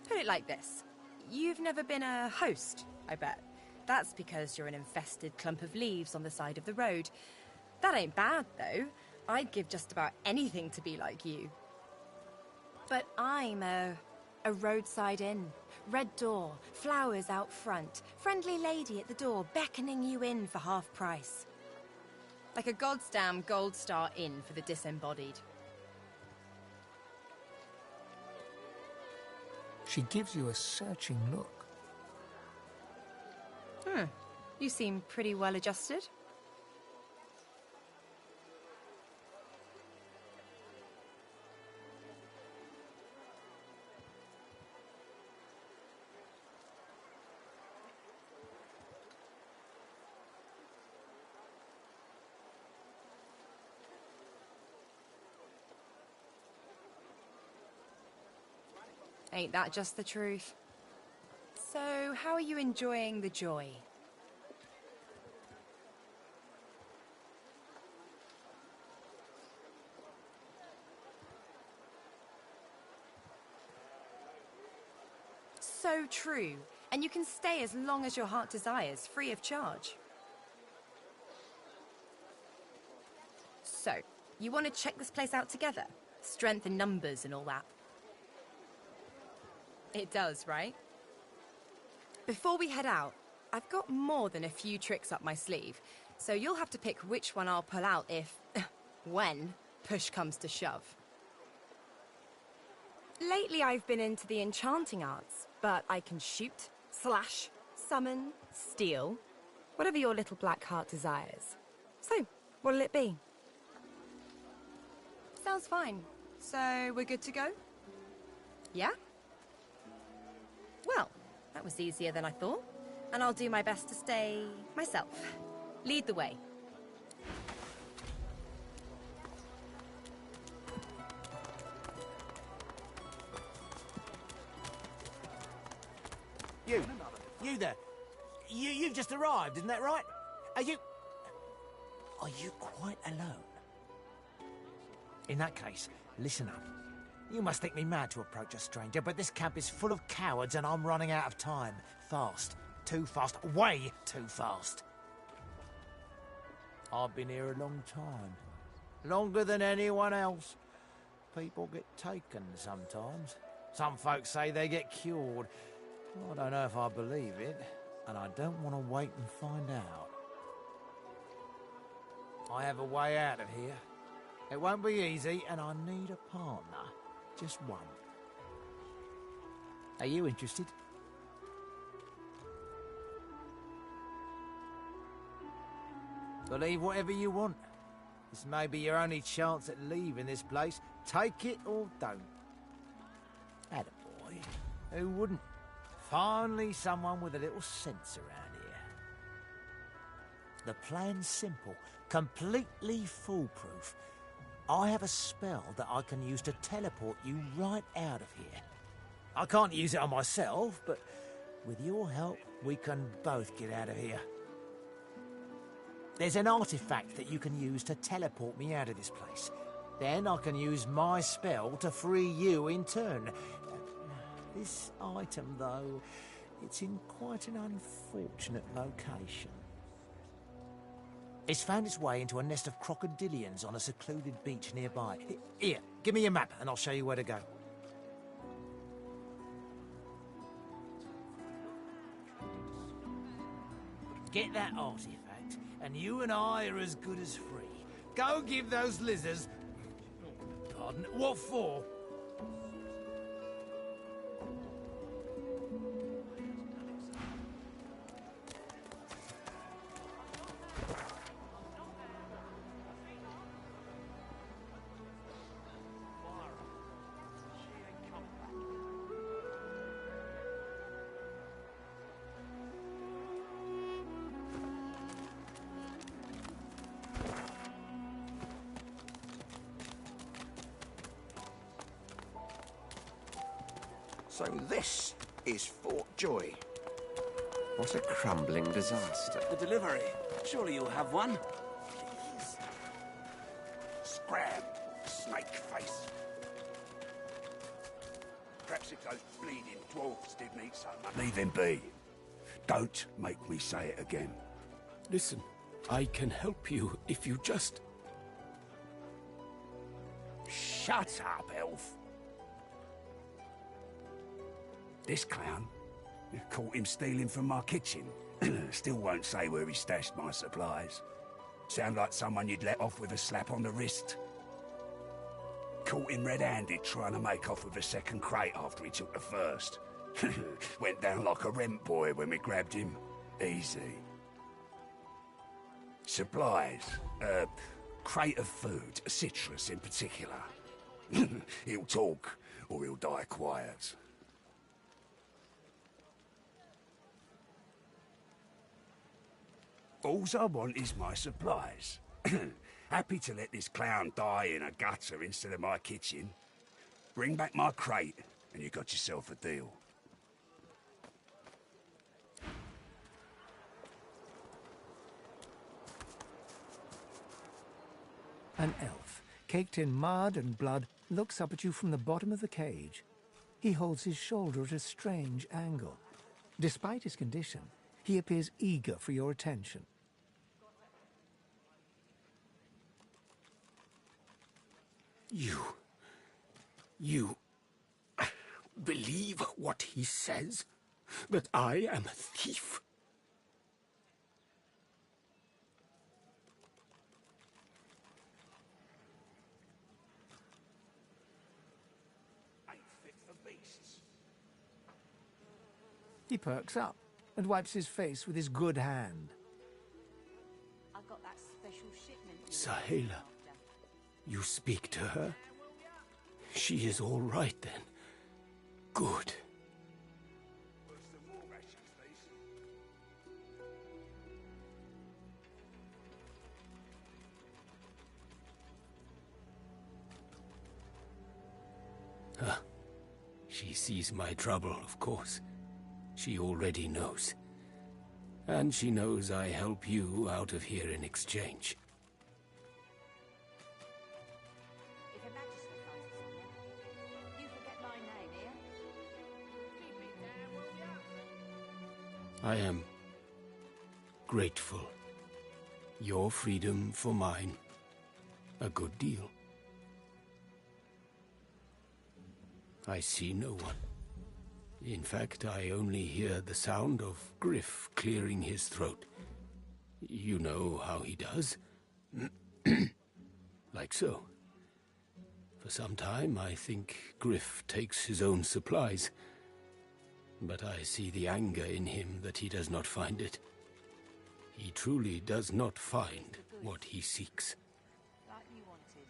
Put it like this. You've never been a host, I bet. That's because you're an infested clump of leaves on the side of the road. That ain't bad, though. I'd give just about anything to be like you. But I'm a roadside inn. Red door, flowers out front, friendly lady at the door beckoning you in for half price. Like a goddamn gold star inn for the disembodied. She gives you a searching look. You seem pretty well adjusted. Ain't that just the truth? So, how are you enjoying the joy? So true. And you can stay as long as your heart desires, free of charge. So, you want to check this place out together? Strength in numbers and all that. It does, right? Before we head out, I've got more than a few tricks up my sleeve, so you'll have to pick which one I'll pull out if... when push comes to shove. Lately I've been into the enchanting arts, but I can shoot, slash, summon, steal, whatever your little black heart desires. So, what'll it be? Sounds fine. So, we're good to go? Yeah? Well, that was easier than I thought, and I'll do my best to stay myself. Lead the way. You there. You've just arrived, isn't that right? Are you quite alone? In that case, listen up. You must think me mad to approach a stranger, but this camp is full of cowards and I'm running out of time. Fast. Too fast. Way too fast. I've been here a long time. Longer than anyone else. People get taken sometimes. Some folks say they get cured. I don't know if I believe it, and I don't want to wait and find out. I have a way out of here. It won't be easy, and I need a partner. Just one. Are you interested? Believe whatever you want. This may be your only chance at leaving this place. Take it or don't. Attaboy. Who wouldn't? Finally someone with a little sense around here. The plan's simple, completely foolproof. I have a spell that I can use to teleport you right out of here. I can't use it on myself, but with your help, we can both get out of here. There's an artifact that you can use to teleport me out of this place. Then I can use my spell to free you in turn. This item, though, it's in quite an unfortunate location. It's found its way into a nest of crocodilians on a secluded beach nearby. Here, give me your map and I'll show you where to go. Get that artifact, and you and I are as good as free. Go give those lizards... Pardon, what for? So this is Fort Joy. What a crumbling disaster. The delivery. Surely you'll have one. Please. Scram, snake face. Perhaps if those bleeding dwarves didn't eat so much. Leave him be. Don't make me say it again. Listen, I can help you if you just... Shut up, elf. This clown, caught him stealing from my kitchen. Still won't say where he stashed my supplies. Sound like someone you'd let off with a slap on the wrist. Caught him red-handed trying to make off with a second crate after he took the first. Went down like a rent boy when we grabbed him. Easy. Supplies. Crate of food, citrus in particular. He'll talk, or he'll die quiet. Alls I want is my supplies. Happy to let this clown die in a gutter instead of my kitchen. Bring back my crate, and you got yourself a deal. An elf, caked in mud and blood, looks up at you from the bottom of the cage. He holds his shoulder at a strange angle. Despite his condition, he appears eager for your attention. You believe what he says? That I am a thief? Ain't fit for beasts. He perks up and wipes his face with his good hand. I got that special shipment. Sahela, you speak to her? She is all right then. Good. She sees my trouble, of course. She already knows. And she knows I help you out of here in exchange. If Her Majesty finds us on there, you forget my name, here. Keep me down, will ya? I am grateful. Your freedom for mine. A good deal. I see no one. In fact, I only hear the sound of Griff clearing his throat. You know how he does. Like so. For some time, I think Griff takes his own supplies. But I see the anger in him that he does not find it. He truly does not find what he seeks. Like you wanted.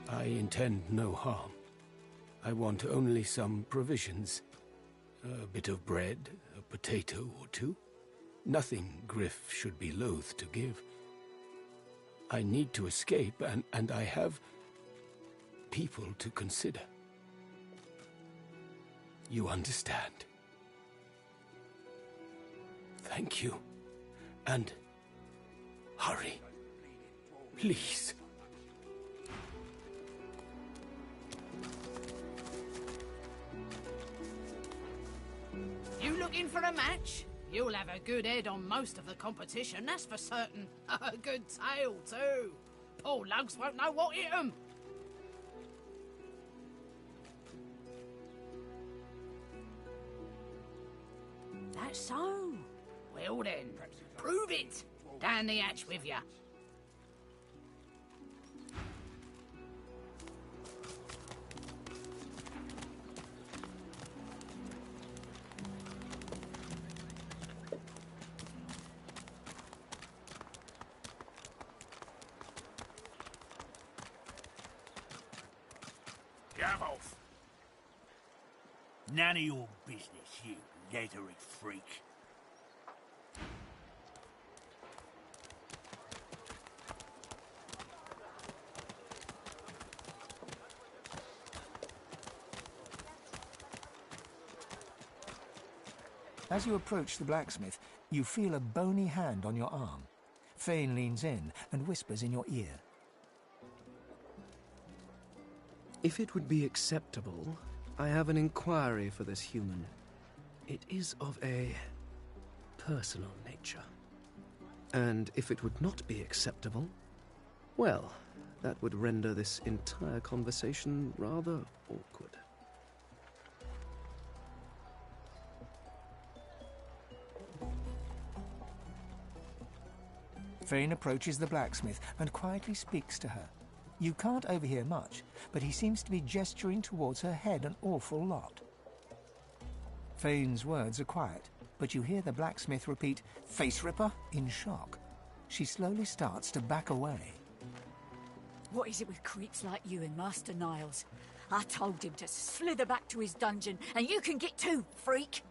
I intend no harm. I want only some provisions. A bit of bread, a potato or two. Nothing Griff should be loath to give. I need to escape, and I have people to consider. You understand? Thank you. And hurry. Please. You looking for a match? You'll have a good head on most of the competition, that's for certain. A good tail, too. Poor lugs won't know what hit 'em. That's so. Well then, prove it. Down the hatch with ya. Shove off. None of your business, you leathery freak. As you approach the blacksmith, you feel a bony hand on your arm. Fane leans in and whispers in your ear. If it would be acceptable, I have an inquiry for this human. It is of a personal nature. And if it would not be acceptable, well, that would render this entire conversation rather awkward. Fane approaches the blacksmith and quietly speaks to her. You can't overhear much, but he seems to be gesturing towards her head an awful lot. Fane's words are quiet, but you hear the blacksmith repeat, "Face ripper," in shock. She slowly starts to back away. What is it with creeps like you and Master Niles? I told him to slither back to his dungeon, and you can get too, freak!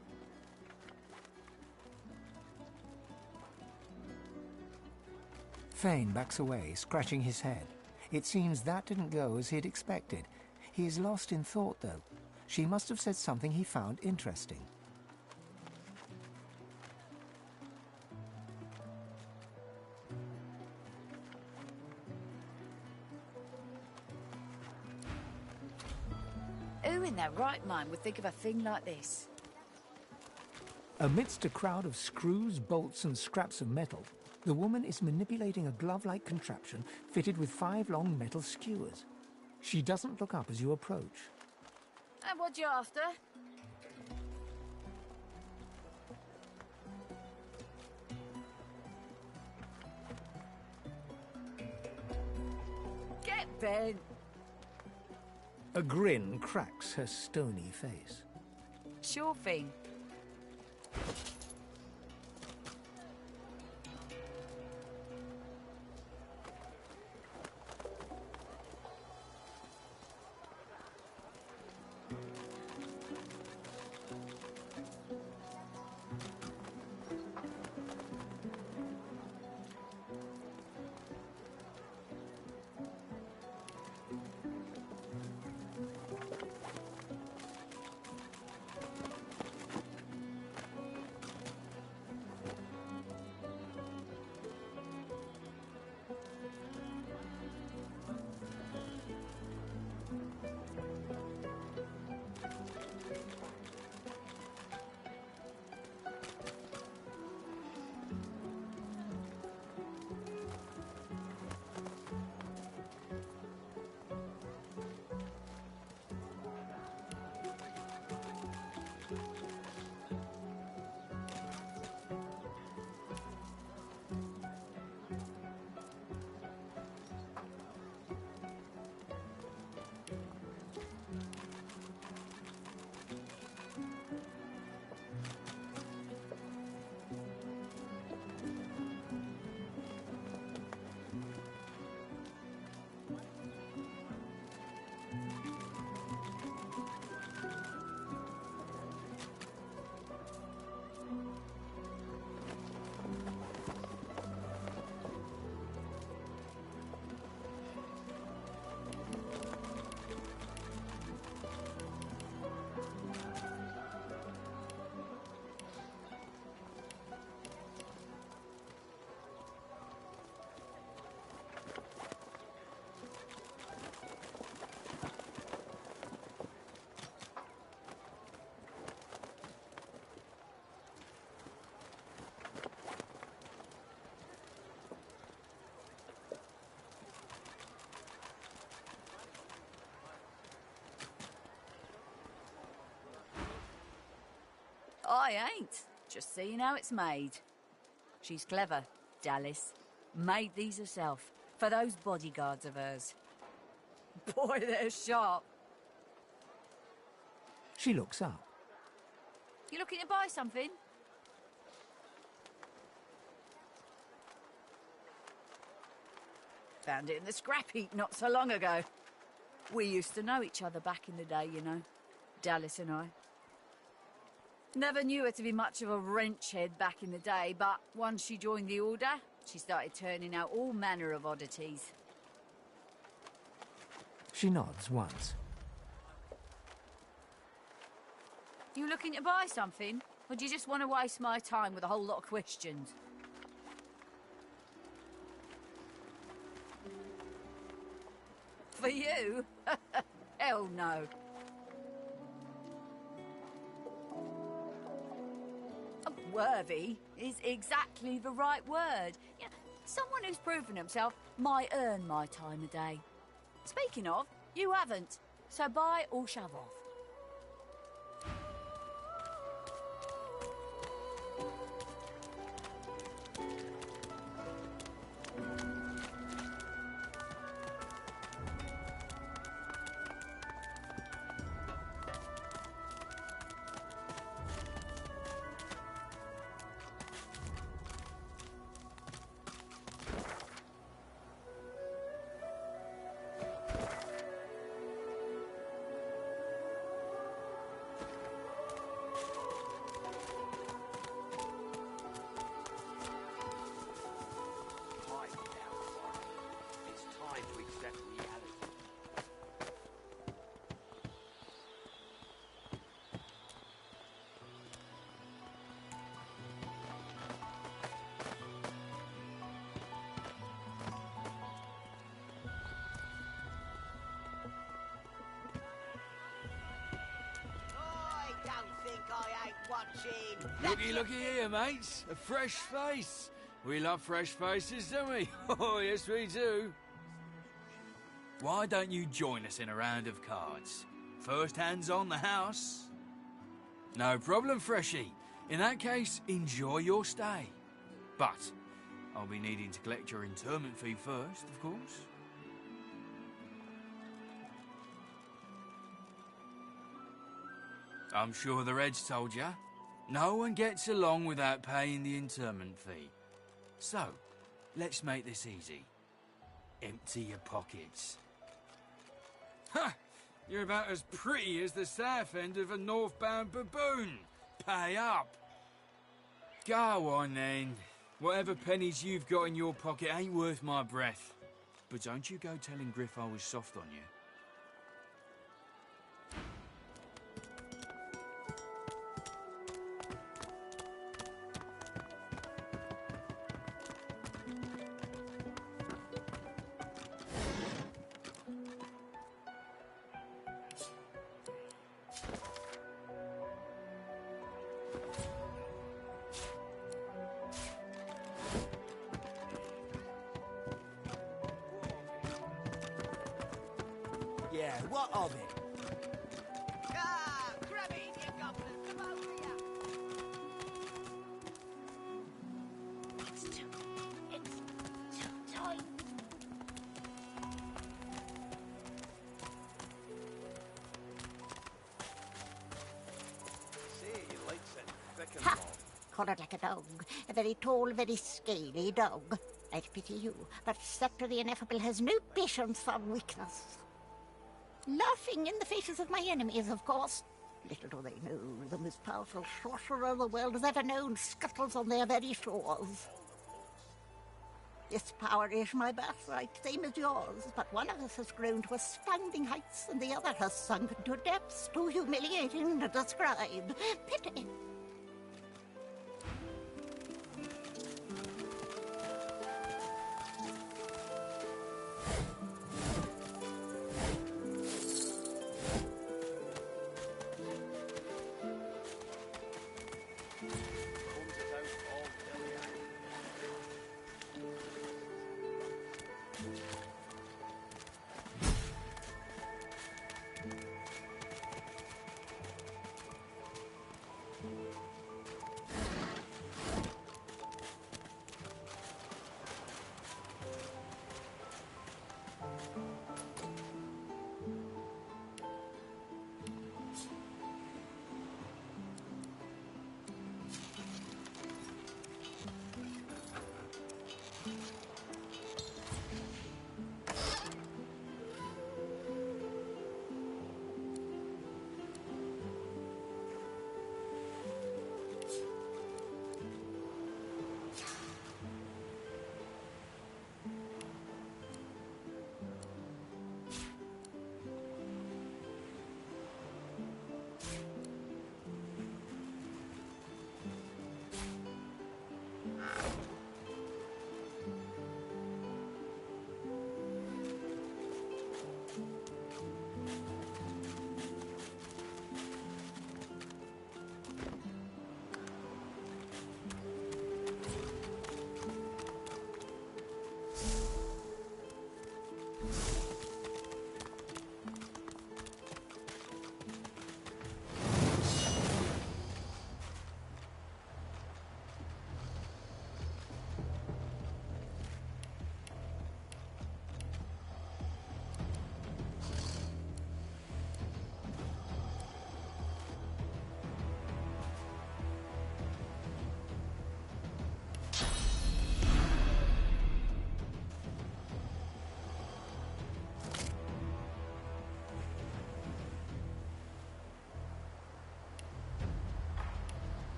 Fane backs away, scratching his head. It seems that didn't go as he'd expected. He is lost in thought, though. She must have said something he found interesting. Who in their right mind would think of a thing like this? Amidst a crowd of screws, bolts, and scraps of metal, the woman is manipulating a glove-like contraption fitted with 5 long metal skewers. She doesn't look up as you approach. And what you after? Get bent! A grin cracks her stony face. Sure thing. I ain't. Just seeing how it's made. She's clever, Dallas. Made these herself, for those bodyguards of hers. Boy, they're sharp. She looks up. You looking to buy something? Found it in the scrap heap not so long ago. We used to know each other back in the day, you know. Dallas and I. Never knew her to be much of a wrench head back in the day, but once she joined the Order, she started turning out all manner of oddities. She nods once. You looking to buy something? Or do you just want to waste my time with a whole lot of questions? For you? Hell no. Worthy is exactly the right word. You know, someone who's proven himself might earn my time of day. Speaking of, you haven't. So buy or shove off. Looky, looky here, mates. A fresh face. We love fresh faces, don't we? Oh, yes, we do. Why don't you join us in a round of cards? First hands on the house. No problem, Freshie. In that case, enjoy your stay. But I'll be needing to collect your interment fee first, of course. I'm sure the Reds told you. No one gets along without paying the interment fee. So, let's make this easy. Empty your pockets. Ha! You're about as pretty as the south end of a northbound baboon. Pay up. Go on then. Whatever pennies you've got in your pocket ain't worth my breath. But don't you go telling Griff I was soft on you. Yeah, what of it? Ah, grab it, you goblins, come over here. It's too tight. Say, you like sitting thick and Ha! long. Collared like a dog. A very tall, very scaly dog. I pity you, but Sceptre the Ineffable has no patience for weakness. Laughing in the faces of my enemies, of course. Little do they know, the most powerful sorcerer the world has ever known scuttles on their very shores. This power is my birthright, same as yours, but one of us has grown to astounding heights, and the other has sunk into depths too humiliating to describe. Pity.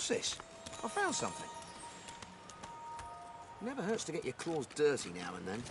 What's this? I found something. Never hurts to get your claws dirty now and then.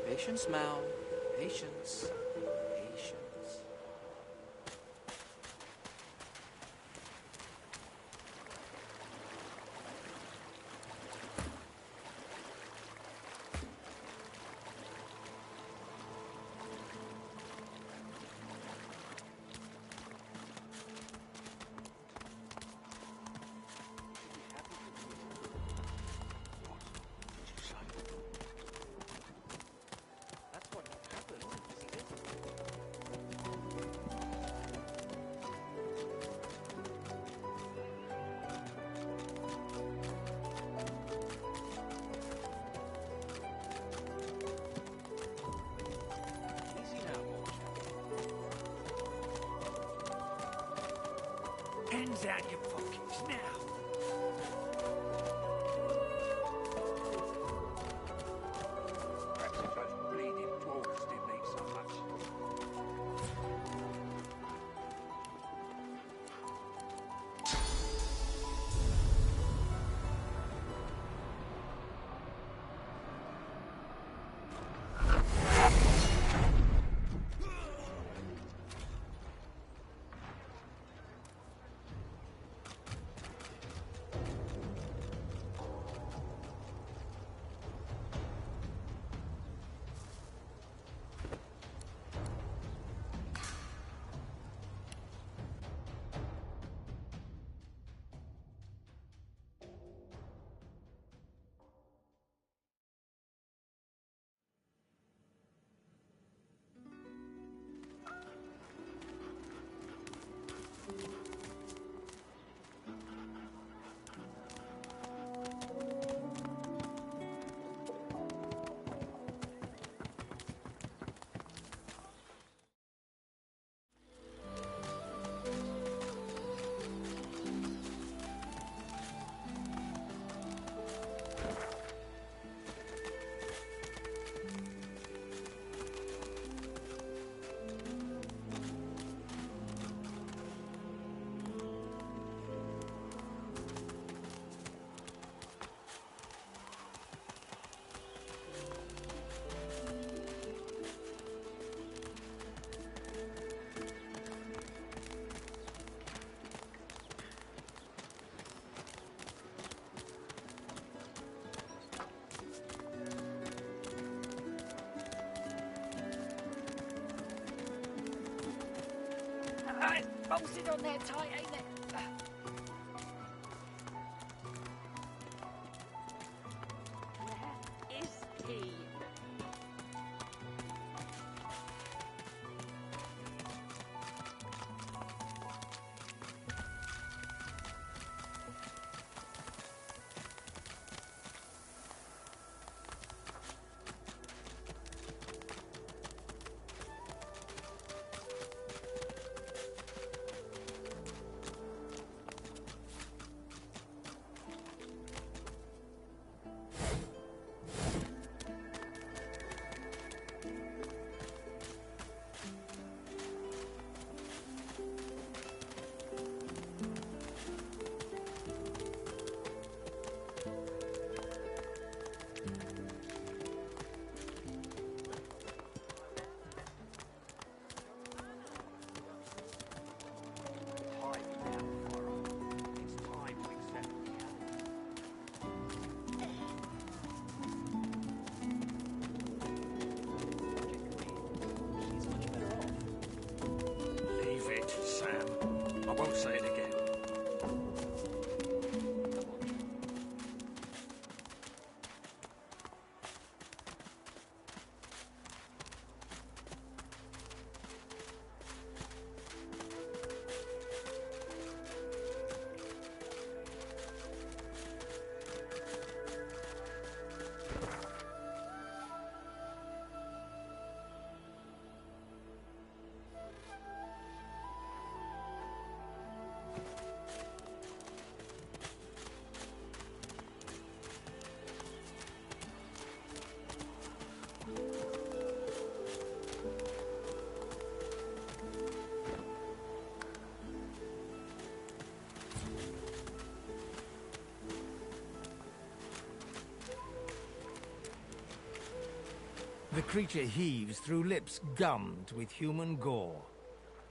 Patience, Mal. Patience. Patience. Hands out your pockets now. Perhaps if those bleeding dwarves didn't eat so much. bolted on there tight, ain't it? Where is he? Leave it, Sam. I won't say it again. The creature heaves through lips gummed with human gore.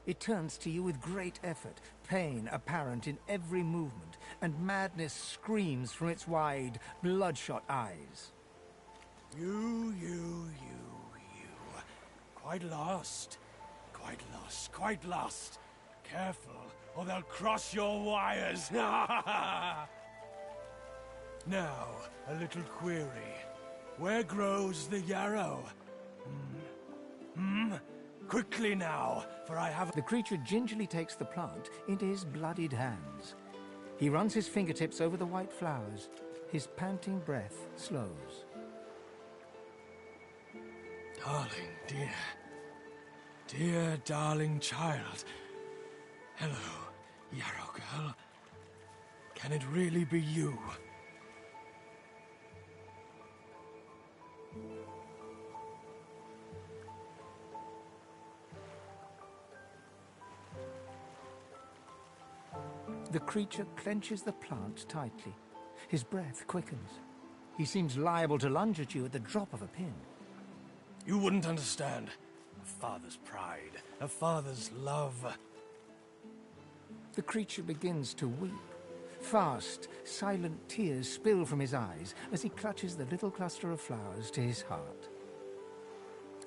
It turns to you with great effort, pain apparent in every movement, and madness screams from its wide, bloodshot eyes. You. Quite lost. Quite lost. Careful, or they'll cross your wires. Now, a little query. Where grows the yarrow? Quickly now, for I have... The creature gingerly takes the plant into his bloodied hands. He runs his fingertips over the white flowers. His panting breath slows. Darling, dear darling child. Hello, yarrow girl. Can it really be you? The creature clenches the plant tightly. His breath quickens. He seems liable to lunge at you at the drop of a pin. You wouldn't understand. A father's pride, a father's love. The creature begins to weep. Fast, silent tears spill from his eyes as he clutches the little cluster of flowers to his heart.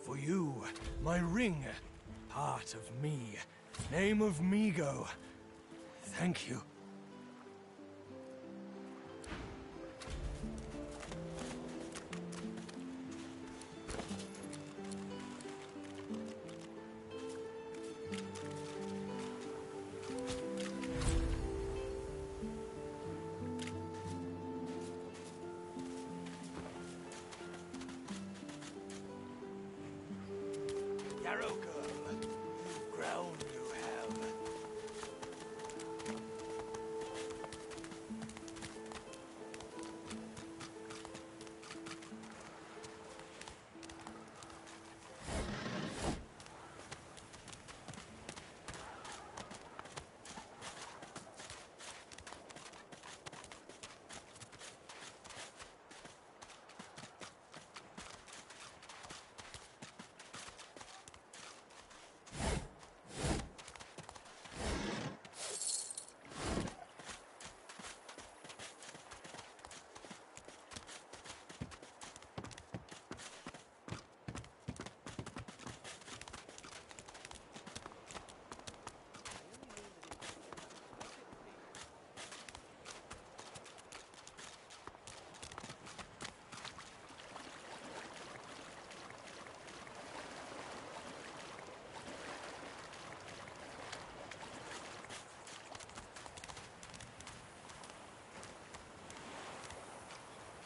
For you, my ring, part of me, name of Migo. Thank you. Yarrow girl, you've ground, you have.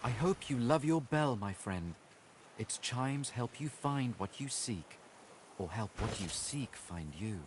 I hope you love your bell, my friend. Its chimes help you find what you seek, or help what you seek find you.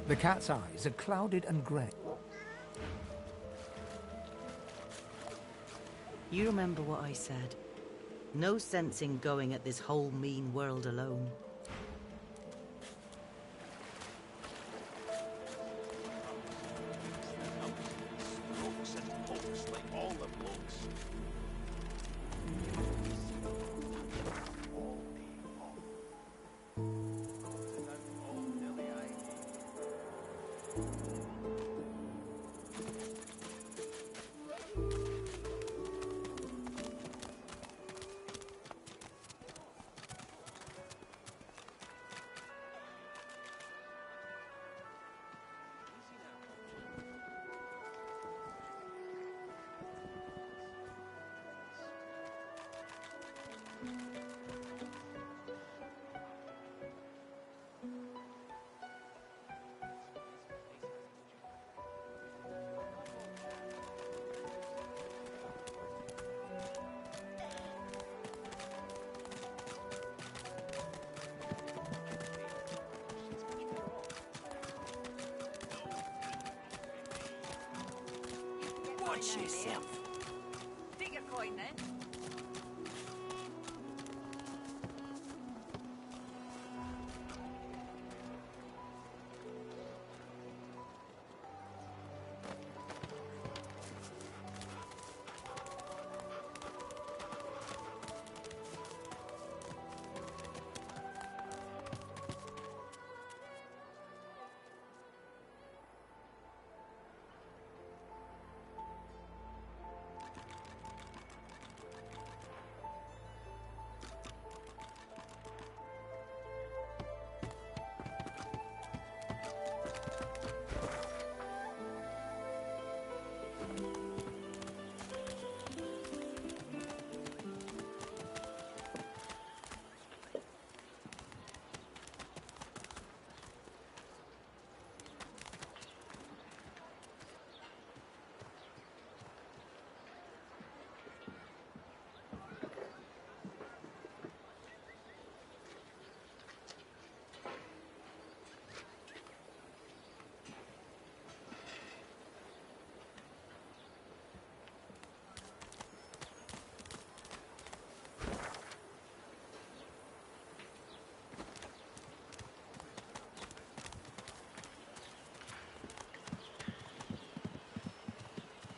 The cat's eyes are clouded and grey. You remember what I said? No sense in going at this whole mean world alone. Strokes and pokes like all the blokes. Watch yourself. Dig a coin then.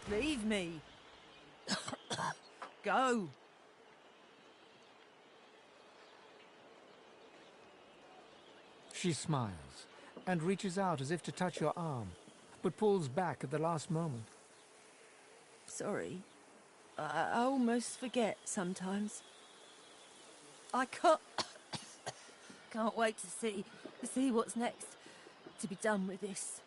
Leave me. Go. She smiles and reaches out as if to touch your arm, but pulls back at the last moment. Sorry. I almost forget sometimes. I can't... Can't wait to see what's next. To be done with this.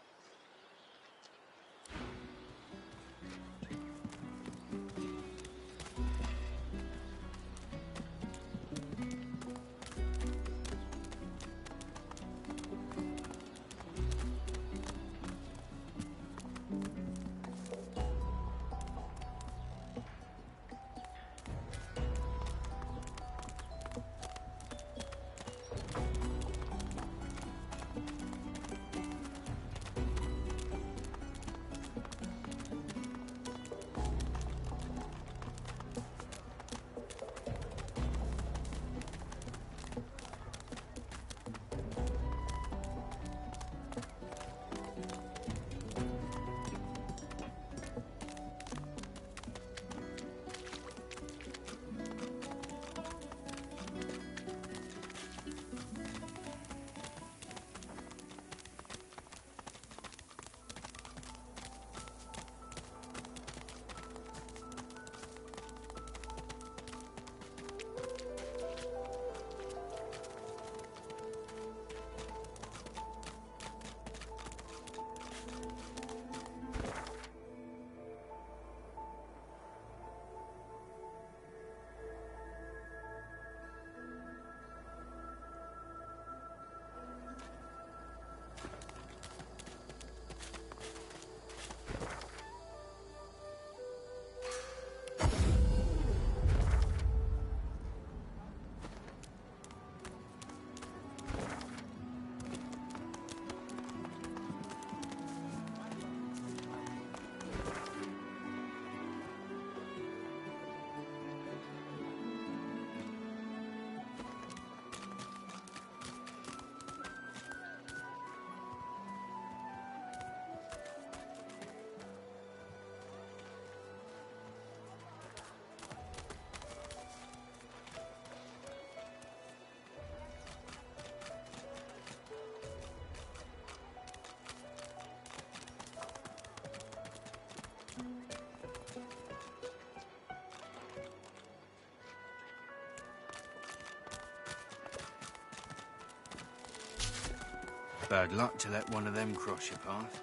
Bad luck to let one of them cross your path.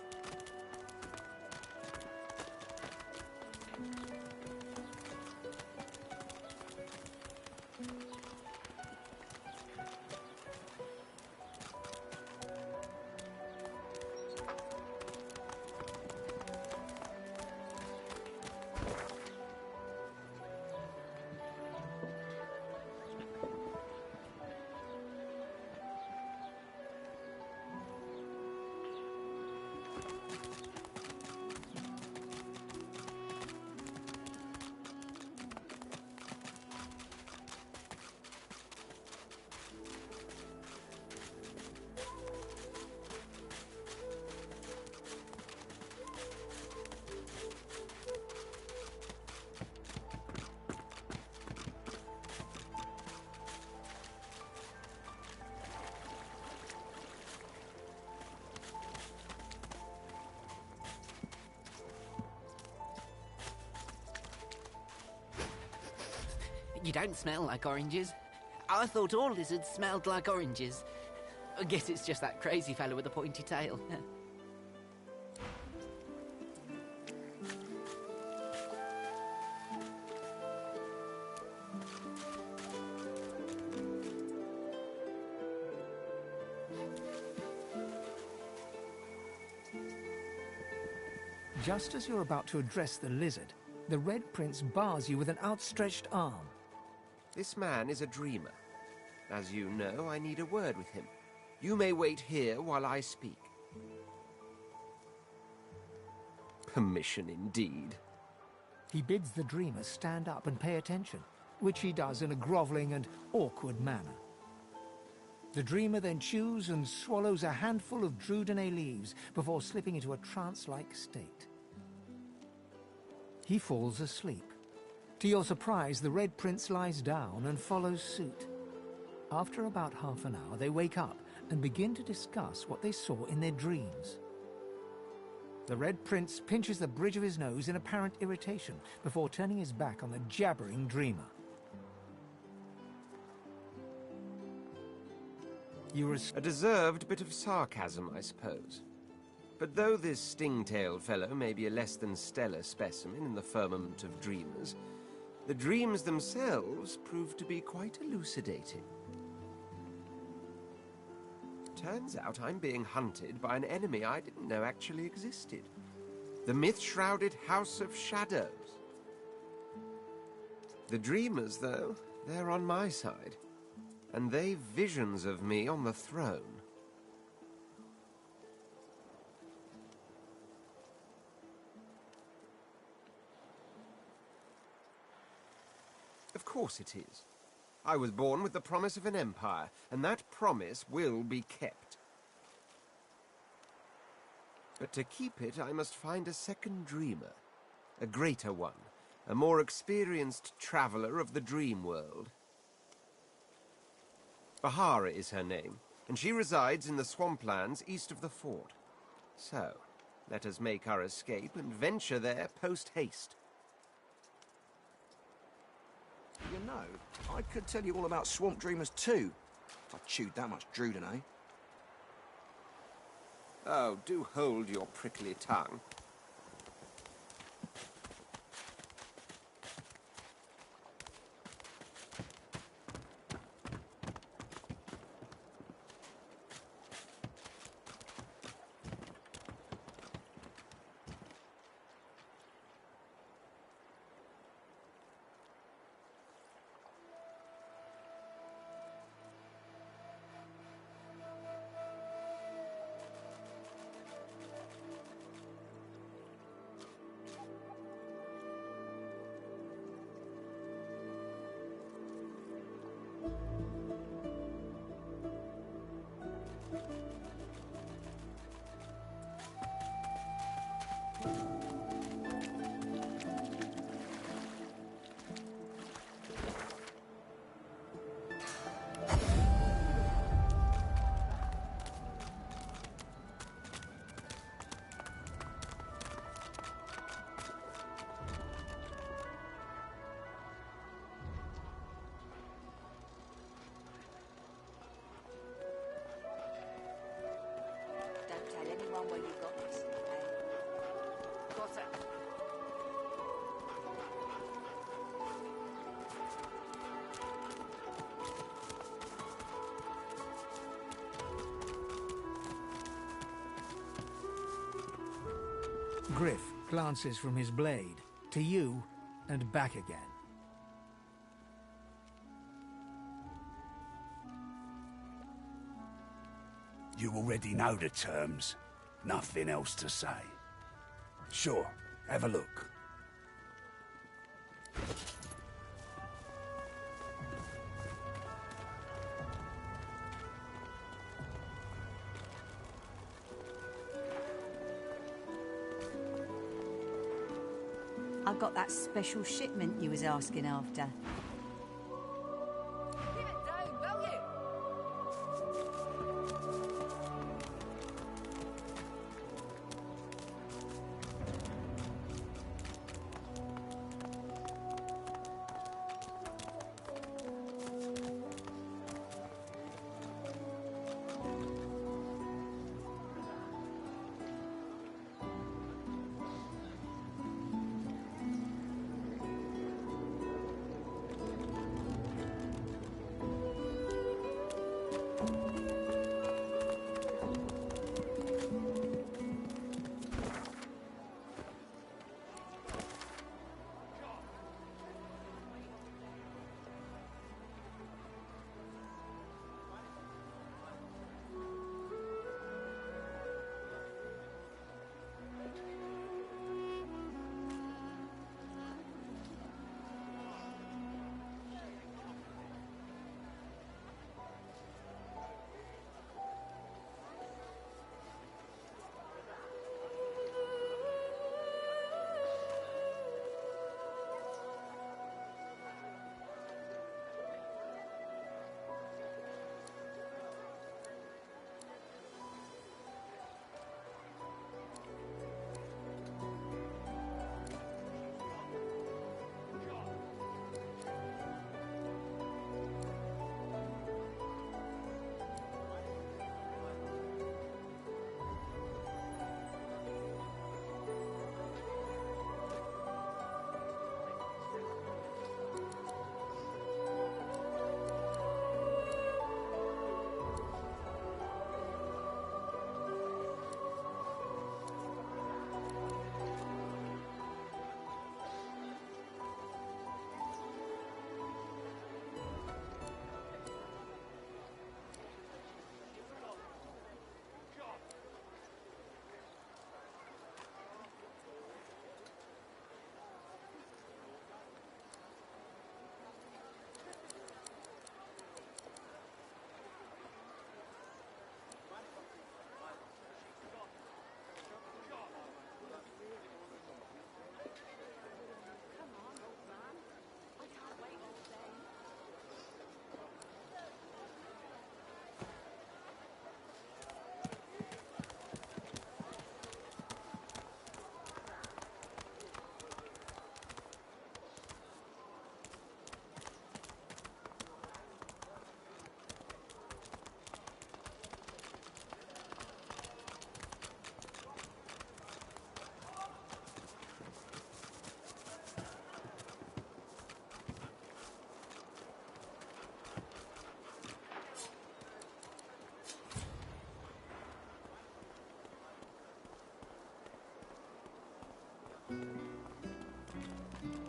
You don't smell like oranges. I thought all lizards smelled like oranges. I guess it's just that crazy fellow with the pointy tail. Just as you're about to address the lizard, the Red Prince bars you with an outstretched arm. This man is a dreamer. As you know, I need a word with him. You may wait here while I speak. Permission indeed. He bids the dreamer stand up and pay attention, which he does in a grovelling and awkward manner. The dreamer then chews and swallows a handful of Drudenay leaves before slipping into a trance-like state. He falls asleep. To your surprise, the Red Prince lies down and follows suit. After about half an hour, they wake up and begin to discuss what they saw in their dreams. The Red Prince pinches the bridge of his nose in apparent irritation before turning his back on the jabbering dreamer. A deserved bit of sarcasm, I suppose. But though this sting-tailed fellow may be a less than stellar specimen in the firmament of dreamers, the dreams themselves prove to be quite elucidating. Turns out I'm being hunted by an enemy I didn't know actually existed. The myth-shrouded House of Shadows. The dreamers, though, they're on my side. And they've visions of me on the throne. Of course it is. I was born with the promise of an empire, and that promise will be kept. But to keep it, I must find a second dreamer. A greater one. A more experienced traveler of the dream world. Bahara is her name, and she resides in the swamplands east of the fort. So, let us make our escape and venture there post-haste. You know, I could tell you all about swamp dreamers too, if I chewed that much Druden, eh? Oh, do hold your prickly tongue. Don't tell anyone where you got this, okay? Got it. Griff glances from his blade to you and back again. You already know the terms. Nothing else to say. Sure, have a look. I got that special shipment you was asking after. Give it down, will you?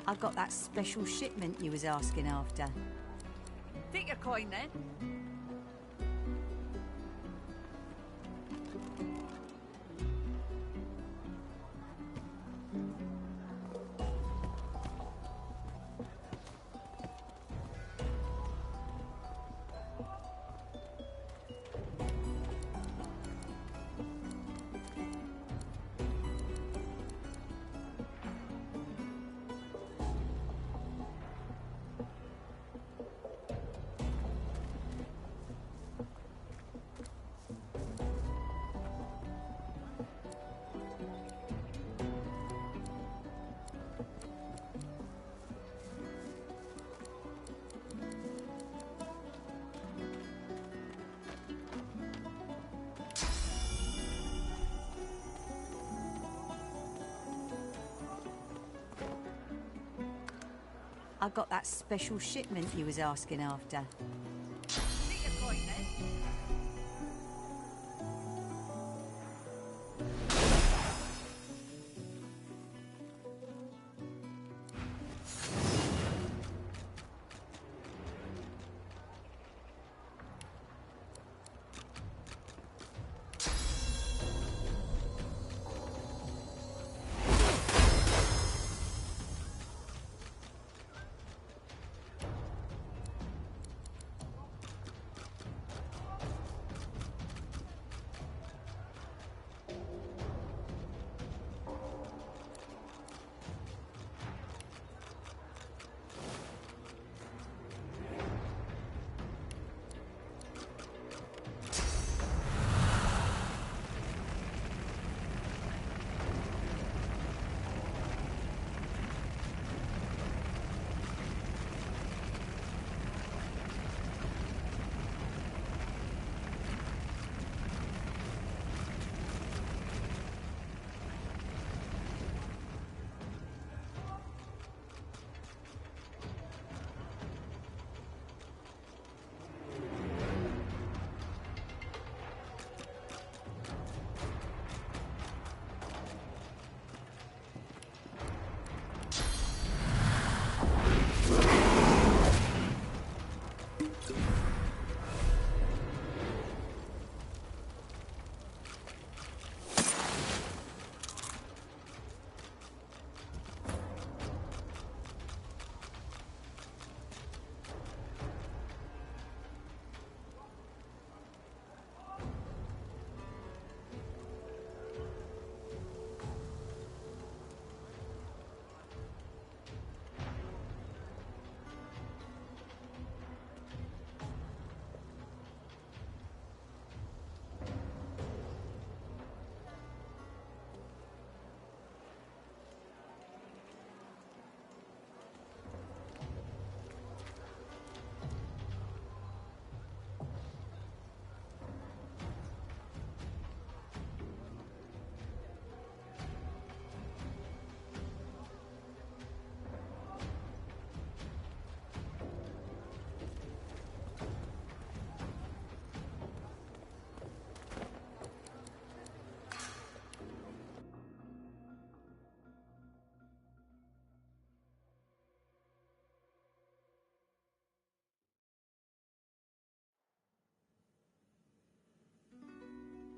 I got that special shipment you was asking after. Take your coin then. I got that special shipment you was asking after. Take your coin then.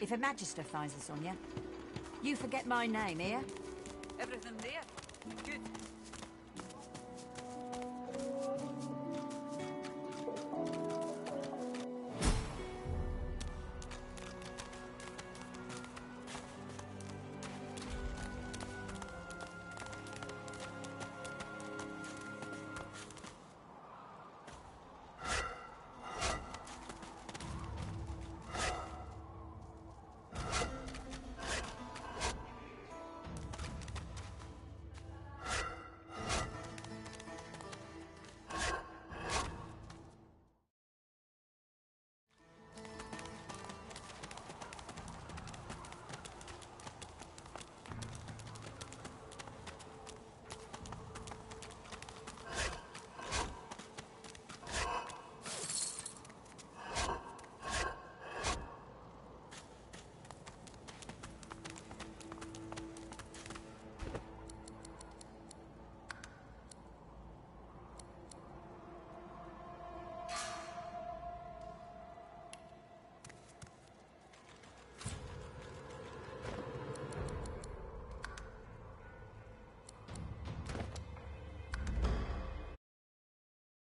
If a magister finds us on you, you forget my name, here? Everything there? Good.